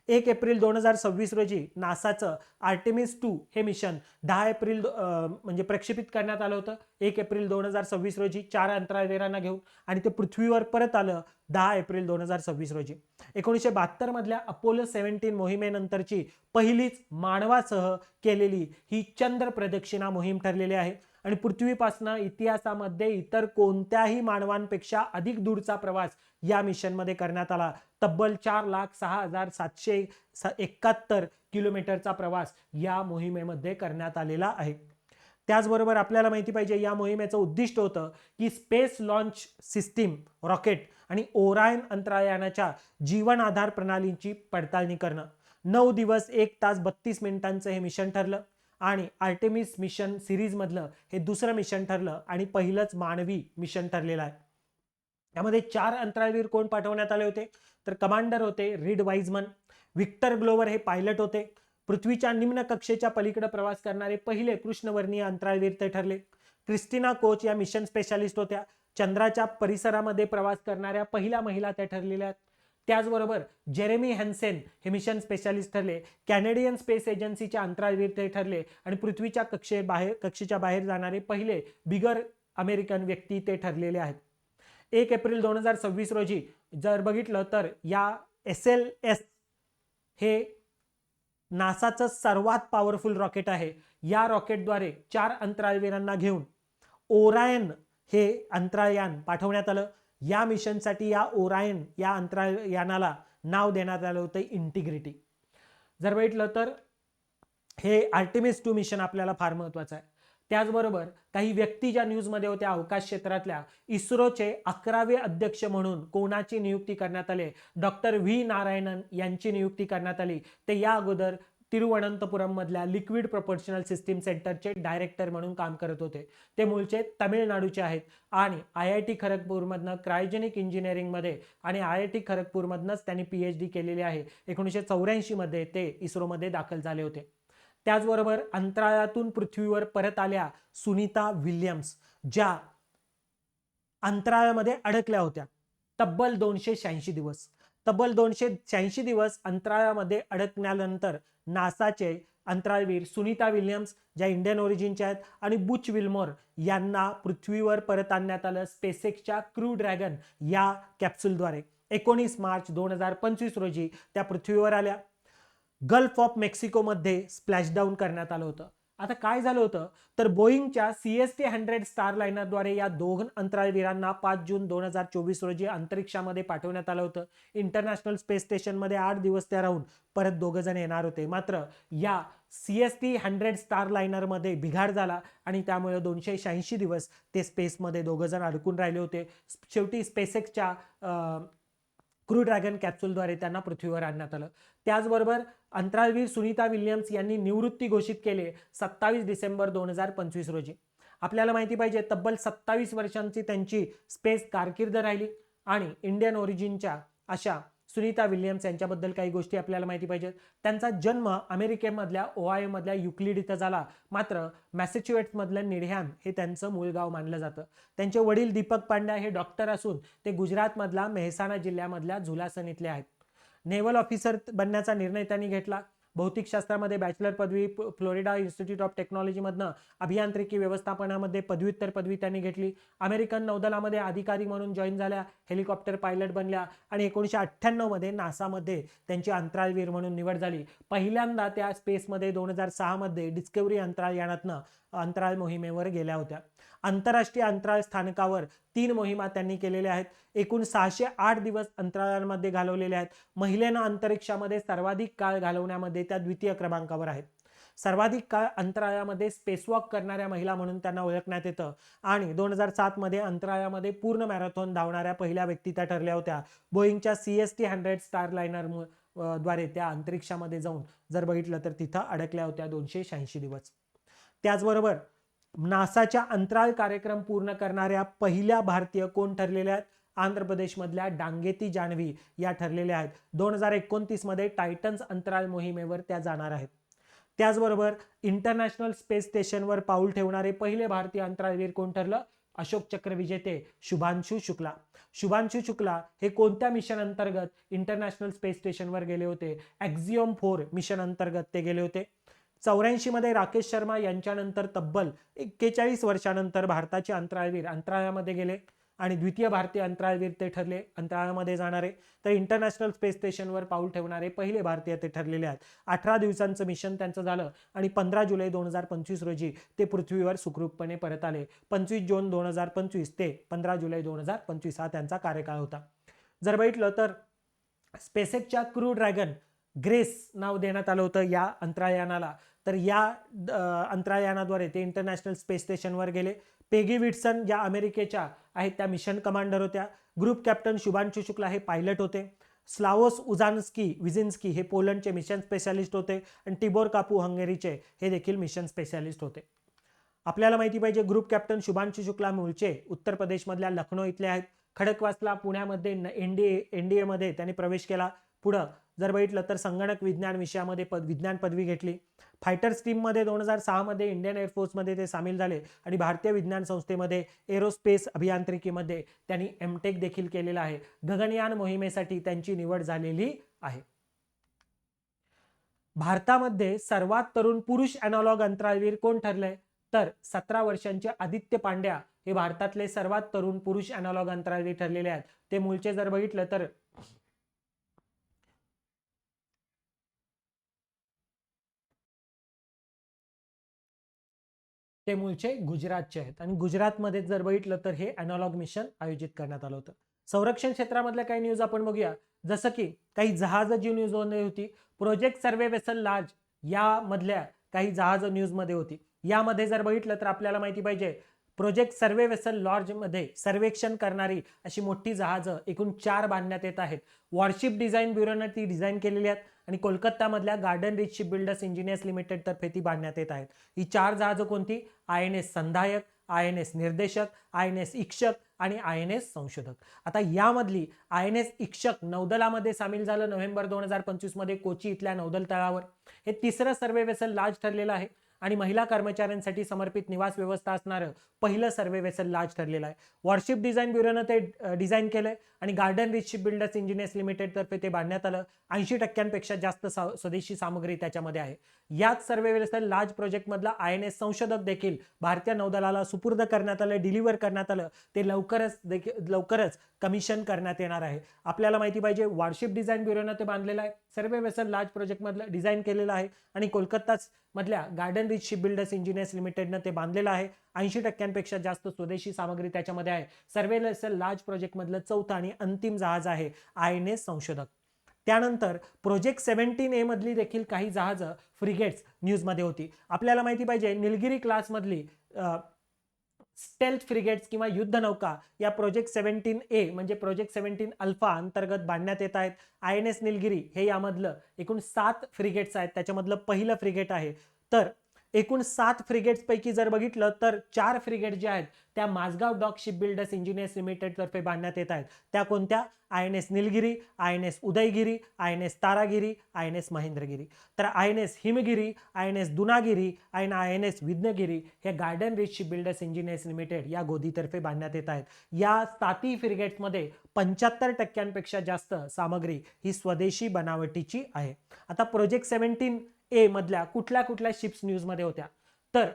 1 एप्रिल 2026 रोजी नासाचं आर्टेमिस 2 हे मिशन 10 एप्रिल म्हणजे प्रक्षेपित करण्यात आलं होतं. 1 एप्रिल 2026 रोजी 4 अंतराळवीरांना घेऊन आणि ते पृथ्वीवर परत आलं 10 एप्रिल 2026 रोजी. 1972 मधल्या अपोलो 17 मोहिमेनंतरची पहिलीच मानवासह केलेली ही चंद्र प्रदक्षिणा मोहीम ठरलेली आहे आणि पृथ्वीपासून इतिहासामध्ये इतर कोणत्याही मानवांपेक्षा अधिक दूरचा प्रवास या मिशनमध्ये करण्यात आला. तब्बल 4,06,771 किलोमीटरचा प्रवास या मोहिमेमध्ये करण्यात आलेला आहे. त्याचबरोबर आपल्याला माहिती पाहिजे या मोहिमेचं उद्दिष्ट होतं की स्पेस लॉन्च सिस्टीम रॉकेट आणि ओरायन अंतराळयानाच्या जीवन आधार प्रणालींची पडताळणी करणं. 9 दिवस 1 तास 32 मिनिटांचं हे मिशन ठरलं आणि आर्टेमिस मिशन सिरीजमधलं हे दुसरं मिशन ठरलं आणि पहिलंच मानवी मिशन ठरलेलं आहे. त्यामध्ये 4 अंतराळवीर कोण पाठवण्यात आले होते, तर कमांडर होते रीड वाइजमन, व्हिक्टर ग्लोवर हे पायलट होते, पृथ्वीच्या निम्न कक्षेच्या पलीकडे प्रवास करणारे पहिले कृष्णवर्णीय अंतराळवीर ते ठरले. क्रिस्टिना कोच या मिशन स्पेशालिस्ट होत्या, चंद्राच्या परिसरामध्ये प्रवास करणाऱ्या पहिल्या महिला त्या ठरलेल्या आहेत. त्याचबरोबर जेरेमी हॅन्सेन हे मिशन स्पेशालिस्ट ठरले, कॅनेडियन स्पेस एजन्सीचे अंतराळवीर ते ठरले आणि पृथ्वीच्या कक्षेच्या बाहेर जाणारे पहिले बिगर अमेरिकन व्यक्ती ते ठरलेले आहेत. 1 एप्रिल 2026 रोजी जर बघितलं तर या SLS हे नासाचं सर्वात पॉवरफुल रॉकेट आहे. या रॉकेटद्वारे 4 अंतराळवीरांना घेऊन ओरायन हे अंतराळयान पाठवण्यात आलं. या मिशनसाठी या ओरायन या अंतराळयानाला नाव देण्यात आलं होतं इंटिग्रिटी. जर बघितलं तर हे आर्टेमिस 2 मिशन आपल्याला फार महत्वाचं आहे. त्याचबरोबर काही व्यक्ती ज्या न्यूजमध्ये होत्या अवकाश क्षेत्रातल्या, इस्रोचे 11वे अध्यक्ष म्हणून कोणाची नियुक्ती करण्यात आली, डॉक्टर व्ही नारायणन यांची नियुक्ती करण्यात आली. ते या अगोदर तिरुवनंतपुरम मधल्या लिक्विड प्रोपोर्शनल सिस्टीम सेंटरचे डायरेक्टर म्हणून काम करत होते. ते मूळचे तामिळनाडूचे आहेत आणि IIT खरगपूरमधनं क्रायोजेनिक इंजिनिअरिंगमध्ये आणि IIT खरगपूरमधनंच त्यांनी PhD केलेली आहे. 1984 मध्ये ते इस्रोमध्ये दाखल झाले होते. त्याचबरोबर अंतराळातून पृथ्वीवर परत आल्या सुनीता विल्यम्स, ज्या अंतराळामध्ये अडकल्या होत्या तब्बल 286 दिवस अंतराळामध्ये अडकल्यानंतर नासाचे अंतराळवीर सुनीता विल्यम्स, ज्या इंडियन ओरिजिनच्या आहेत, आणि बुच विल्मोर यांना पृथ्वीवर परत आणण्यात आलं स्पेसएक्सच्या क्रू ड्रॅगन या कॅप्सूलद्वारे. 19 मार्च 2025 रोजी त्या पृथ्वीवर आल्या. गल्फ ऑफ मेक्सिकोमध्ये स्प्लॅशडाऊन करण्यात आलं होतं. आता काय झालं होतं तर बोईंगच्या CST-100 स्टार लाइनरद्वारे या 2 अंतराळवीरांना 5 जून 2024 रोजी अंतरिक्षामध्ये पाठवण्यात आलं होतं. इंटरनॅशनल स्पेस स्टेशनमध्ये 8 दिवस त्या राहून परत 2 जण येणार होते. मात्र या CST-100 स्टार लाइनरमध्ये बिघाड झाला आणि त्यामुळे 286 दिवस ते स्पेसमध्ये 2 जण अडकून राहिले होते. शेवटी स्पेसएक्सच्या क्रू ड्रॅगन कॅप्सूलद्वारे त्यांना पृथ्वीवर आणण्यात आलं. त्याचबरोबर अंतराळवीर सुनीता विल्यम्स यांनी निवृत्ती घोषित केली 27 डिसेंबर 2025 रोजी. आपल्याला माहिती पाहिजे तब्बल 27 वर्षांची त्यांची स्पेस कारकीर्द राहिली आणि इंडियन ओरिजिनच्या अशा सुनीता विल्यम्स यांच्याबद्दल काही गोष्टी आपल्याला माहिती पाहिजेत. त्यांचा जन्म अमेरिकेमधल्या ओहायो मधल्या युक्लिड इथं झाला. मात्र मॅसेच्युएट्स मधलं निडहॅम हे त्यांचं मूळ गाव मानलं जातं. त्यांचे वडील दीपक पांड्या हे डॉक्टर असून ते गुजरातमधला मेहसाणा जिल्ह्यामधल्या झुलासन इथले आहेत. नेव्हल ऑफिसर बनण्याचा निर्णय त्यांनी घेतला. भौतिकशास्त्रामध्ये बॅचलर पदवी फ्लोरिडा इन्स्टिट्यूट ऑफ टेक्नॉलॉजीमधनं अभियांत्रिकी व्यवस्थापनामध्ये पदव्युत्तर पदवी त्यांनी घेतली. अमेरिकन नौदलामध्ये अधिकारी म्हणून जॉईन झाल्या, हेलिकॉप्टर पायलट बनल्या आणि 1998 मध्ये नासामध्ये त्यांची अंतराळवीर म्हणून निवड झाली. पहिल्यांदा त्या स्पेसमध्ये 2006 मध्ये डिस्कव्हरी अंतराळयानातनं अंतराळ मोहिमेवर गेल्या होत्या. आंतरराष्ट्रीय अंतराळ स्थानकावर 3 मोहिमा त्यांनी केलेल्या आहेत. एकूण 608 दिवस अंतराळामध्ये घालवलेले आहेत. महिलेनं अंतरिक्षामध्ये सर्वाधिक काळ घालवण्यामध्ये त्या द्वितीय क्रमांकावर आहेत. सर्वाधिक काळ अंतराळामध्ये स्पेसवॉक करणाऱ्या महिला म्हणून त्यांना ओळखण्यात येतं आणि 2007 मध्ये अंतराळामध्ये पूर्ण मॅरेथॉन धावणाऱ्या पहिल्या व्यक्ती त्या ठरल्या होत्या. बोईंगच्या CST-100 स्टार लाइनर द्वारे त्या अंतरिक्षामध्ये जाऊन जर बघितलं तर तिथं अडकल्या होत्या 286 दिवस. त्याचबरोबर नासाच्या अंतराळ कार्यक्रम पूर्ण करणाऱ्या पहिल्या भारतीय कोण ठरलेल्या आहेत? आंध्र प्रदेशमधल्या डांगेती जानवी या ठरलेल्या आहेत. 2029 मध्ये टायटन्स अंतराळ मोहिमेवर त्या जाणार आहेत. त्याचबरोबर इंटरनॅशनल स्पेस स्टेशनवर पाऊल ठेवणारे पहिले भारतीय अंतराळवीर कोण ठरलं? अशोक चक्र विजेते शुभांशु शुक्ला. शुभांशु शुक्ला हे कोणत्या मिशन अंतर्गत इंटरनॅशनल स्पेस स्टेशनवर गेले होते? एक्झिओम 4 मिशन अंतर्गत ते गेले होते. 84 मध्ये राकेश शर्मा यांच्यानंतर तब्बल 41 वर्षानंतर भारताचे अंतराळवीर अंतराळामध्ये गेले आणि द्वितीय भारतीय अंतराळवीर ते ठरले अंतराळामध्ये जाणारे. तर इंटरनॅशनल स्पेस स्टेशनवर पाऊल ठेवणारे पहिले भारतीय ते ठरलेले आहेत. 18 दिवसांचं मिशन त्यांचं झालं आणि 15 जुलै 2025 रोजी ते पृथ्वीवर सुखरूपपणे परत आले. 25 जून 2025 ते 15 जुलै 2025 हा त्यांचा कार्यकाळ होता. जर बघितलं तर स्पेसएक्सच्या क्रू ड्रॅगन ग्रेस नाव देण्यात आलं होतं या अंतराळयानाला. तर या अंतराळयानाद्वारे ते इंटरनॅशनल स्पेस स्टेशनवर गेले. पेगी विटसन ज्या अमेरिकेच्या आहेत त्या मिशन कमांडर होत्या. ग्रुप कॅप्टन शुभांशु शुक्ला हे पायलट होते. स्लावोस उजान्स्की विजिन्स्की हे पोलंडचे मिशन स्पेशालिस्ट होते आणि टिबोर कापू हंगेरीचे हे देखील मिशन स्पेशालिस्ट होते. आपल्याला माहिती पाहिजे ग्रुप कॅप्टन शुभांशु शुक्ला मूळचे उत्तर प्रदेशमधल्या लखनौ इथले आहेत. खडकवासला पुण्यामध्ये एनडीए मध्ये त्यांनी प्रवेश केला. पुढं जर बघितलं तर संगणक विज्ञान विषयामध्ये विज्ञान पदवी घेतली. फायटर स्ट्रीममध्ये 2006 मध्ये इंडियन एअरफोर्समध्ये ते सामील झाले आणि भारतीय विज्ञान संस्थेमध्ये एरोस्पेस अभियांत्रिकीमध्ये त्यांनी एमटेक देखील केलेला आहे. गगनयान मोहिमेसाठी त्यांची निवड झालेली आहे. भारतामध्ये सर्वात तरुण पुरुष अॅनालॉग अंतराळवीर कोण ठरले? तर 17 वर्षांचे आदित्य पांड्या हे भारतातले सर्वात तरुण पुरुष अॅनालॉग अंतराळवीर ठरलेले आहेत. ते मूळचे जर बघितलं तर ते मूळचे गुजरातचे आहेत आणि गुजरातमध्ये जर बघितलं तर हे अॅनालॉग मिशन आयोजित करण्यात आलं होतं. संरक्षण क्षेत्रामधल्या काही न्यूज आपण बघूया. जसं की काही जहाज जी न्यूज होती, प्रोजेक्ट सर्वे वेसल लार्ज यामधल्या काही जहाज न्यूज मध्ये होती. यामध्ये जर बघितलं तर आपल्याला माहिती पाहिजे प्रोजेक्ट सर्वे वेसल लॉर्ज मध्ये सर्वेक्षण करणारी अशी मोठी जहाजं एकूण 4 बांधण्यात येत आहेत. वॉरशिप डिझाईन ब्युरोने ती डिझाईन केलेली आहेत आणि कोलकातामधल्या Garden Reach Ship builders engineers limited तर्फे ती बांधण्यात येत आहेत. ही 4 जहाजं कोणती? INS संधायक, INS निर्देशक, INS इक्षक आणि INS संशोधक. आता यामधली INS इक्षक नौदलामध्ये सामील झालं नोव्हेंबर 2025 मध्ये कोची इथल्या नौदल तळावर. हे तिसरं सर्वे वेसल लार्ज ठरलेलं आहे आणि महिला कर्मचाऱ्यांसाठी समर्पित निवास व्यवस्था असणारं पहिलं सर्वे वेसल लार्ज ठरलेलं आहे. वॉरशिप डिझाईन ब्युरोनं ते डिझाईन केलंय आणि Garden Reach Ship builders engineers limited तर्फे ते बांधण्यात आलं. 80% जास्त स्वदेशी सामग्री त्याच्यामध्ये आहे. याच सर्वे वेसल लार्ज प्रोजेक्ट मधला INS संशोधक देखील भारतीय नौदलाला सुपूर्द करण्यात आलं, डिलिव्हर करण्यात आलं. ते लवकरच कमिशन करण्यात येणार आहे. आपल्याला माहिती पाहिजे वॉरशिप डिझाईन ब्युरोनं ते बांधलेलं आहे. सर्वे वेसल लार्ज प्रोजेक्ट मधलं डिझाईन केलेलं आहे आणि कोलकाता मधल्या Garden Reach Ship builders Engineers लिमिटेडनं ते बांधलेलं आहे. 80% जास्त स्वदेशी सामग्री त्याच्यामध्ये आहे. सर्वे वेसल लार्ज प्रोजेक्ट मधलं चौथं आणि अंतिम जहाज आहे INS संशोधक. त्यानंतर प्रोजेक्ट 17A मधली देखील काही जहाजं फ्रिगेट्स न्यूजमध्ये होती. आपल्याला माहिती पाहिजे निलगिरी क्लास मधली स्टेल्थ फ्रिगेट्स किंवा युद्ध नौका या प्रोजेक्ट 17A म्हणजे प्रोजेक्ट 17 अल्फा अंतर्गत बांधण्यात येत आहेत. INS निलगिरी हे यामधलं एकूण 7 फ्रिगेट्स आहेत, त्याच्यामधलं पहिलं फ्रिगेट आहे. तर एकूण 7 फ्रिगेट्स पैकी जर बघितलं तर 4 फ्रिगेट जे आहेत त्या Mazagon dock ship builders engineers limited तर्फे बांधण्यात येत आहेत. त्या कोणत्या? INS Nilgiri, INS Udayagiri, INS Taragiri, INS Mahendragiri. तर INS हिमगिरी, INS दुनागिरी आणि INS विघ्नगिरी हे garden Reach Ship builders engineers limited या गोदीतर्फे बांधण्यात येत आहेत. या 7 फ्रिगेट्समध्ये 75% जास्त सामग्री ही स्वदेशी बनावटीची आहे. आता प्रोजेक्ट 17A मधल्या कुठल्या शिप्स न्यूजमध्ये होत्या? तर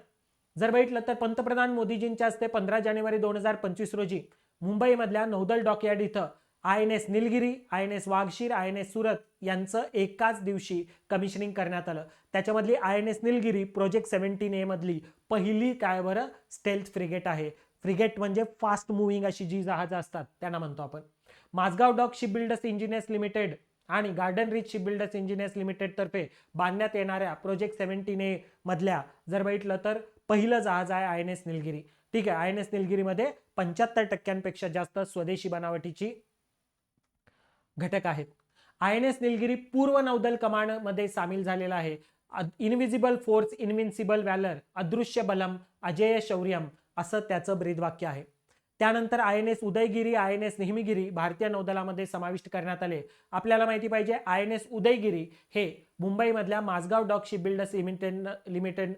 जर बघितलं तर पंतप्रधान मोदीजींच्या हस्ते 15 जानेवारी 2025 रोजी मुंबईमधल्या नौदल डॉकयार्ड इथं INS Nilgiri, INS Vaghsheer, INS Surat यांचं एकाच दिवशी कमिशनिंग करण्यात आलं. त्याच्यामधली INS निलगिरी प्रोजेक्ट 17A मधली पहिली काय बरं स्टेल्थ फ्रिगेट आहे. फ्रिगेट म्हणजे फास्ट मुव्हिंग अशी जी जहाजं असतात त्यांना म्हणतो आपण. Mazagon dock ship builders engineers Limited आणि Garden Reach Ship builders engineers limited तर्फे बांधण्यात येणाऱ्या प्रोजेक्ट 17A मधल्या जर बघितलं तर पहिलं जहाज आहे INS निलगिरी. ठीक आहे, INS निलगिरीमध्ये 75% जास्त स्वदेशी बनावटीची घटक आहेत. INS निलगिरी पूर्व नौदल कमांड मध्ये सामील झालेला आहे. इनविजिबल फोर्स, इनविन्सिबल व्हॅलर, अदृश्य बलम, अजेय शौर्यम असं त्याचं ब्रीदवाक्य आहे. त्यानंतर INS उदयगिरी, INS हिमगिरी भारतीय नौदलामध्ये समाविष्ट करण्यात आले. आपल्याला माहिती पाहिजे INS उदयगिरी हे मुंबईमधल्या Mazagon dock ship Builders Limited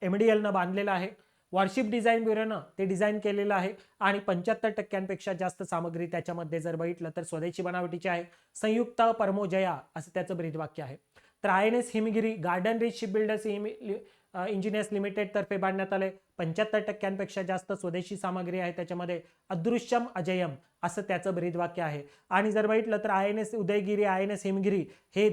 MDL न बांधलेलं आहे. वॉरशिप डिझाईन ब्युरोनं ते डिझाईन केलेलं आहे आणि 75% जास्त सामग्री त्याच्यामध्ये जर बघितलं तर स्वदेशी बनावटीची आहे. संयुक्त परमोजया असं त्याचं ब्रीदवाक्य आहे. तर INS Himgiri garden Reach Ship builders engineers limited तर्फे बांधण्यात आले. 75% जास्त स्वदेशी सामग्री आहे त्याच्यामध्ये. अदृश्यम अजयम असं त्याचं ब्रीदवाक्य आहे. आणि जर बघितलं तर INS उदयगिरी, INS हिमगिरी हे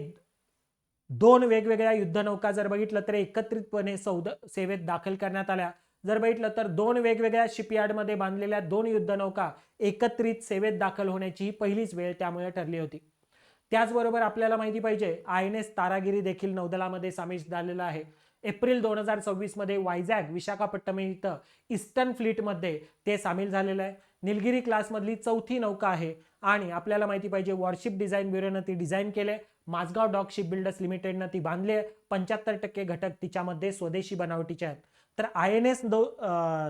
2 वेगवेगळ्या युद्धनौका जर बघितलं तर एकत्रितपणे सेवेत दाखल करण्यात आल्या. जर बघितलं तर 2 वेगवेगळ्या शिपयार्डमध्ये बांधलेल्या 2 युद्धनौका एकत्रित सेवेत दाखल होण्याची ही पहिलीच वेळ त्यामुळे ठरली होती. त्याचबरोबर आपल्याला माहिती पाहिजे INS तारागिरी देखील नौदलामध्ये सामील झालेला आहे. एप्रिल 2026 मध्ये वायझॅग विशाखापट्टणम इथं ईस्टर्न फ्लीटमध्ये ते सामील झालेलं आहे. निलगिरी क्लासमधली चौथी नौका आहे आणि आपल्याला माहिती पाहिजे वॉरशिप डिझाईन ब्युरोनं ती डिझाईन केले, माझगाव डॉक शिप बिल्डर्स लिमिटेडनं ती बांधले, 75% घटक तिच्यामध्ये स्वदेशी बनावटीचे आहेत. तर INS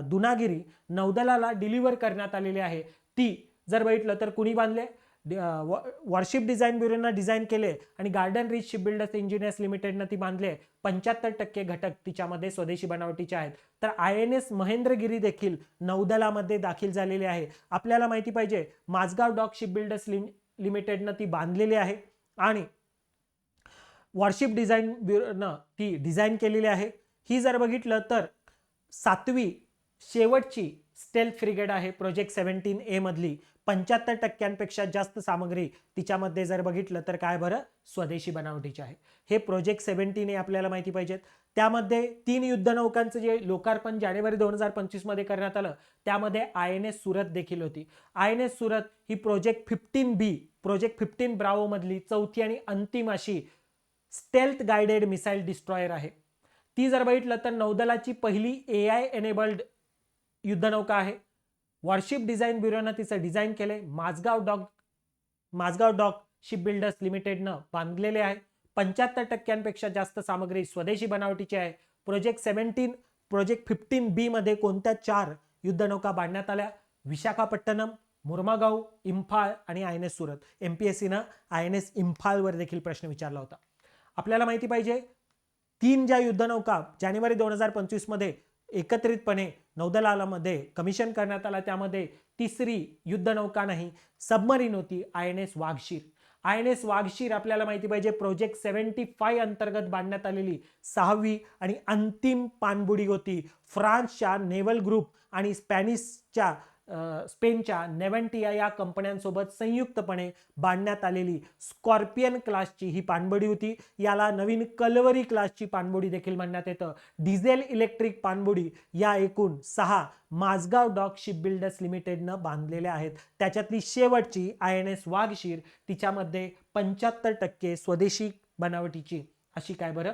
दुनागिरी नौदलाला डिलिव्हर करण्यात आलेली आहे, ती जर बघितलं तर कुणी बांधले, वॉरशिप डिझाईन ब्युरोनं डिझाईन केले आणि Garden Reach Ship builders Engineers लिमिटेडनं ती बांधले, 75% घटक तिच्यामध्ये स्वदेशी बनावटीचे आहेत. तर INS महेंद्रगिरी देखील नौदलामध्ये दाखल झालेली आहे. आपल्याला माहिती पाहिजे माझगाव डॉक शिप बिल्डर्स लिमिटेडनं ती बांधलेली आहे आणि वॉरशिप डिझाईन ब्युरोनं ती डिझाईन केलेली आहे. ही जर बघितलं तर 7वी शेवटची स्टेल्थ फ्रिगेट आहे प्रोजेक्ट 17A मधली. 75%पेक्षा जास्त सामग्री तिच्यामध्ये जर बघितलं तर काय बरं, स्वदेशी बनावटीचे आहे. हे प्रोजेक्ट 17A आपल्याला माहिती पाहिजेत. त्यामध्ये 3 युद्धनौकांचं जे लोकार्पण जानेवारी 2025 मध्ये करण्यात आलं, त्यामध्ये INS सुरत देखील होती. INS सुरत ही प्रोजेक्ट 15B, प्रोजेक्ट 15 ब्रावो मधली चौथी आणि अंतिम अशी स्टेल्थ गाइडेड मिसाईल डिस्ट्रॉयर आहे. ती जर बघितलं तर नौदलाची पहिली AI एनेबल्ड युद्धनौका आहे. वॉरशिप डिझाईन ब्युरोनं तिचं डिझाईन केले, माझगाव डॉक शिप बिल्डर्स लिमिटेडनं बांधलेले आहे. 75%पेक्षा जास्त सामग्री स्वदेशी बनावटीची आहे. प्रोजेक्ट 15B मध्ये कोणत्या 4 युद्धनौका बांधण्यात आल्या? विशाखापट्टणम, मुर्मागाव, इम्फाळ आणि INS सुरत. MPSCनं INS इम्फाळवर देखील प्रश्न विचारला होता. आपल्याला माहिती पाहिजे 3 ज्या युद्धनौका जानेवारी 2025 मध्ये एकत्रितपणे नौदलामध्ये कमिशन करण्यात आला, त्यामध्ये तिसरी युद्धनौका नाही, सबमरीन होती, INS वाघशीर. INS वाघशीर आपल्याला माहिती पाहिजे प्रोजेक्ट 75 अंतर्गत बांधण्यात आलेली 6वी आणि अंतिम पाणबुडी होती. फ्रान्सच्या नेव्हल ग्रुप आणि स्पेनच्या नेव्हन्टिया या कंपन्यांसोबत संयुक्तपणे बांधण्यात आलेली स्कॉर्पियन क्लासची ही पाणबुडी होती. याला नवीन कलवरी क्लासची पाणबुडी देखील म्हणण्यात येतं. डिझेल इलेक्ट्रिक पाणबुडी या एकूण 6 माझगाव डॉक शिप बिल्डर्स लिमिटेडनं बांधलेल्या आहेत. त्याच्यातली शेवटची INS वाघशीर, तिच्यामध्ये 75% स्वदेशी बनावटीची अशी काय बरं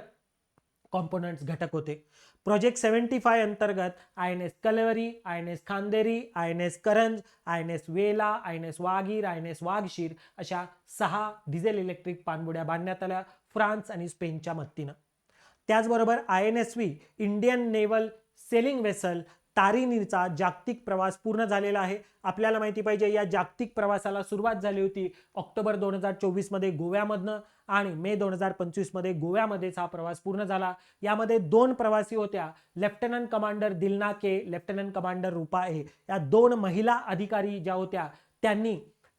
कॉम्पोनंट्स घटक होते. प्रोजेक्ट 75 अंतर्गत INS Kalvari, INS Khanderi, INS करंज, INS वेला, INS वागीर, INS वाघशीर अशा 6 डिझेल इलेक्ट्रिक पाणबुड्या बांधण्यात आल्या फ्रान्स आणि स्पेनच्या मदतीनं. त्याचबरोबर INSV Indian naval sailing vessel तारिणीचा जागतिक प्रवास पूर्ण झालेला आहे. आपल्याला माहिती पाहिजे या जागतिक प्रवासाला सुरुवात झाली होती ऑक्टोबर 2024 मध्ये गोव्यामधनं आणि मे 2025 मध्ये गोव्यामध्येच हा प्रवास पूर्ण झाला. यामध्ये 2 प्रवासी होत्या, लेफ्टनंट कमांडर दिलना के, लेफ्टनंट कमांडर रूपा ए. या 2 महिला अधिकारी ज्या होत्या त्यांनी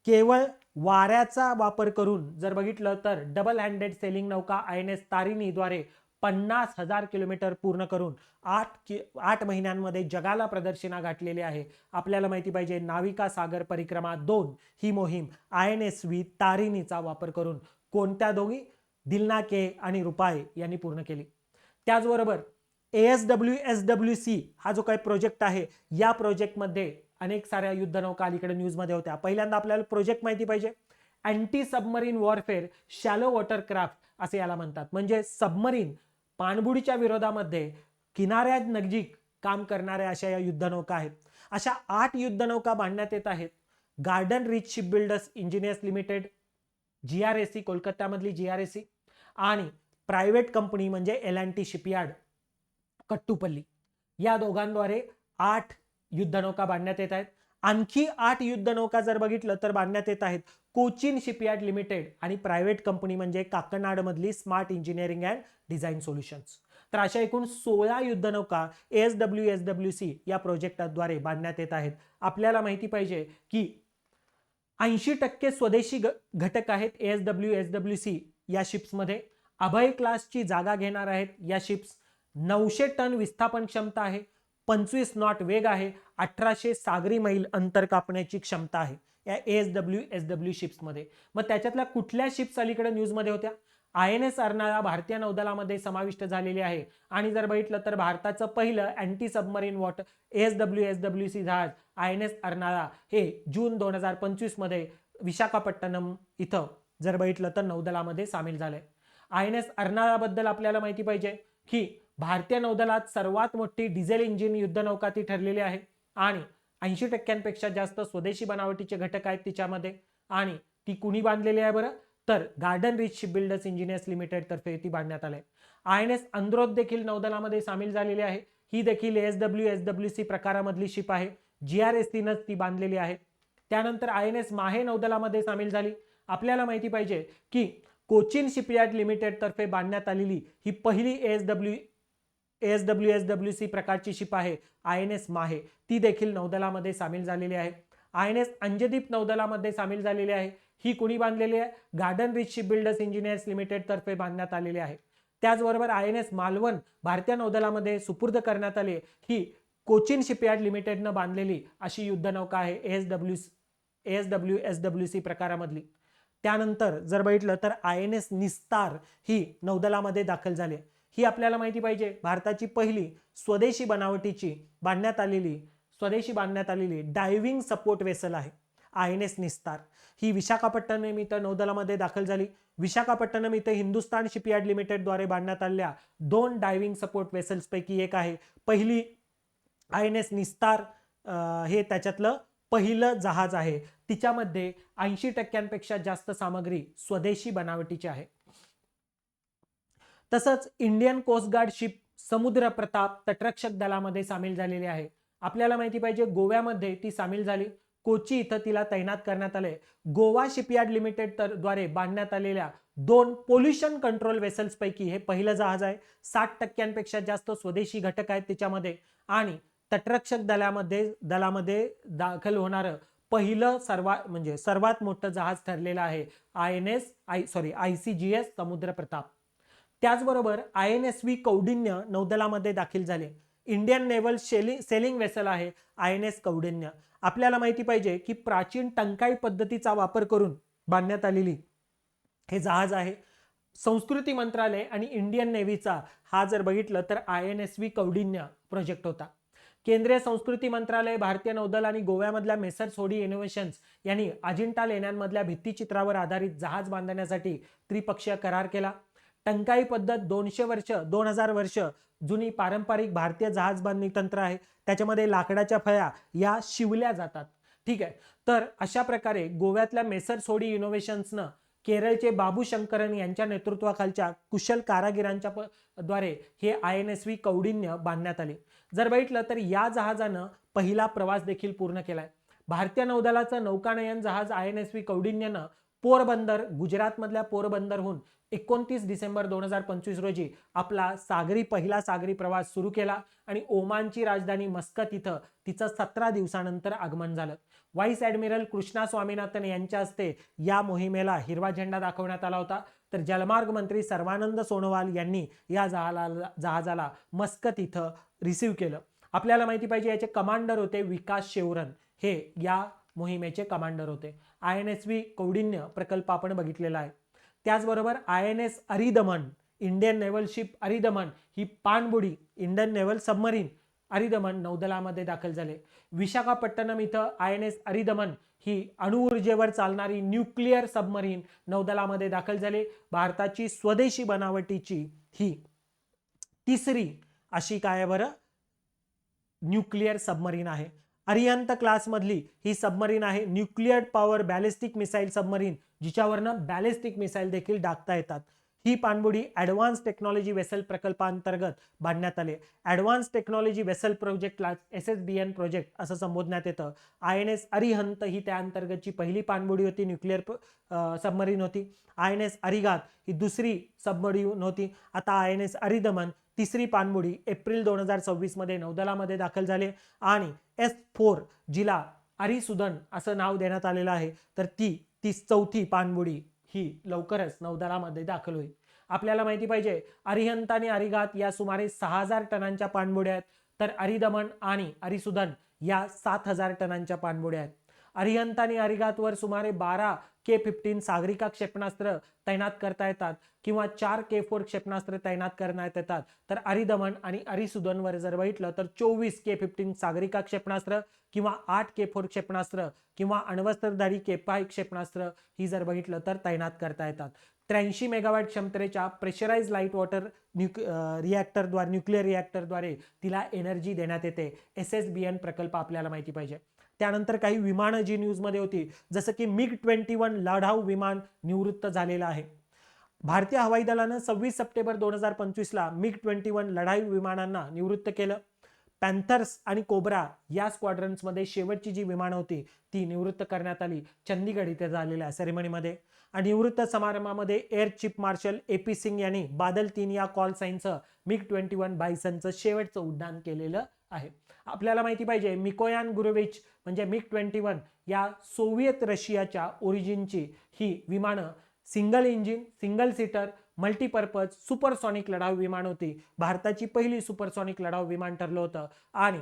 केवळ वाऱ्याचा वापर करून जर बघितलं तर डबल हँडेड सेलिंग नौका INS तारिणीद्वारे 50,000 किलोमीटर पूर्ण करून 8 महिन्यांमध्ये जगाला प्रदर्शना गाठलेली आहे. आपल्याला माहिती पाहिजे नाविका सागर परिक्रमा 2 ही मोहीम INSV तारिणीचा वापर करून कोणत्या दोघी, दिलना के आणि रुपाए यांनी पूर्ण केली. त्याचबरोबर ASWSWC हा जो काही प्रोजेक्ट आहे, या प्रोजेक्टमध्ये अनेक साऱ्या युद्धनौका अलीकडे न्यूजमध्ये होत्या. पहिल्यांदा आपल्याला प्रोजेक्ट माहिती पाहिजे, anti submarine warfare shallow water craft असे याला म्हणतात. म्हणजे सबमरीन पाणबुडीच्या विरोधामध्ये किनाऱ्या नजीक काम करणाऱ्या अशा या युद्धनौका आहेत. अशा 8 युद्धनौका बांधण्यात येत आहेत. Garden Reach Ship builders engineers limited, GRAC कोलकात्यामधली GRAC आणि प्रायव्हेट कंपनी म्हणजे L&T शिपयार्ड कट्टुपल्ली, या दोघांद्वारे 8 युद्धनौका बांधण्यात येत आहेत. आणखी 8 युद्धनौका जर बघितलं तर बांधण्यात येत आहेत कोचिन शिपयार्ड लिमिटेड आणि प्रायव्हेट कंपनी म्हणजे काकनाड मधली smart engineering and design solutions. तर अशा एकूण 16 युद्धनौका ASWSWC या प्रोजेक्टद्वारे बांधण्यात येत आहेत. आपल्याला माहिती पाहिजे की 80% स्वदेशी घटक आहेत ASWSWC या शिप्समध्ये. अभय क्लासची जागा घेणार आहेत या शिप्स. 900 टन विस्थापन क्षमता आहे, 25 नॉट वेग आहे, 1800 सागरी मैल अंतर कापण्याची क्षमता आहे या ASWSW शिप्समध्ये. मग त्याच्यातल्या कुठल्या शिप्स अलीकडे न्यूजमध्ये होत्या? INS अर्नाळा भारतीय नौदलामध्ये समाविष्ट झालेली आहे आणि जर बघितलं तर भारताचं पहिलं अँटी सबमरीन वॉटर ASWSWC जहाज INS अर्नाळा हे जून 2025 मध्ये विशाखापट्टणम इथं जर बघितलं तर नौदलामध्ये सामील झाले. INS अर्नाळाबद्दल आपल्याला माहिती पाहिजे की भारतीय नौदलात सर्वात मोठी डिझेल इंजिन युद्धनौका ती ठरलेली आहे आणि 80% जास्त स्वदेशी बनावटीचे घटक आहेत तिच्यामध्ये, आणि ती कुणी बांधलेली आहे बरं, तर garden rich shipbuilders engineers limited तर्फे ती बांधण्यात आली. INS अंद्रोथ देखील नौदलामध्ये सामील झालेली आहे. ही देखील ASW-SWC प्रकारामधली शिप आहे. GRSCनंच ती बांधलेली आहे. त्यानंतर INS माहे नौदलामध्ये सामील झाली. आपल्याला माहिती पाहिजे की कोचिन शिपयार्ड लिमिटेड तर्फे बांधण्यात आलेली ही पहिली ASW-SWC प्रकारची शिप आहे INS माहे. ती देखील नौदलामध्ये सामील झालेली आहे. INS अंजदीप नौदलामध्ये सामील झालेली आहे. ही कुणी बांधलेली आहे, garden rich shipbuilders engineers limited तर्फे बांधण्यात आलेली आहे. त्याचबरोबर INS मालवण भारतीय नौदलामध्ये सुपूर्द करण्यात आली. ही कोचिन शिपयार्ड लिमिटेडनं बांधलेली अशी युद्धनौका आहे ASW-SWC प्रकारामधली. त्यानंतर जर बघितलं तर INS निस्तार ही नौदलामध्ये दाखल झाली. ही आपल्याला माहिती पाहिजे भारताची पहिली स्वदेशी बनावटीची बांधण्यात आलेली डायव्हिंग सपोर्ट वेसल आहे INS निस्तार. ही विशाखापट्टणम इथं नौदलामध्ये दाखल झाली. विशाखापट्टणम इथे हिंदुस्तान शिपयार्ड लिमिटेड द्वारे बांधण्यात आलेल्या 2 डायव्हिंग सपोर्ट वेसल्स पैकी एक आहे. पहिली INS निस्तार हे त्याच्यातलं पहिलं जहाज आहे. तिच्यामध्ये 80% जास्त सामग्री स्वदेशी बनावटीची आहे. तसंच इंडियन कोस्ट गार्ड शिप समुद्र प्रताप तटरक्षक दलामध्ये सामील झालेली आहे. आपल्याला माहिती पाहिजे गोव्यामध्ये ती सामील झाली. कोची इथं तिला तैनात करण्यात आले. गोवा शिपयार्ड लिमिटेड द्वारे बांधण्यात आलेल्या 2 पोल्युशन कंट्रोल वेसल्स पैकी हे पहिलं जहाज आहे. 60% जास्त स्वदेशी घटक आहेत त्याच्यामध्ये, आणि तटरक्षक दलामध्ये दाखल होणारं पहिलं सर्वात मोठं जहाज ठरलेलं आहे ICGS समुद्र प्रताप. त्याचबरोबर INSV कौंडिन्य नौदलामध्ये दाखल झाले. इंडियन नेव्हल सेलिंग वेसल आहे INS कौंडिन्य. आपल्याला माहिती पाहिजे की प्राचीन टंकाई पद्धतीचा वापर करून बांधण्यात आलेली हे जहाज आहे. संस्कृती मंत्रालय आणि इंडियन नेव्हीचा हा जर बघितलं तर INSV कौंडिन्य प्रोजेक्ट होता. केंद्रीय संस्कृती मंत्रालय, भारतीय नौदल आणि गोव्यामधल्या मेसर्स होडी इनोव्हेशन्स यांनी अजिंठा लेण्यांमधल्या भित्तिचित्रावर आधारित जहाज बांधण्यासाठी त्रिपक्षीय करार केला. टंकाई पद्धत 2000 वर्ष जुनी पारंपरिक भारतीय जहाज बांधणी तंत्र आहे. त्याच्यामध्ये लाकडाच्या फळ्या या शिवल्या जातात. ठीक आहे. तर अशा प्रकारे गोव्यातल्या मेसर्स होडी इनोव्हेशन्सनं केरळचे बाबू शंकरन यांच्या नेतृत्वाखालच्या कुशल कारागिरांच्या द्वारे हे INSV कौंडिन्य बांधण्यात आले. जर बघितलं तर या जहाजानं पहिला प्रवास देखील पूर्ण केलाय. भारतीय नौदलाचं नौकानयन जहाज INSV कौंडिन्यनं पोरबंदर, गुजरातमधल्या पोरबंदरहून 29 डिसेंबर 2025 रोजी आपला पहिला सागरी प्रवास सुरू केला आणि ओमानची राजधानी मस्कत इथं तिचं 17 दिवसानंतर आगमन झालं. व्हाईस ॲडमिरल कृष्णा स्वामीनाथन यांच्या हस्ते या मोहिमेला हिरवा झेंडा दाखवण्यात आला होता. तर जलमार्ग मंत्री सर्वानंद सोनोवाल यांनी या जहाजाला मस्कत इथं रिसीव्ह केलं. आपल्याला माहिती पाहिजे याचे कमांडर होते विकास शेवरन, हे या मोहिमेचे कमांडर होते. INSV कौंडिन्य प्रकल्प आपण बघितलेला आहे. त्याचबरोबर INS Aridhaman, Indian naval ship Aridhaman ही पाणबुडी इंडियन नेव्हल सबमरीन अरिदमन नौदलामध्ये दाखल झाले. विशाखापट्टणम इथं INS अरिदमन ही अणुऊर्जेवर चालणारी न्यूक्लिअर सबमरीन नौदलामध्ये दाखल झाले. भारताची स्वदेशी बनावटीची ही तिसरी अशी काय बरं न्यूक्लिअर सबमरीन आहे. अरिहंत क्लास मधली ही सबमरीन आहे, nuclear power ballistic missile submarine, जिच्यावरनं बॅलिस्टिक मिसाईल देखील डागता येतात. ही पाणबुडी ॲडव्हान्स टेक्नॉलॉजी वेसल प्रकल्पांतर्गत बांधण्यात आले. ॲडव्हान्स टेक्नॉलॉजी वेसल प्रोजेक्टला SSBN प्रोजेक्ट असं संबोधण्यात येतं. INS अरिहंत ही त्या अंतर्गतची पहिली पाणबुडी होती, न्यूक्लिअर सबमरीन होती. INS अरिघात ही दुसरी सबमरीन होती. आता INS अरिदमन तिसरी पाणबुडी एप्रिल 2026 मध्ये नौदलामध्ये दाखल झाले आणि S4 जिला अरिसुदन असं नाव देण्यात आलेलं आहे. तर ती चौथी पाणबुडी ही लवकरच नौदलामध्ये दाखल होईल. आपल्याला माहिती पाहिजे अरिहंत आणि अरिघात या सुमारे 6000 टनांच्या पाणबुड्या आहेत, तर अरिदमन आणि अरिसुदन या 7000 टनांच्या पाणबुड्या आहेत. अरिहंत आणि अरिघातवर सुमारे 12 K-15 सागरिका क्षेपणास्त्र तैनात करता येतात किंवा 4 K-4 क्षेपणास्त्र तैनात करण्यात येतात. तर अरिदमन आणि अरिसुदनवर जर बघितलं तर 24 K-15 सागरिका क्षेपणास्त्र किंवा 8 K-4 क्षेपणास्त्र किंवा अण्वस्त्रधारी K-5 क्षेपणास्त्र ही जर बघितलं तर तैनात करता येतात. 83 मेगावॅट क्षमतेच्या प्रेशराइज लाईट वॉटर रिॲक्टरद्वारे न्यूक्लिअर रिॲक्टरद्वारे तिला एनर्जी देण्यात येते. SSBN प्रकल्प आपल्याला माहिती पाहिजे. त्यानंतर काही विमानं जी न्यूजमध्ये होती, जसं की MiG-21 लढाऊ विमान निवृत्त झालेलं आहे. भारतीय हवाई दलानं 26 सप्टेंबर 2025ला MiG-21 लढाऊ विमानांना निवृत्त केलं. पॅन्थर्स आणि कोब्रा या स्क्वॉड्रन्समध्ये शेवटची जी विमानं होती ती निवृत्त करण्यात आली चंदीगड इथे झालेल्या सेरेमनीमध्ये. आणि निवृत्त समारंभामध्ये air chief marshal AP Singh यांनी बादल 3 या कॉल साईनचं MiG-21 बायसनचं शेवटचं उड्डाण केलेलं आहे. आपल्याला माहिती पाहिजे मिकोयान गुरोविच म्हणजे MiG-21 या सोव्हिएत रशियाच्या ओरिजिनची ही विमानं single engine, single seater, multipurpose supersonic लढाऊ विमान होती. भारताची पहिली सुपरसॉनिक लढाऊ विमान ठरलं होतं आणि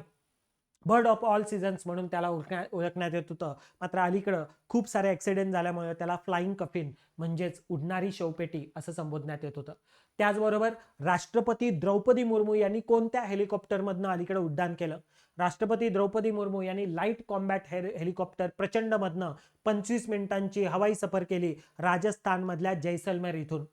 बर्ड ऑफ ऑल सीझन्स म्हणून त्याला ओळखण्यात येत होतं. मात्र अलीकडं खूप सारे ॲक्सिडेंट झाल्यामुळे त्याला फ्लाइंग कफिन म्हणजेच उडणारी शवपेटी असं संबोधण्यात येत होतं. त्याचबरोबर राष्ट्रपती द्रौपदी मुर्मू यांनी कोणत्या हेलिकॉप्टरमधनं अलीकडे उड्डाण केलं? राष्ट्रपती द्रौपदी मुर्मू यांनी लाईट कॉम्बॅट हेलिकॉप्टर प्रचंडमधनं 25 मिनिटांची हवाई सफर केली राजस्थानमधल्या जैसलमेर इथून.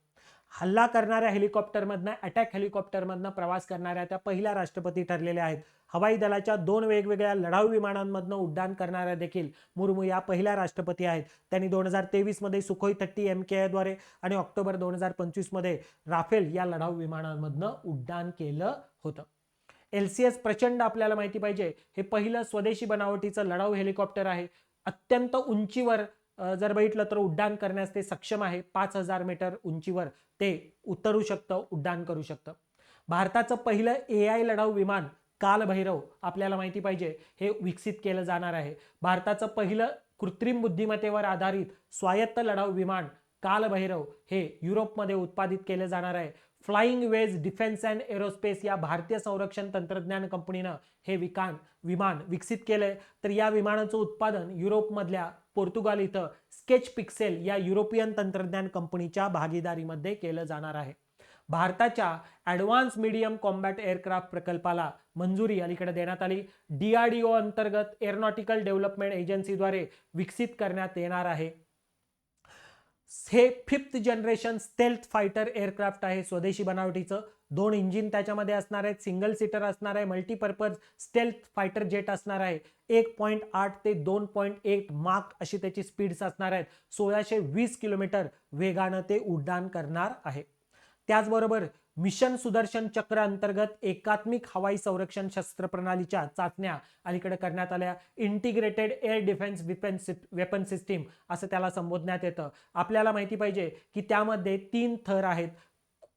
हल्ला करणाऱ्या हेलिकॉप्टरमधनं अटॅक हेलिकॉप्टरमधनं प्रवास करणाऱ्या त्या पहिल्या राष्ट्रपती ठरलेल्या आहेत. हवाई दलाच्या 2 वेगवेगळ्या लढाऊ विमानांमधनं उड्डाण करणाऱ्या देखील मुर्मू या पहिल्या राष्ट्रपती आहेत. त्यांनी 2023 मध्ये सुखोई 30 MKI द्वारे आणि ऑक्टोबर 2025 मध्ये राफेल या लढाऊ विमानांमधनं उड्डाण केलं होतं. LCS प्रचंड आपल्याला माहिती पाहिजे, हे पहिलं स्वदेशी बनावटीचं लढाऊ हेलिकॉप्टर आहे. अत्यंत उंचीवर जर बघितलं तर उड्डाण करण्यास ते सक्षम आहे. 5000 मीटर उंचीवर ते उतरू शकतं, उड्डाण करू शकतं. भारताचं पहिलं AI लढाऊ विमान कालभैरव आपल्याला माहिती पाहिजे हे विकसित केलं जाणार आहे. भारताचं पहिलं कृत्रिम बुद्धिमत्तेवर आधारित स्वायत्त लढाऊ विमान कालभैरव हे युरोपमध्ये उत्पादित केलं जाणार आहे. Flying wedge defence and aerospace या भारतीय संरक्षण तंत्रज्ञान कंपनीनं हे विमान विकसित केलंय. तर या विमानाचं उत्पादन युरोपमधल्या पोर्तुगाल इथं स्केच पिक्सेल या युरोपियन तंत्रज्ञान कंपनीच्या भागीदारीमध्ये केलं जाणार आहे. भारताच्या ॲडव्हान्स मीडियम कॉम्बॅट एअरक्राफ्ट प्रकल्पाला मंजुरी अलीकडे देण्यात आली. DRDO अंतर्गत एरोनॉटिकल डेव्हलपमेंट एजन्सीद्वारे विकसित करण्यात येणार आहे. हे 5th generation stealth fighter aircraft आहे स्वदेशी बनावटीचं. 2 इंजिन त्याच्यामध्ये असणार आहेत, सिंगल सीटर असणार आहे, मल्टीपर्पज स्टेल्थ फायटर जेट असणार आहे. 1.8 ते 2.1 माक अशी त्याची स्पीड्स असणार आहेत. 1620 किलोमीटर वेगानं ते उड्डाण करणार आहे. त्याचबरोबर मिशन सुदर्शन चक्र अंतर्गत एकात्मिक हवाई संरक्षण शस्त्र प्रणालीच्या चाचण्या अलीकडे करण्यात आल्या. Integrated air defence weapon system असं त्याला संबोधण्यात येतं. आपल्याला माहिती पाहिजे की त्यामध्ये 3 थर आहेत.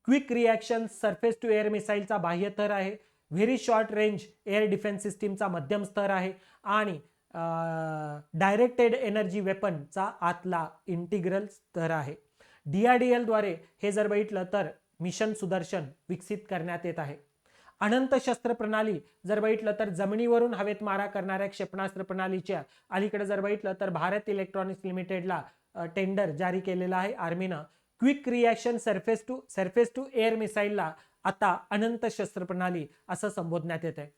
Quick reaction surface to air मिसाईलचा बाह्य थर आहे, very short range air defence सिस्टीमचा मध्यम स्तर आहे आणि डायरेक्टेड एनर्जी वेपनचा आतला इंटिग्रल स्तर आहे. DRDL द्वारे हे जर बघितलं तर मिशन सुदर्शन विकसित करण्यात येत आहे. अनंत शस्त्र प्रणाली जर बघितलं तर जमिनीवरून हवेत मारा करणाऱ्या क्षेपणास्त्र प्रणालीच्या अलीकडे जर बघितलं तर भारत इलेक्ट्रॉनिक्स लिमिटेडला टेंडर जारी केलेला आहे आर्मीनं. Quick reaction surface to air मिसाईलला आता अनंत शस्त्र प्रणाली असं संबोधण्यात येत आहे.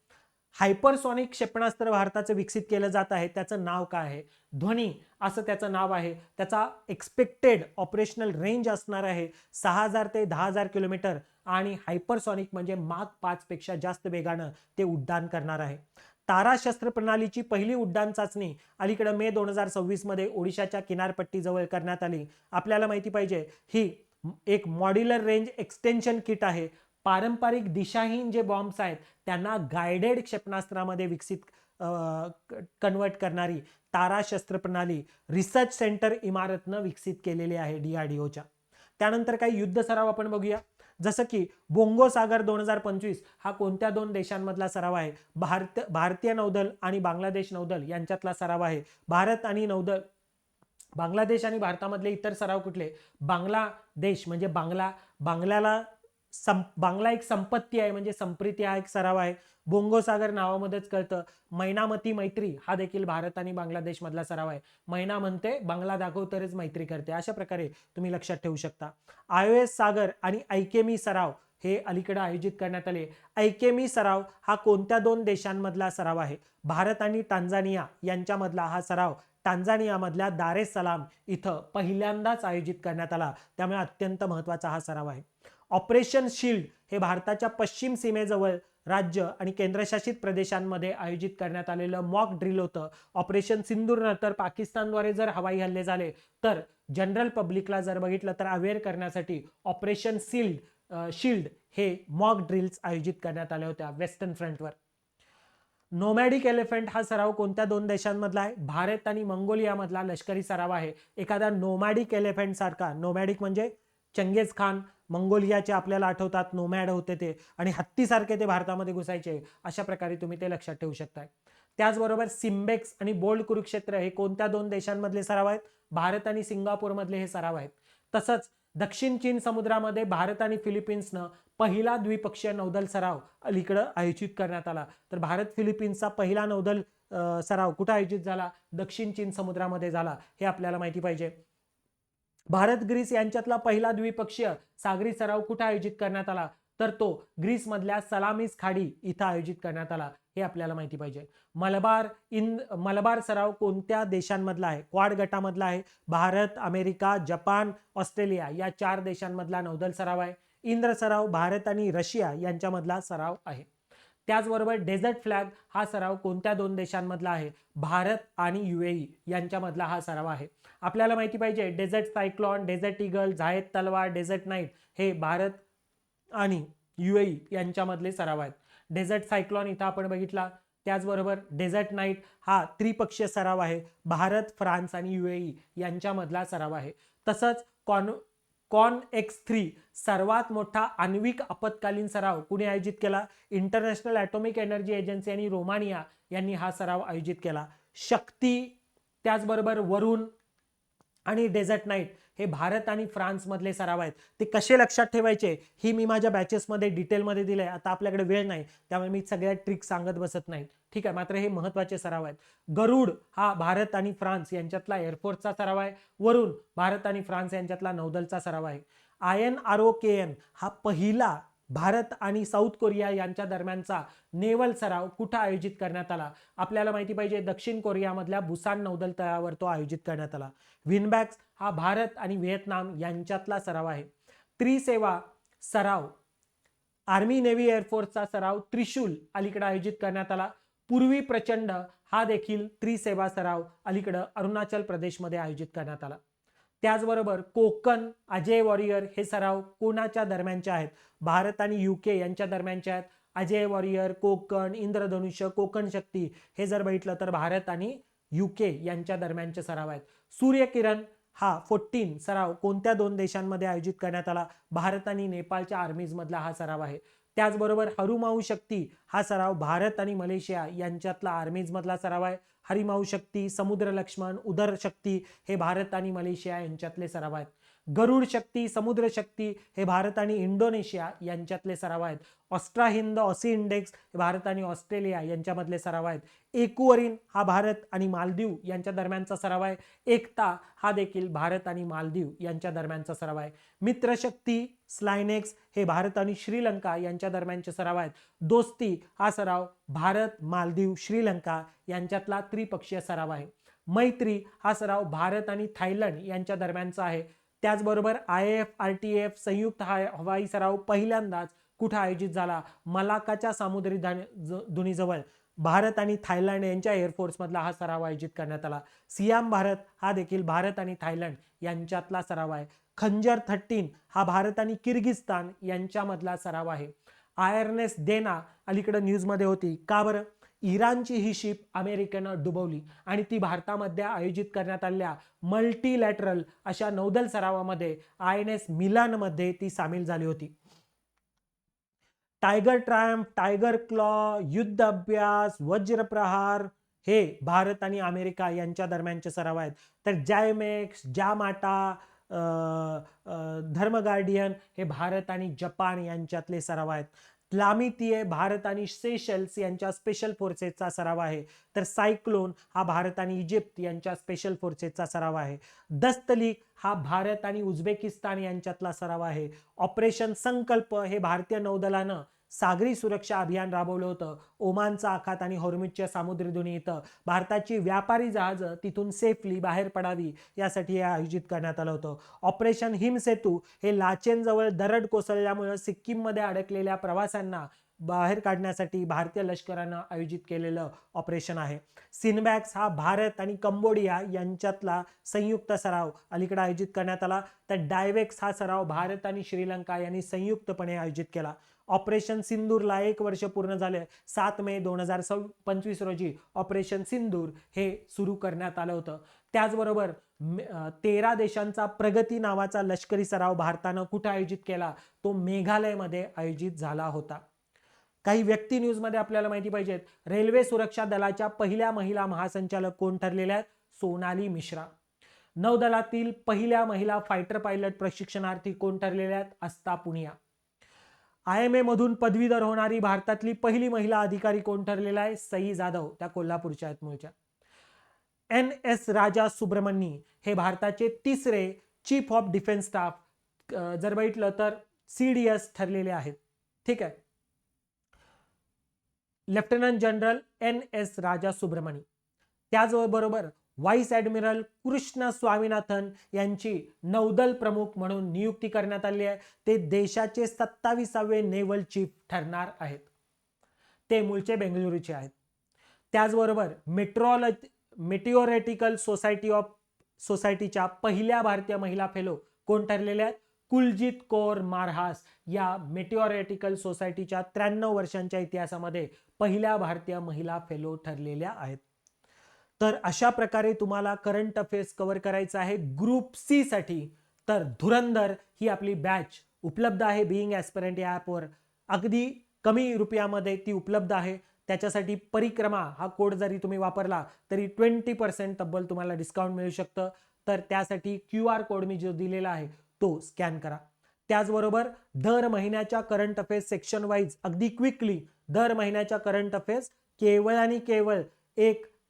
हायपरसॉनिक क्षेपणास्त्र भारताचं विकसित केलं जात आहे. त्याचं नाव काय आहे? ध्वनी असं त्याचं नाव आहे. त्याचा एक्सपेक्टेड ऑपरेशनल रेंज असणार आहे 6000 ते 10000 किलोमीटर आणि हायपरसॉनिक म्हणजे माक 5 पेक्षा जास्त वेगानं ते उड्डाण करणार आहे. तारा शस्त्र प्रणालीची पहिली उड्डाण चाचणी अलीकडे मे 2026 मध्ये ओडिशाच्या किनारपट्टीजवळ करण्यात आली. आपल्याला माहिती पाहिजे ही एक मॉड्युलर रेंज एक्सटेन्शन किट आहे. पारंपरिक दिशाहीन जे बॉम्ब्स आहेत त्यांना गायडेड क्षेपणास्त्रामध्ये विकसित कन्वर्ट करणारी तारा शस्त्र प्रणाली रिसर्च सेंटर इमारतनं विकसित केलेली आहे DRDOच्या. त्यानंतर काही युद्ध सराव आपण बघूया. जसं की बोंगो सागर 2025 हा कोणत्या 2 देशांमधला सराव आहे? भारतीय नौदल आणि बांगलादेश नौदल यांच्यातला सराव आहे. भारत आणि नौदल बांगलादेश आणि भारतामधले इतर सराव कुठले? बांगलादेश म्हणजे बांगला एक संपत्ती आहे म्हणजे संप्रीती हा एक सराव आहे. बोंगो सागर नावामध्येच कळतं. मैनामती मैत्री हा देखील भारत आणि बांगलादेश मधला सराव आहे. मैना म्हणते बांगला दाखव तरच मैत्री करते, अशा प्रकारे तुम्ही लक्षात ठेवू शकता. IOS सागर आणि ऐकेमी सराव हे अलीकडे आयोजित करण्यात आले. ऐकेमी सराव हा कोणत्या 2 देशांमधला सराव आहे? भारत आणि टांझानिया यांच्यामधला हा सराव टांझानियामधल्या दार एस सलाम इथं पहिल्यांदाच आयोजित करण्यात आला, त्यामुळे अत्यंत महत्त्वाचा हा सराव आहे. ऑपरेशन शील्ड हे भारताच्या पश्चिम सीमेजवळ राज्य आणि केंद्रशासित प्रदेशांमध्ये आयोजित करण्यात आलेलं मॉक ड्रिल होतं. ऑपरेशन सिंदूर नंतर पाकिस्तानद्वारे जर हवाई हल्ले झाले तर जनरल पब्लिकला जर बघितलं तर अवेअर करण्यासाठी ऑपरेशन शील्ड हे मॉक ड्रिल्स आयोजित करण्यात आल्या होत्या वेस्टर्न फ्रंटवर. नोमॅडिक एलिफंट हा सराव कोणत्या दोन देशांमधला आहे? भारत आणि मंगोलियामधला लष्करी सराव आहे. एखादा नोमॅडिक एलिफंट सारखा, नोमॅडिक म्हणजे चंगेज खान मंगोलियाचे आपल्याला आठवतात, नोमॅड होते ते, आणि हत्तीसारखे ते भारतामध्ये घुसायचे, अशा प्रकारे तुम्ही ते लक्षात ठेवू शकता. त्याचबरोबर सिम्बेक्स आणि बोल्ड कुरुक्षेत्र हे कोणत्या दोन देशांमधले सराव आहेत? भारत आणि सिंगापूर मधले हे सराव आहेत. तसंच दक्षिण चीन समुद्रामध्ये भारत आणि फिलिपिन्सनं पहिला द्विपक्षीय नौदल सराव अलीकडे आयोजित करण्यात आला. तर भारत फिलिपिन्सचा पहिला नौदल सराव कुठे आयोजित झाला? दक्षिण चीन समुद्रामध्ये झाला, हे आपल्याला माहिती पाहिजे. भारत ग्रीस यांच्यातला पहिला द्विपक्षीय सागरी सराव कुठे आयोजित करण्यात आला? तर तो ग्रीसमधल्या सलामिस खाडी इथं आयोजित करण्यात आला, हे आपल्याला माहिती पाहिजे. मलबार सराव कोणत्या देशांमधला आहे? क्वाड गटामधला आहे. भारत, अमेरिका, जपान, ऑस्ट्रेलिया या 4 देशांमधला नौदल सराव आहे. इंद्र सराव भारत आणि रशिया यांच्यामधला सराव आहे. त्याचबरोबर डेझर्ट फ्लॅग हा सराव कोणत्या दोन देशांमधला आहे? भारत आणि UAE यांच्यामधला हा सराव आहे. आपल्याला माहिती पाहिजे desert cyclone, desert eagle, Zayed Talwar, desert knight हे भारत आणि UAE यांच्यामधले सराव आहेत. डेझर्ट सायक्लॉन इथं आपण बघितला. त्याचबरोबर डेझर्ट नाईट हा त्रिपक्षीय सराव आहे. भारत, फ्रान्स आणि UAE यांच्यामधला सराव आहे. तसंच CONX-3 सर्वात मोठा आण्विक आपत्कालीन सराव कुणी आयोजित केला? इंटरनॅशनल ॲटॉमिक एनर्जी एजन्सी आणि रोमानिया यांनी हा सराव आयोजित केला. शक्ती, त्याचबरोबर वरुण आणि डेझर्ट नाईट हे भारत आणि फ्रान्स मधले सराव आहेत. ते कसे लक्षात ठेवायचे ही मी माझ्या बॅचेसमध्ये डिटेलमध्ये दिलंय. आता आपल्याकडे वेळ नाही, त्यामुळे मी सगळ्या ट्रिक सांगत बसत नाही, ठीक आहे. मात्र हे महत्त्वाचे सराव आहेत. गरुड हा भारत आणि फ्रान्स यांच्यातला एअरफोर्सचा सराव आहे. वरुण भारत आणि फ्रान्स यांच्यातला नौदलचा सराव आहे. INROKN हा पहिला भारत आणि साऊथ कोरिया यांच्या दरम्यानचा नेव्हल सराव कुठं आयोजित करण्यात आला? आपल्याला माहिती पाहिजे दक्षिण कोरियामधल्या बुसान नौदल तळावर तो आयोजित करण्यात आला. विनबॅक्स हा भारत आणि व्हिएतनाम यांच्यातला सराव आहे. त्रिसेवा सराव आर्मी नेव्ही एअरफोर्सचा सराव त्रिशूल अलीकडे आयोजित करण्यात आला. पूर्वी प्रचंड हा देखील त्रिसेवा सराव अलीकडे अरुणाचल प्रदेशमध्ये आयोजित करण्यात आला. त्याचबरोबर कोकण, अजय वॉरियर हे सराव कोणाच्या दरम्यानचे आहेत? भारत आणि UK यांच्या दरम्यानचे आहेत. अजय वॉरियर, कोकण, इंद्रधनुष्य, कोकण शक्ती हे जर बघितलं तर भारत आणि UK यांच्या दरम्यानचे सराव आहेत. सूर्यकिरण हा 14 सराव कोणत्या दोन देशांमध्ये आयोजित करण्यात आला? भारत आणि नेपाळच्या आर्मीज मधला हा सराव आहे. त्याचबरोबर हरुमाऊ शक्ती हा सराव भारत आणि मलेशिया यांच्यातला आर्मीज मधला सराव आहे. हरिमाऊ शक्ती, समुद्र लक्ष्मण, उदर शक्ती हे भारत आणि मलेशिया यांच्यातले सराव आहेत. गरुड शक्ती, समुद्र शक्ती हे भारत आणि इंडोनेशिया यांच्यातले सराव आहेत. ऑस्ट्रा हिंद, ऑसी इंडेक्स हे भारत आणि ऑस्ट्रेलिया यांच्यामधले सराव आहेत. एकुवरीन हा भारत आणि मालदीव यांच्या दरम्यानचा सराव आहे. एकता हा देखील भारत आणि मालदीव यांच्या दरम्यानचा सराव आहे. मित्रशक्ती, स्लायनेक्स हे भारत आणि श्रीलंका यांच्या दरम्यानचे सराव आहेत. दोस्ती हा सराव भारत, मालदीव, श्रीलंका यांच्यातला त्रिपक्षीय सराव आहे. मैत्री हा सराव भारत आणि थायलंड यांच्या दरम्यानचा आहे. त्याचबरोबर IAF-RTF संयुक्त हवाई सराव पहिल्यांदाच कुठे आयोजित झाला? मलाक्काच्या सामुद्री धुनीजवळ भारत आणि थायलंड यांच्या एअरफोर्स मधला हा सराव आयोजित करण्यात आला. सियाम भारत हा देखील भारत आणि थायलंड यांच्यातला सराव आहे. खंजर 13 हा भारत आणि किर्गिस्तान यांच्यामधला सराव आहे. IRNS देना अलीकडे न्यूजमध्ये होती, का बरं? इराणची ही शिप अमेरिकेनं डुबवली आणि ती भारतामध्ये आयोजित करण्यात आलेल्या मल्टीलॅटरल अशा नौदल सरावामध्ये INS मिलानमध्ये ती सामील झाली होती. टायगर ट्रायम्फ, टायगर क्लॉ, युद्ध अभ्यास, वज्रप्रहार हे भारत आणि अमेरिका यांच्या दरम्यानचे सराव आहेत. तर जायमेक्स, जामाटा, धर्म गार्डियन हे भारत आणि जपान यांच्यातले सराव आहेत. लामितिये भारत आणि सेशल्स यांच्या स्पेशल फोर्सेसचा सराव आहे. तर सायक्लोन हा भारत आणि इजिप्त यांच्या स्पेशल फोर्सेसचा सराव आहे. दस्तलीक हा भारत आणि उझबेकिस्तान यांच्यातला सराव आहे. ऑपरेशन संकल्प हे भारतीय नौदलानं सागरी सुरक्षा अभियान राबवलं होतं. ओमानचा आखात आणि हॉर्मुझच्या सामुद्रधुनी इथं भारताची व्यापारी जहाजं तिथून सेफली बाहेर पडावी यासाठी हे आयोजित करण्यात आलं होतं. ऑपरेशन हिमसेतू हे लाचेनजवळ दरड कोसळल्यामुळे सिक्कीममध्ये अडकलेल्या प्रवाशांना बाहेर काढण्यासाठी भारतीय लष्करानं आयोजित केलेलं ऑपरेशन आहे. सिनबॅक्स हा भारत आणि कंबोडिया यांच्यातला संयुक्त सराव अलीकडे आयोजित करण्यात आला. तर डायवेक्स हा सराव भारत आणि श्रीलंका यांनी संयुक्तपणे आयोजित केला. ऑपरेशन सिंदूरला 1 वर्ष पूर्ण झाले. 7 मे 2025 रोजी ऑपरेशन सिंदूर हे सुरू करण्यात आलं होतं. त्याचबरोबर 13 देशांचा प्रगती नावाचा लष्करी सराव भारतानं कुठे आयोजित केला? तो मेघालयमध्ये आयोजित झाला होता. काही व्यक्ती न्यूजमध्ये आपल्याला माहिती पाहिजेत. रेल्वे सुरक्षा दलाच्या पहिल्या महिला महासंचालक कोण ठरलेल्या आहेत? सोनाली मिश्रा. नौदलातील पहिल्या महिला फायटर पायलट प्रशिक्षणार्थी कोण ठरलेल्या आहेत? आस्था पुनिया. IMA मधून पदवीधर होणारी भारतातली पहिली महिला अधिकारी कोण ठरलेला आहे? सई जाधव. त्या कोल्हापूरच्या आहेत मूळच्या. NS राजा सुब्रमणी हे भारताचे तिसरे चीफ ऑफ डिफेन्स स्टाफ जर बघितलं तर CDS ठरलेले आहेत. ठीक आहे. लेफ्टनंट जनरल NS राजा सुब्रमणी. त्याचबरोबर व्हाईस ॲडमिरल कृष्ण स्वामीनाथन यांची नौदल प्रमुख म्हणून नियुक्ती करण्यात आली आहे. ते देशाचे 27वे नेव्हल चीफ ठरणार आहेत. ते मूळचे बेंगळुरूचे आहेत. त्याचबरोबर मेटिओरेटिकल सोसायटीच्या पहिल्या भारतीय महिला फेलो कोण ठरलेल्या आहेत? कुलजीत कौर मारहास या मेटिओरेटिकल सोसायटीच्या 93 वर्षांच्या इतिहासामध्ये पहिल्या भारतीय महिला फेलो ठरलेल्या आहेत. तर अशा प्रकारे तुम्हाला करंट अफेअर्स कव्हर करायचं आहे ग्रुप सी साठी. तर धुरंधर ही आपली बॅच उपलब्ध आहे बिईंग ॲस्पिरंट या ॲपवर. अगदी कमी रुपयामध्ये ती उपलब्ध आहे. त्याच्यासाठी परिक्रमा हा कोड जरी तुम्ही वापरला तरी 20% तब्बल तुम्हाला डिस्काउंट मिळू शकतं. तर त्यासाठी QR कोड मी जो दिलेला आहे तो स्कॅन करा. त्याचबरोबर दर महिन्याच्या करंट अफेअर्स सेक्शन वाईज अगदी क्विकली दर महिन्याच्या करंट अफेअर्स केवळ आणि केवळ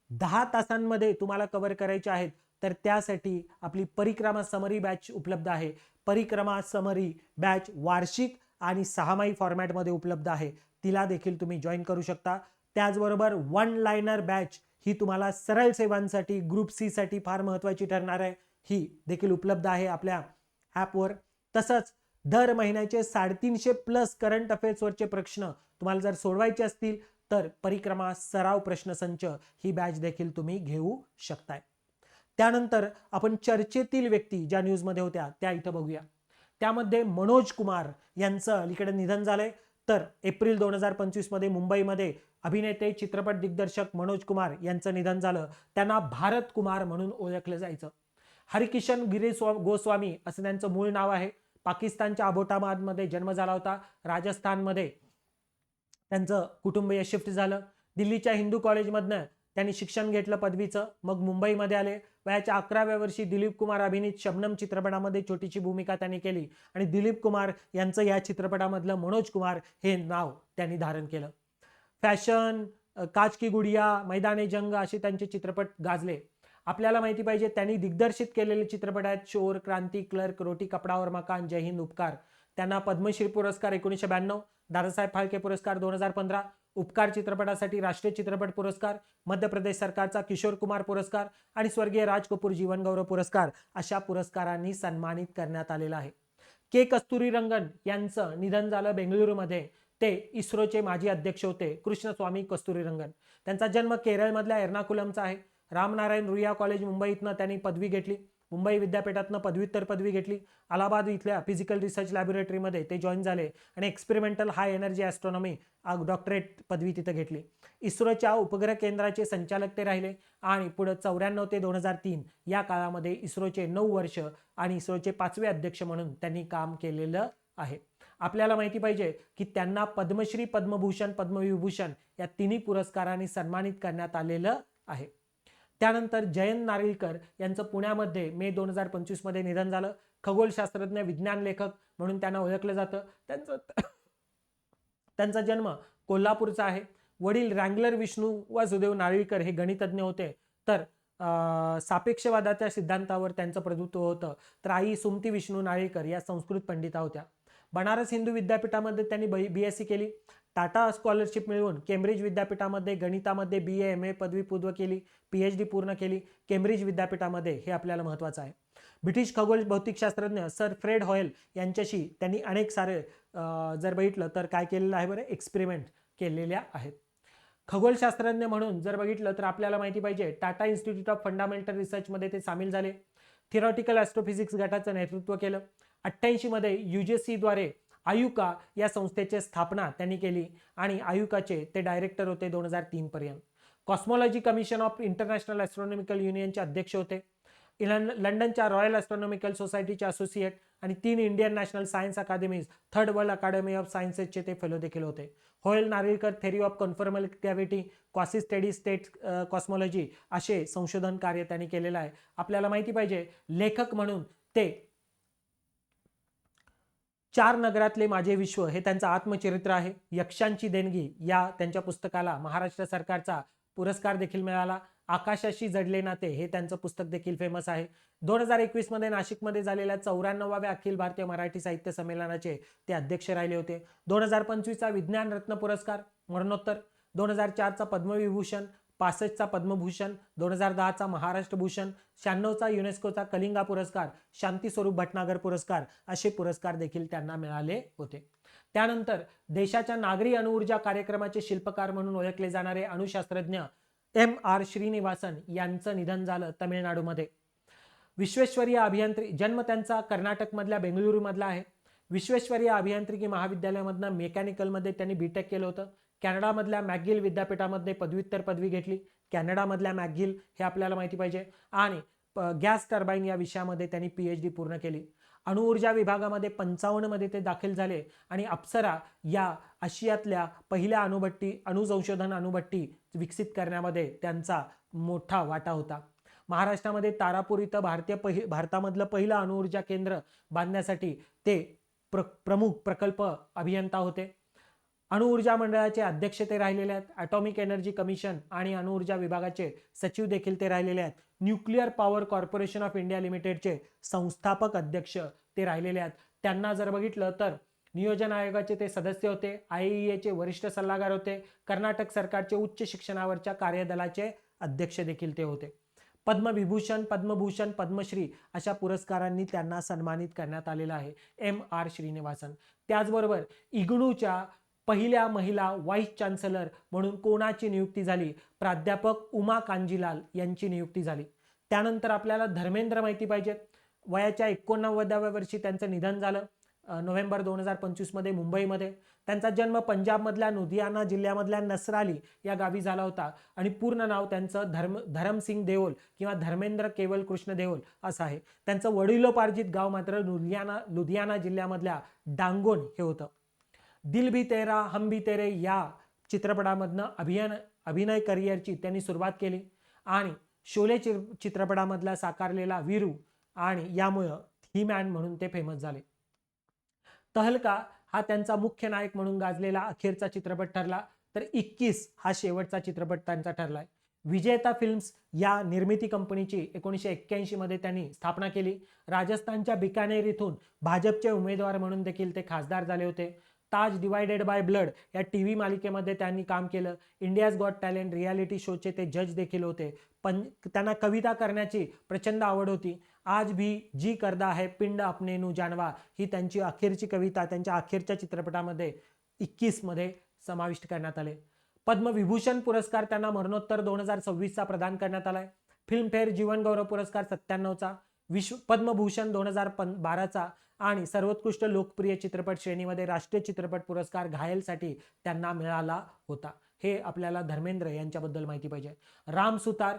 10 तासांमध्ये तुम्हाला कव्हर करायचे आहेत. तर त्यासाठी आपली परिक्रमा समरी बॅच उपलब्ध आहे. परिक्रमा समरी बॅच वार्षिक आणि 6माही फॉर्मॅटमध्ये उपलब्ध आहे. तिला देखील तुम्ही जॉईन करू शकता. त्याचबरोबर 1 लाइनर बॅच ही तुम्हाला सरळ सेवांसाठी ग्रुप सी साठी फार महत्त्वाची ठरणार आहे. ही देखील उपलब्ध आहे आपल्या ॲपवर. तसंच दर महिन्याचे 350+ करंट अफेअर्सवरचे प्रश्न तुम्हाला जर सोडवायचे असतील तर परिक्रमा सराव प्रश्नसंच ही बॅच देखील तुम्ही घेऊ शकताय. त्यानंतर आपण चर्चेतील व्यक्ती ज्या न्यूजमध्ये होत्या त्या इथं बघूया. त्यामध्ये मनोज कुमार यांचं अलीकडे निधन झालंय. तर एप्रिल 2025 मध्ये मुंबईमध्ये अभिनेते चित्रपट दिग्दर्शक मनोज कुमार यांचं निधन झालं. त्यांना भारत कुमार म्हणून ओळखलं जायचं. हरिकिशन गिरी गोस्वामी असं त्यांचं मूळ नाव आहे. पाकिस्तानच्या अबोटाबादमध्ये जन्म झाला होता. राजस्थानमध्ये त्यांचं कुटुंबीय शिफ्ट झालं. दिल्लीच्या हिंदू कॉलेजमधनं त्यांनी शिक्षण घेतलं पदवीचं. मग मुंबईमध्ये आले. वयाच्या 11व्या वर्षी दिलीप कुमार अभिनीत शबनम चित्रपटामध्ये छोटीशी भूमिका त्यांनी केली आणि दिलीप कुमार यांचं या चित्रपटामधलं मनोज कुमार हे नाव त्यांनी धारण केलं. फॅशन, काच की गुडिया, मैदाने जंग असे त्यांचे चित्रपट गाजले. आपल्याला माहिती पाहिजे त्यांनी दिग्दर्शित केलेले चित्रपट आहेत चोर, क्रांती, क्लर्क, रोटी कपडा और मकान, जय हिंद, उपकार. त्यांना पद्मश्री पुरस्कार 1992, दादासाहेब फाळके पुरस्कार 2015, उपकार चित्रपटासाठी राष्ट्रीय चित्रपट पुरस्कार, मध्य प्रदेश सरकारचा किशोर कुमार पुरस्कार आणि स्वर्गीय राज कपूर जीवनगौरव पुरस्कार अशा पुरस्कारांनी सन्मानित करण्यात आलेला आहे. के कस्तुरीरंगन यांचं निधन झालं बेंगळुरूमध्ये. ते इस्रोचे माजी अध्यक्ष होते कृष्णस्वामी कस्तुरीरंगन. त्यांचा जन्म केरळमधल्या एर्नाकुलमचा आहे. रामनारायण रुईया कॉलेज मुंबईतनं त्यांनी पदवी घेतली. मुंबई विद्यापीठातनं पदव्युत्तर पदवी घेतली. अलाहाबाद इथल्या फिजिकल रिसर्च लॅबोरेटरीमध्ये ते जॉईन झाले आणि experimental high energy astronomy doctorate पदवी तिथं घेतली. इस्रोच्या उपग्रह केंद्राचे संचालक ते राहिले आणि पुढे 94 ते 2003 या काळामध्ये इस्रोचे 9 वर्ष आणि इस्रोचे 5वे अध्यक्ष म्हणून त्यांनी काम केलेलं आहे. आपल्याला माहिती पाहिजे की त्यांना पद्मश्री, पद्मभूषण, पद्मविभूषण या तिन्ही पुरस्कारांनी सन्मानित करण्यात आलेलं आहे. त्यानंतर जयंत नारळीकर यांचं पुण्यामध्ये मे 2025 मध्ये निधन झालं. खगोलशास्त्रज्ञ, विज्ञान लेखक म्हणून त्यांना ओळखलं जातं. त्यांचा जन्म कोल्हापूरचा आहे. वडील रँगलर विष्णू वासुदेव नारळीकर हे गणितज्ञ होते. तर सापेक्षवादाच्या सिद्धांतावर त्यांचं प्रभुत्व होतं. तर आई सुमती विष्णू नारळीकर या संस्कृत पंडिता होत्या. बनारस हिंदू विद्यापीठामध्ये त्यांनी BSc केली. टाटा स्कॉलरशिप मिळवून केम्ब्रिज विद्यापीठामध्ये गणितामध्ये BA MA पदवी पूर्व केली, PhD पूर्ण केली केम्ब्रिज विद्यापीठामध्ये, हे आपल्याला महत्त्वाचं आहे. ब्रिटिश खगोल भौतिकशास्त्रज्ञ सर फ्रेड हॉयल यांच्याशी त्यांनी अनेक सारे जर बघितलं तर काय केलेलं आहे बरं, एक्सपेरिमेंट केलेल्या आहेत. खगोलशास्त्रज्ञ म्हणून जर बघितलं तर आपल्याला माहिती पाहिजे टाटा इन्स्टिट्यूट ऑफ फंडामेंटल रिसर्चमध्ये ते सामील झाले. थिरॉटिकल ॲस्ट्रोफिजिक्स गटाचं नेतृत्व केलं. 88 मध्ये UJC द्वारे आयुका या संस्थेची स्थापना त्यांनी केली आणि आयुकाचे ते डायरेक्टर होते 2003 पर्यंत. Cosmology commission of international astronomical युनियनचे अध्यक्ष होते. लंडनच्या रॉयल ॲस्ट्रॉनॉमिकल सोसायटीचे असोसिएट आणि 3 Indian national science academies, 3rd world academy of सायन्सेसचे ते फेलो देखील होते. Hoyle Narlikar theory of conformal gravity, quasi steady state cosmology असे संशोधन कार्य त्यांनी केलेलं आहे. आपल्याला माहिती पाहिजे लेखक म्हणून ते 4 नगरातले माझे विश्व हे त्यांचं आत्मचरित्र आहे. यक्षांची देणगी या त्यांच्या पुस्तकाला महाराष्ट्र सरकारचा पुरस्कार देखील मिळाला. आकाशाशी जडले नाते हे त्यांचं पुस्तक देखील फेमस आहे. 2021 मध्ये नाशिकमध्ये झालेल्या 94व्या अखिल भारतीय मराठी साहित्य संमेलनाचे ते अध्यक्ष राहिले होते. 2025चा विज्ञान रत्न पुरस्कार मरणोत्तर, 2004चा पद्मविभूषण, 65चा पद्मभूषण, 2010चा महाराष्ट्र भूषण, 96चा युनेस्कोचा कलिंगा पुरस्कार, शांती स्वरूप भटनागर पुरस्कार असे पुरस्कार देखील त्यांना मिळाले होते. त्यानंतर देशाच्या नागरी अणुऊर्जा कार्यक्रमाचे शिल्पकार म्हणून ओळखले जाणारे अणुशास्त्रज्ञ MR श्रीनिवासन यांचं निधन झालं तमिळनाडूमध्ये. विश्वेश्वरीय अभियांत्रिकी, जन्म त्यांचा कर्नाटकमधल्या बेंगळुरू मधला आहे. विश्वेश्वरीय अभियांत्रिकी महाविद्यालयामधनं मेकॅनिकलमध्ये त्यांनी BTech केलं होतं. कॅनडामधल्या मॅकगिल विद्यापीठामध्ये पदव्युत्तर पदवी घेतली. कॅनडामधल्या मॅकगिल हे आपल्याला माहिती पाहिजे. आणि गॅस टर्बाईन या विषयामध्ये त्यांनी PhD पूर्ण केली. अणुऊर्जा विभागामध्ये 55 मध्ये ते दाखल झाले आणि अप्सरा या आशियातल्या पहिल्या अणुसंशोधन अणुभट्टी विकसित करण्यामध्ये त्यांचा मोठा वाटा होता. महाराष्ट्रामध्ये तारापूर इथं भारतामधलं पहिलं अणुऊर्जा केंद्र बांधण्यासाठी ते प्रमुख प्रकल्प अभियंता होते. अणुऊर्जा मंडळाचे अध्यक्ष ते राहिलेले आहेत. ॲटॉमिक एनर्जी कमिशन आणि अणुऊर्जा विभागाचे सचिव देखील ते राहिलेले आहेत. Nuclear power corporation of India लिमिटेडचे संस्थापक अध्यक्ष ते राहिलेले आहेत. त्यांना जर बघितलं तर नियोजन आयोगाचे ते सदस्य होते. IAEAचे वरिष्ठ सल्लागार होते. कर्नाटक सरकारचे उच्च शिक्षणावरच्या कार्यदलाचे अध्यक्ष देखील ते होते. पद्मविभूषण, पद्मभूषण, पद्मश्री अशा पुरस्कारांनी त्यांना सन्मानित करण्यात आलेलं आहे MR श्रीनिवासन. त्याचबरोबर इग्नूच्या पहिल्या महिला व्हाईस चान्सलर म्हणून कोणाची नियुक्ती झाली? प्राध्यापक उमा कांजीलाल यांची नियुक्ती झाली. त्यानंतर आपल्याला धर्मेंद्र माहिती पाहिजे. वयाच्या 89व्या वर्षी त्यांचं निधन झालं नोव्हेंबर 2025 मध्ये मुंबईमध्ये. त्यांचा जन्म पंजाबमधल्या लुधियाना जिल्ह्यामधल्या नसराली या गावी झाला होता आणि पूर्ण नाव त्यांचं धरमसिंग देओल किंवा धर्मेंद्र केवल कृष्ण देओल असं आहे. त्यांचं वडिलोपार्जित गाव मात्र लुधियाना जिल्ह्यामधल्या डांगोन हे होतं. दिल भी तेरा हम भी तेरे या चित्रपटामधनं अभिनय करिअरची त्यांनी सुरुवात केली आणि शोले चित्रपटामधला साकारलेला वीरू आणि यामुळं ही मॅन म्हणून ते फेमस झाले. तहलका हा त्यांचा मुख्य नायक म्हणून गाजलेला अखेरचा चित्रपट ठरला, तर 21 हा शेवटचा चित्रपट त्यांचा ठरलाय. विजेता फिल्म्स या निर्मिती कंपनीची 1981 मध्ये त्यांनी स्थापना केली. राजस्थानच्या बिकानेर इथून भाजपचे उमेदवार म्हणून देखील ते खासदार झाले होते. ताज डिवायडेड बाय ब्लड या TV मालिकेमध्ये त्यांनी काम केलं. इंडियाज गॉट टॅलेंट रियालिटी शोचे ते जज देखील होते. पण त्यांना कविता करण्याची प्रचंड आवड होती. आज भी जी करदा है पिंड अपने नू जानवा ही त्यांची अखेरची कविता त्यांच्या अखेरच्या चित्रपटामध्ये 21 मध्ये समाविष्ट करण्यात आले. पद्मविभूषण पुरस्कार त्यांना मरणोत्तर 2026चा प्रदान करण्यात आलाय. फिल्मफेअर जीवन गौरव पुरस्कार 97चा, पद्मभूषण 2012चा आणि सर्वोत्कृष्ट लोकप्रिय चित्रपट श्रेणीमध्ये राष्ट्रीय चित्रपट पुरस्कार घायलसाठी त्यांना मिळाला होता. हे आपल्याला धर्मेंद्र यांच्याबद्दल माहिती पाहिजे. राम सुतार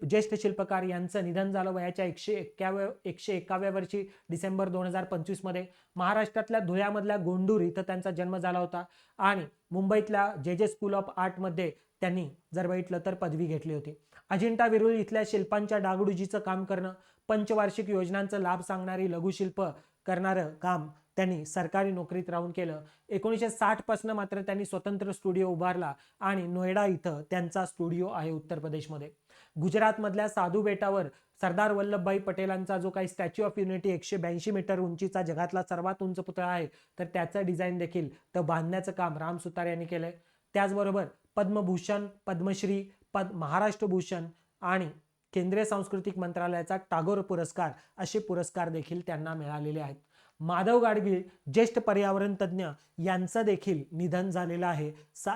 ज्येष्ठ शिल्पकार यांचं निधन झालं वयाच्या 101व्या वर्षी डिसेंबर 2025 मध्ये. महाराष्ट्रातल्या धुळ्यामधल्या गोंडूर इथं त्यांचा जन्म झाला होता आणि मुंबईतल्या JJ स्कूल ऑफ आर्ट मध्ये त्यांनी जर बघितलं तर पदवी घेतली होती. अजिंठा वेरूळ इथल्या शिल्पांच्या डागडुजीचं काम करणं, पंचवार्षिक योजनांचा लाभ सांगणारी लघुशिल्प करणारं काम त्यांनी सरकारी नोकरीत राहून केलं. 1960 पासून मात्र त्यांनी स्वतंत्र स्टुडिओ उभारला आणि नोएडा इथं त्यांचा स्टुडिओ आहे उत्तर प्रदेशमध्ये. गुजरातमधल्या साधू बेटावर सरदार वल्लभभाई पटेलांचा जो काही स्टॅच्यू ऑफ युनिटी 182 मीटर उंचीचा जगातला सर्वात उंच पुतळा आहे, तर त्याचं डिझाईन देखील तर बांधण्याचं काम राम सुतार यांनी केलंय. त्याचबरोबर पद्मभूषण, पद्मश्री, महाराष्ट्र भूषण आणि केंद्रीय सांस्कृतिक मंत्रालयाचा टागोर पुरस्कार असे पुरस्कार देखील त्यांना मिळालेले आहेत. माधव गाडगीळ ज्येष्ठ पर्यावरण तज्ज्ञ यांचं देखील निधन झालेलं आहे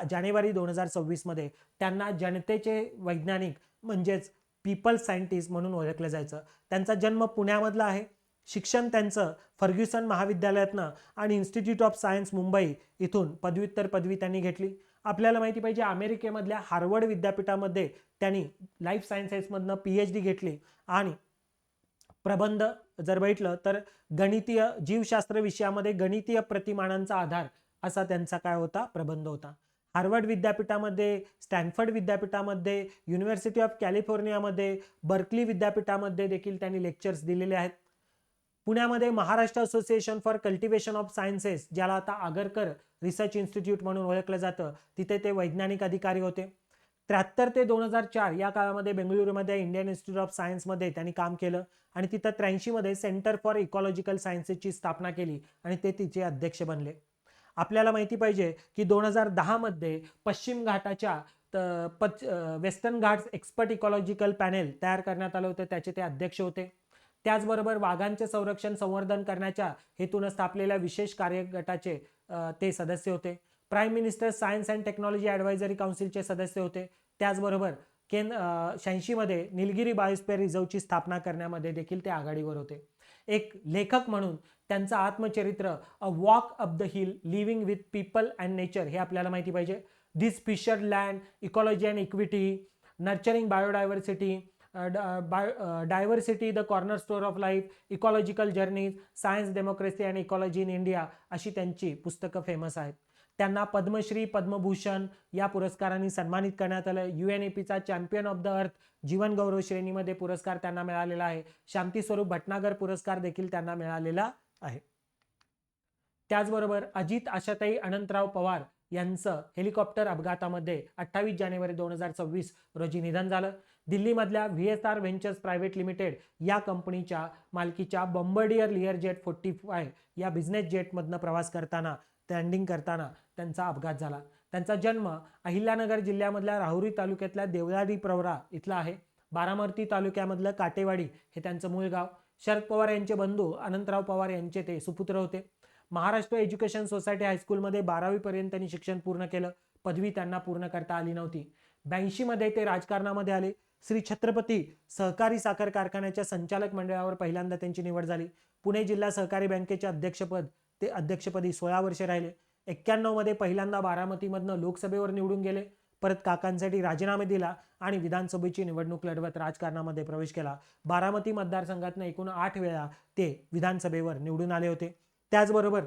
जानेवारी 2026 मध्ये. त्यांना जनतेचे वैज्ञानिक म्हणजेच पीपल सायंटिस्ट म्हणून ओळखलं जायचं. त्यांचा जन्म पुण्यामधला आहे. शिक्षण त्यांचं फर्ग्युसन महाविद्यालयातनं आणि इन्स्टिट्यूट ऑफ सायन्स मुंबई इथून पदव्युत्तर पदवी त्यांनी घेतली. आपल्याला माहिती पाहिजे अमेरिकेमधल्या हार्वर्ड विद्यापीठामध्ये त्यांनी लाईफ सायन्सेसमधनं PhD घेतली आणि प्रबंध जर बघितलं तर गणितीय जीवशास्त्र विषयामध्ये गणितीय प्रतिमानांचा आधार असा त्यांचा काय होता, प्रबंध होता. हार्वर्ड विद्यापीठामध्ये, स्टॅनफर्ड विद्यापीठामध्ये, युनिव्हर्सिटी ऑफ कॅलिफोर्नियामध्ये, बर्कली विद्यापीठामध्ये देखील त्यांनी लेक्चर्स दिलेले आहेत. पुण्यामध्ये Maharashtra association for cultivation of sciences, ज्याला आता आगरकर रिसर्च इन्स्टिट्यूट म्हणून ओळखलं जातं, तिथे ते वैज्ञानिक अधिकारी होते. 73 ते 2004 या काळामध्ये बेंगळुरूमध्ये इंडियन इन्स्टिट्यूट ऑफ सायन्समध्ये त्यांनी काम केलं आणि तिथं 83 मध्ये सेंटर फॉर इकॉलॉजिकल सायन्सेसची स्थापना केली आणि ते तिचे अध्यक्ष बनले. आपल्याला माहिती पाहिजे की 2010 मध्ये पश्चिम घाटाच्या western Ghats expert ecological panel तयार करण्यात आलं होतं, त्याचे ते अध्यक्ष होते. त्याचबरोबर वाघांचे संरक्षण संवर्धन करण्याच्या हेतून स्थापलेल्या विशेष कार्यगटाचे ते सदस्य होते. Prime minister science and technology advisory काउन्सिलचे सदस्य होते. त्याचबरोबर 86 मध्ये निलगिरी बायोस्फिअर रिझर्वची स्थापना करण्यामध्ये देखील ते आघाडीवर होते. एक लेखक म्हणून त्यांचं आत्मचरित्र a walk up the hill living with people and nature हे आपल्याला माहिती पाहिजे. This fissured land, ecology and equity, nurturing biodiversity, diversity the corner store of life, ecological journeys, science, democracy and ecology in India अशी त्यांची पुस्तकं famous आहेत. त्यांना पद्मश्री, पद्मभूषण या पुरस्कारांनी सन्मानित करण्यात आलं. UNEPचा चॅम्पियन ऑफ द अर्थ जीवन गौरव श्रेणीमध्ये पुरस्कार त्यांना मिळालेला आहे. शांती स्वरूप भटनागर पुरस्कार देखील त्यांना मिळालेला आहे. त्याचबरोबर अजित आशाताई अनंतराव पवार यांचं हेलिकॉप्टर अपघातामध्ये 28 जानेवारी 2026 रोजी निधन झालं. दिल्लीमधल्या VSR व्हेंचर्स प्रायव्हेट लिमिटेड या कंपनीच्या मालकीच्या बॉम्बार्डियर लिअरजेट 45 या बिझनेस जेटमधनं प्रवास करताना, लँडिंग करताना त्यांचा अपघात झाला. त्यांचा जन्म अहिल्यानगर जिल्ह्यामधल्या राहुरी तालुक्यातल्या देवळाली प्रवरा इथला आहे. बारामती तालुक्यामधलं काटेवाडी हे त्यांचं मूळ गाव. शरद पवार यांचे बंधू अनंतराव पवार यांचे ते सुपुत्र होते. महाराष्ट्र एज्युकेशन सोसायटी हायस्कूलमध्ये 12वी पर्यंत त्यांनी शिक्षण पूर्ण केलं. पदवी त्यांना पूर्ण करता आली नव्हती. 82 मध्ये ते राजकारणामध्ये आले. श्री छत्रपती सहकारी साखर कारखान्याच्या संचालक मंडळावर पहिल्यांदा त्यांची निवड झाली. पुणे जिल्हा सहकारी बँकेचे अध्यक्षपदी 16 वर्षे राहिले. 91 मध्ये पहिल्यांदा बारामतीमधनं लोकसभेवर निवडून गेले. परत काकांसाठी राजीनामे दिला आणि विधानसभेची निवडणूक लढवत राजकारणामध्ये प्रवेश केला. बारामती मतदारसंघातनं एकूण 8 वेळा ते विधानसभेवर निवडून आले होते. त्याचबरोबर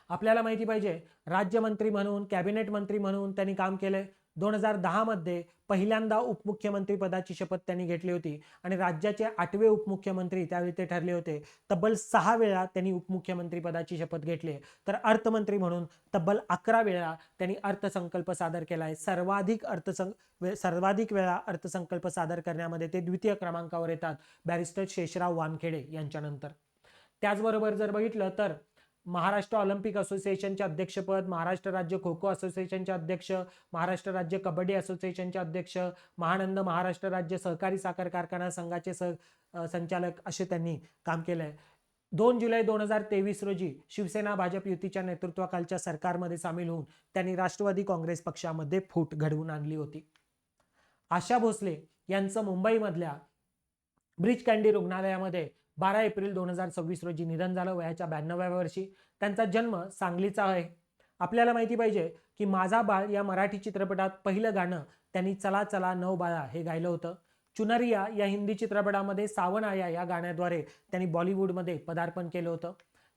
आपल्याला माहिती पाहिजे राज्यमंत्री म्हणून, कॅबिनेट मंत्री म्हणून त्यांनी काम केले. 2010 मध्ये पहिल्यांदा उपमुख्यमंत्री पदाची शपथ त्यांनी घेतली होती आणि राज्याचे 8वे उपमुख्यमंत्री त्यावेळी ते ठरले होते. तब्बल 6 वेळा त्यांनी उपमुख्यमंत्री पदाची शपथ घेतली. तर अर्थमंत्री म्हणून तब्बल 11 वेळा त्यांनी अर्थसंकल्प सादर केला आहे. सर्वाधिक वेळा अर्थसंकल्प सादर करण्यामध्ये ते द्वितीय क्रमांकावर येतात बॅरिस्टर शेषराव वानखेडे यांच्यानंतर. त्याचबरोबर जर बघितलं तर महाराष्ट्र ऑलिम्पिक असोसिएशनचे अध्यक्षपद, महाराष्ट्र राज्य खो खो असोसिएशनचे अध्यक्ष, महाराष्ट्र राज्य कबड्डी असोसिएशनचे अध्यक्ष, महानंद महाराष्ट्र राज्य सहकारी साखर कारखाना संघाचे संचालक असे त्यांनी काम केलंय. 2 जुलै 2023 रोजी शिवसेना भाजप युतीच्या नेतृत्वाखालच्या सरकारमध्ये सामील होऊन त्यांनी राष्ट्रवादी काँग्रेस पक्षामध्ये फूट घडवून आणली होती. आशा भोसले यांचं मुंबईमधल्या ब्रिज कँडी रुग्णालयामध्ये 12 एप्रिल 2026 रोजी निधन झालं वयाच्या 92व्या वर्षी. त्यांचा जन्म सांगलीचा आहे. आपल्याला माहिती पाहिजे की माझा बाळ या मराठी चित्रपटात पहिलं गाणं त्यांनी चला चला नव बाळा हे गायलं होतं. चुनरिया या हिंदी चित्रपटामध्ये सावन आया या गाण्याद्वारे त्यांनी बॉलिवूडमध्ये पदार्पण केलं होतं.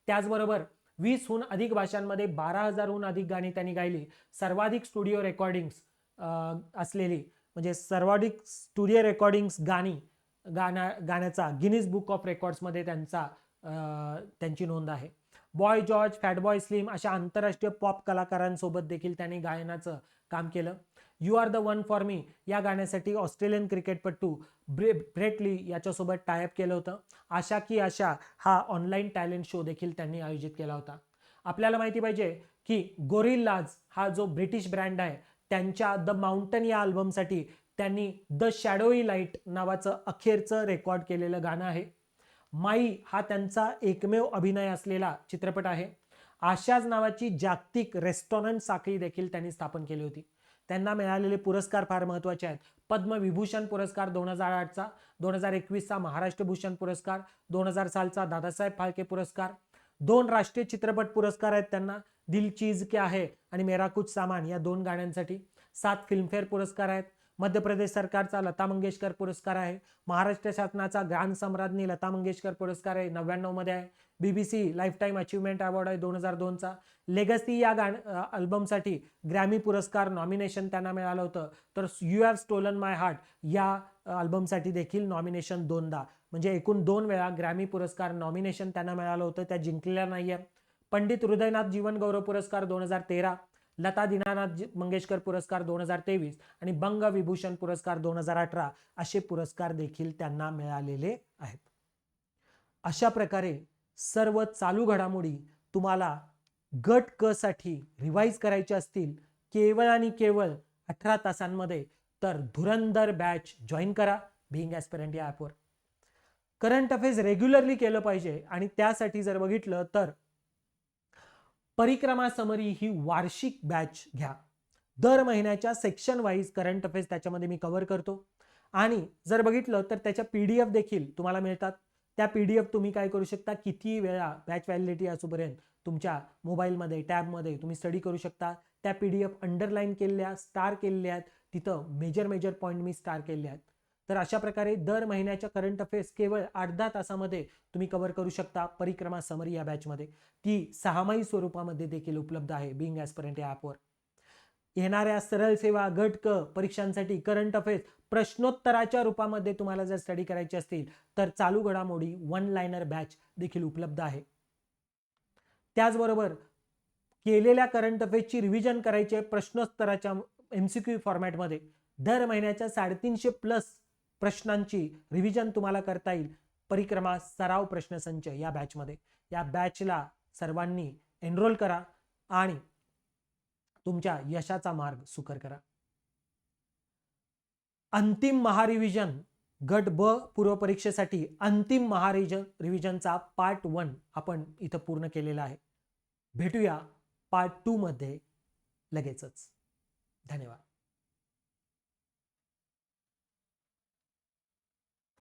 त्याचबरोबर 20हून अधिक भाषांमध्ये 12,000हून अधिक गाणी त्यांनी गायली. सर्वाधिक स्टुडिओ रेकॉर्डिंग्स असलेली म्हणजे सर्वाधिक स्टुडिओ रेकॉर्डिंग्स गाण्याचा गिनीज बुक ऑफ रेकॉर्ड्समध्ये त्यांची नोंद आहे. बॉय जॉर्ज, फॅटबॉय स्लिम अशा आंतरराष्ट्रीय पॉप कलाकारांसोबत देखील त्यांनी गायनाचं काम केलं. You are the one for me या गाण्यासाठी ऑस्ट्रेलियन क्रिकेटपटू ब्रेट ली याच्यासोबत टायअप केलं होतं. आशा की आशा हा ऑनलाईन टॅलेंट शो देखील त्यांनी आयोजित केला होता. आपल्याला माहिती पाहिजे की गोरिल्लाज हा जो ब्रिटिश ब्रँड आहे त्यांच्या द माउंटन या अल्बमसाठी त्यांनी द शॅडोई लाईट नावाचं अखेरचं रेकॉर्ड केलेलं गाणं आहे. माई हा त्यांचा एकमेव अभिनय असलेला चित्रपट आहे. आशाज नावाची जागतिक रेस्टॉरंट साखळी देखील त्यांनी स्थापन केली होती. त्यांना मिळालेले पुरस्कार फार महत्त्वाचे आहेत. पद्मविभूषण पुरस्कार 2008चा, 2021चा महाराष्ट्र भूषण पुरस्कार, 2000 सालचा दादासाहेब फाळके पुरस्कार, 2 राष्ट्रीय चित्रपट पुरस्कार आहेत त्यांना, दिल चीज क्या है आणि मेरा कुछ सामान या 2 गाण्यांसाठी. 7 फिल्मफेअर पुरस्कार आहेत. मध्य प्रदेश सरकारचा लता मंगेशकर पुरस्कार आहे. महाराष्ट्र शासनाचा गान सम्राज्ञी लता मंगेशकर पुरस्कार आहे 99 मध्ये आहे. BBC life time achievement award आहे 2002चा. लेगसी या अल्बमसाठी ग्रॅमी पुरस्कार नॉमिनेशन त्यांना मिळालं होतं. तर you have stolen my heart या अल्बमसाठी देखील नॉमिनेशन 2दा, म्हणजे एकूण 2 वेळा ग्रॅमी पुरस्कार नॉमिनेशन त्यांना मिळालं होतं. त्या जिंकलेल्या नाहीये. पंडित हृदयनाथ जीवन गौरव पुरस्कार 2013, लता दीनानाथ मंगेशकर पुरस्कार 2023 आणि बंग विभूषण पुरस्कार 2018 असे पुरस्कार देखील त्यांना मिळालेले आहेत. अशा प्रकारे सर्व चालू घडामोडी तुम्हाला गट क साठी रिवाइज करायचे असतील केवळ आणि केवळ 18 तासांमध्ये, तर धुरंधर बॅच जॉईन करा बिंग ॲस्पिरंट या ॲपवर. करंट अफेअर्स रेग्युलरली केलं पाहिजे आणि त्यासाठी जर बघितलं तर परिक्रमा समरी ही वार्षिक बॅच घ्या. दर महिन्याच्या सेक्शन वाईज करंट अफेअर्स त्याच्यामध्ये मी कव्हर करतो आणि जर बघितलं तर त्याच्या PDF देखील तुम्हाला मिळतात. त्या PDF तुम्ही काय करू शकता, किती वेळा बॅच व्हॅलिडिटी असूपर्यंत तुमच्या मोबाईलमध्ये टॅबमध्ये तुम्ही स्टडी करू शकता. त्या PDF अंडरलाईन केलेल्या, स्टार केलेल्या आहेत, तिथं मेजर पॉईंट मी स्टार केले आहेत. तर अशा प्रकारे दर महिन्याच्या करंट अफेअर्स केवळ 8-10 तासामध्ये तुम्ही कव्हर करू शकता परिक्रमा समरी या बॅचमध्ये. ती 6माही स्वरूपामध्ये देखील उपलब्ध आहे बिंग ॲस्पिरंट या ॲपवर. येणाऱ्या सरळ सेवा, गट क परीक्षांसाठी करंट अफेअर्स प्रश्नोत्तराच्या रूपामध्ये तुम्हाला जर स्टडी करायची असतील तर चालू घडामोडी 1 लाइनर बॅच देखील उपलब्ध आहे. त्याचबरोबर केलेल्या करंट अफेअर्सची रिव्हिजन करायची प्रश्नोत्तराच्या MCQ फॉर्मॅटमध्ये दर महिन्याच्या 350+ प्रश्नांची रिव्हिजन तुम्हाला करता येईल परिक्रमा सराव प्रश्नसंच या बॅचमध्ये. या बॅचला सर्वांनी एनरोल करा आणि तुमच्या यशाचा मार्ग सुकर करा. अंतिम महारिव्हिजन गट ब पूर्व परीक्षेसाठी अंतिम महारिव्हिजनचा पार्ट 1 आपण इथं पूर्ण केलेला आहे. भेटूया पार्ट 2 मध्ये लगेचच. धन्यवाद.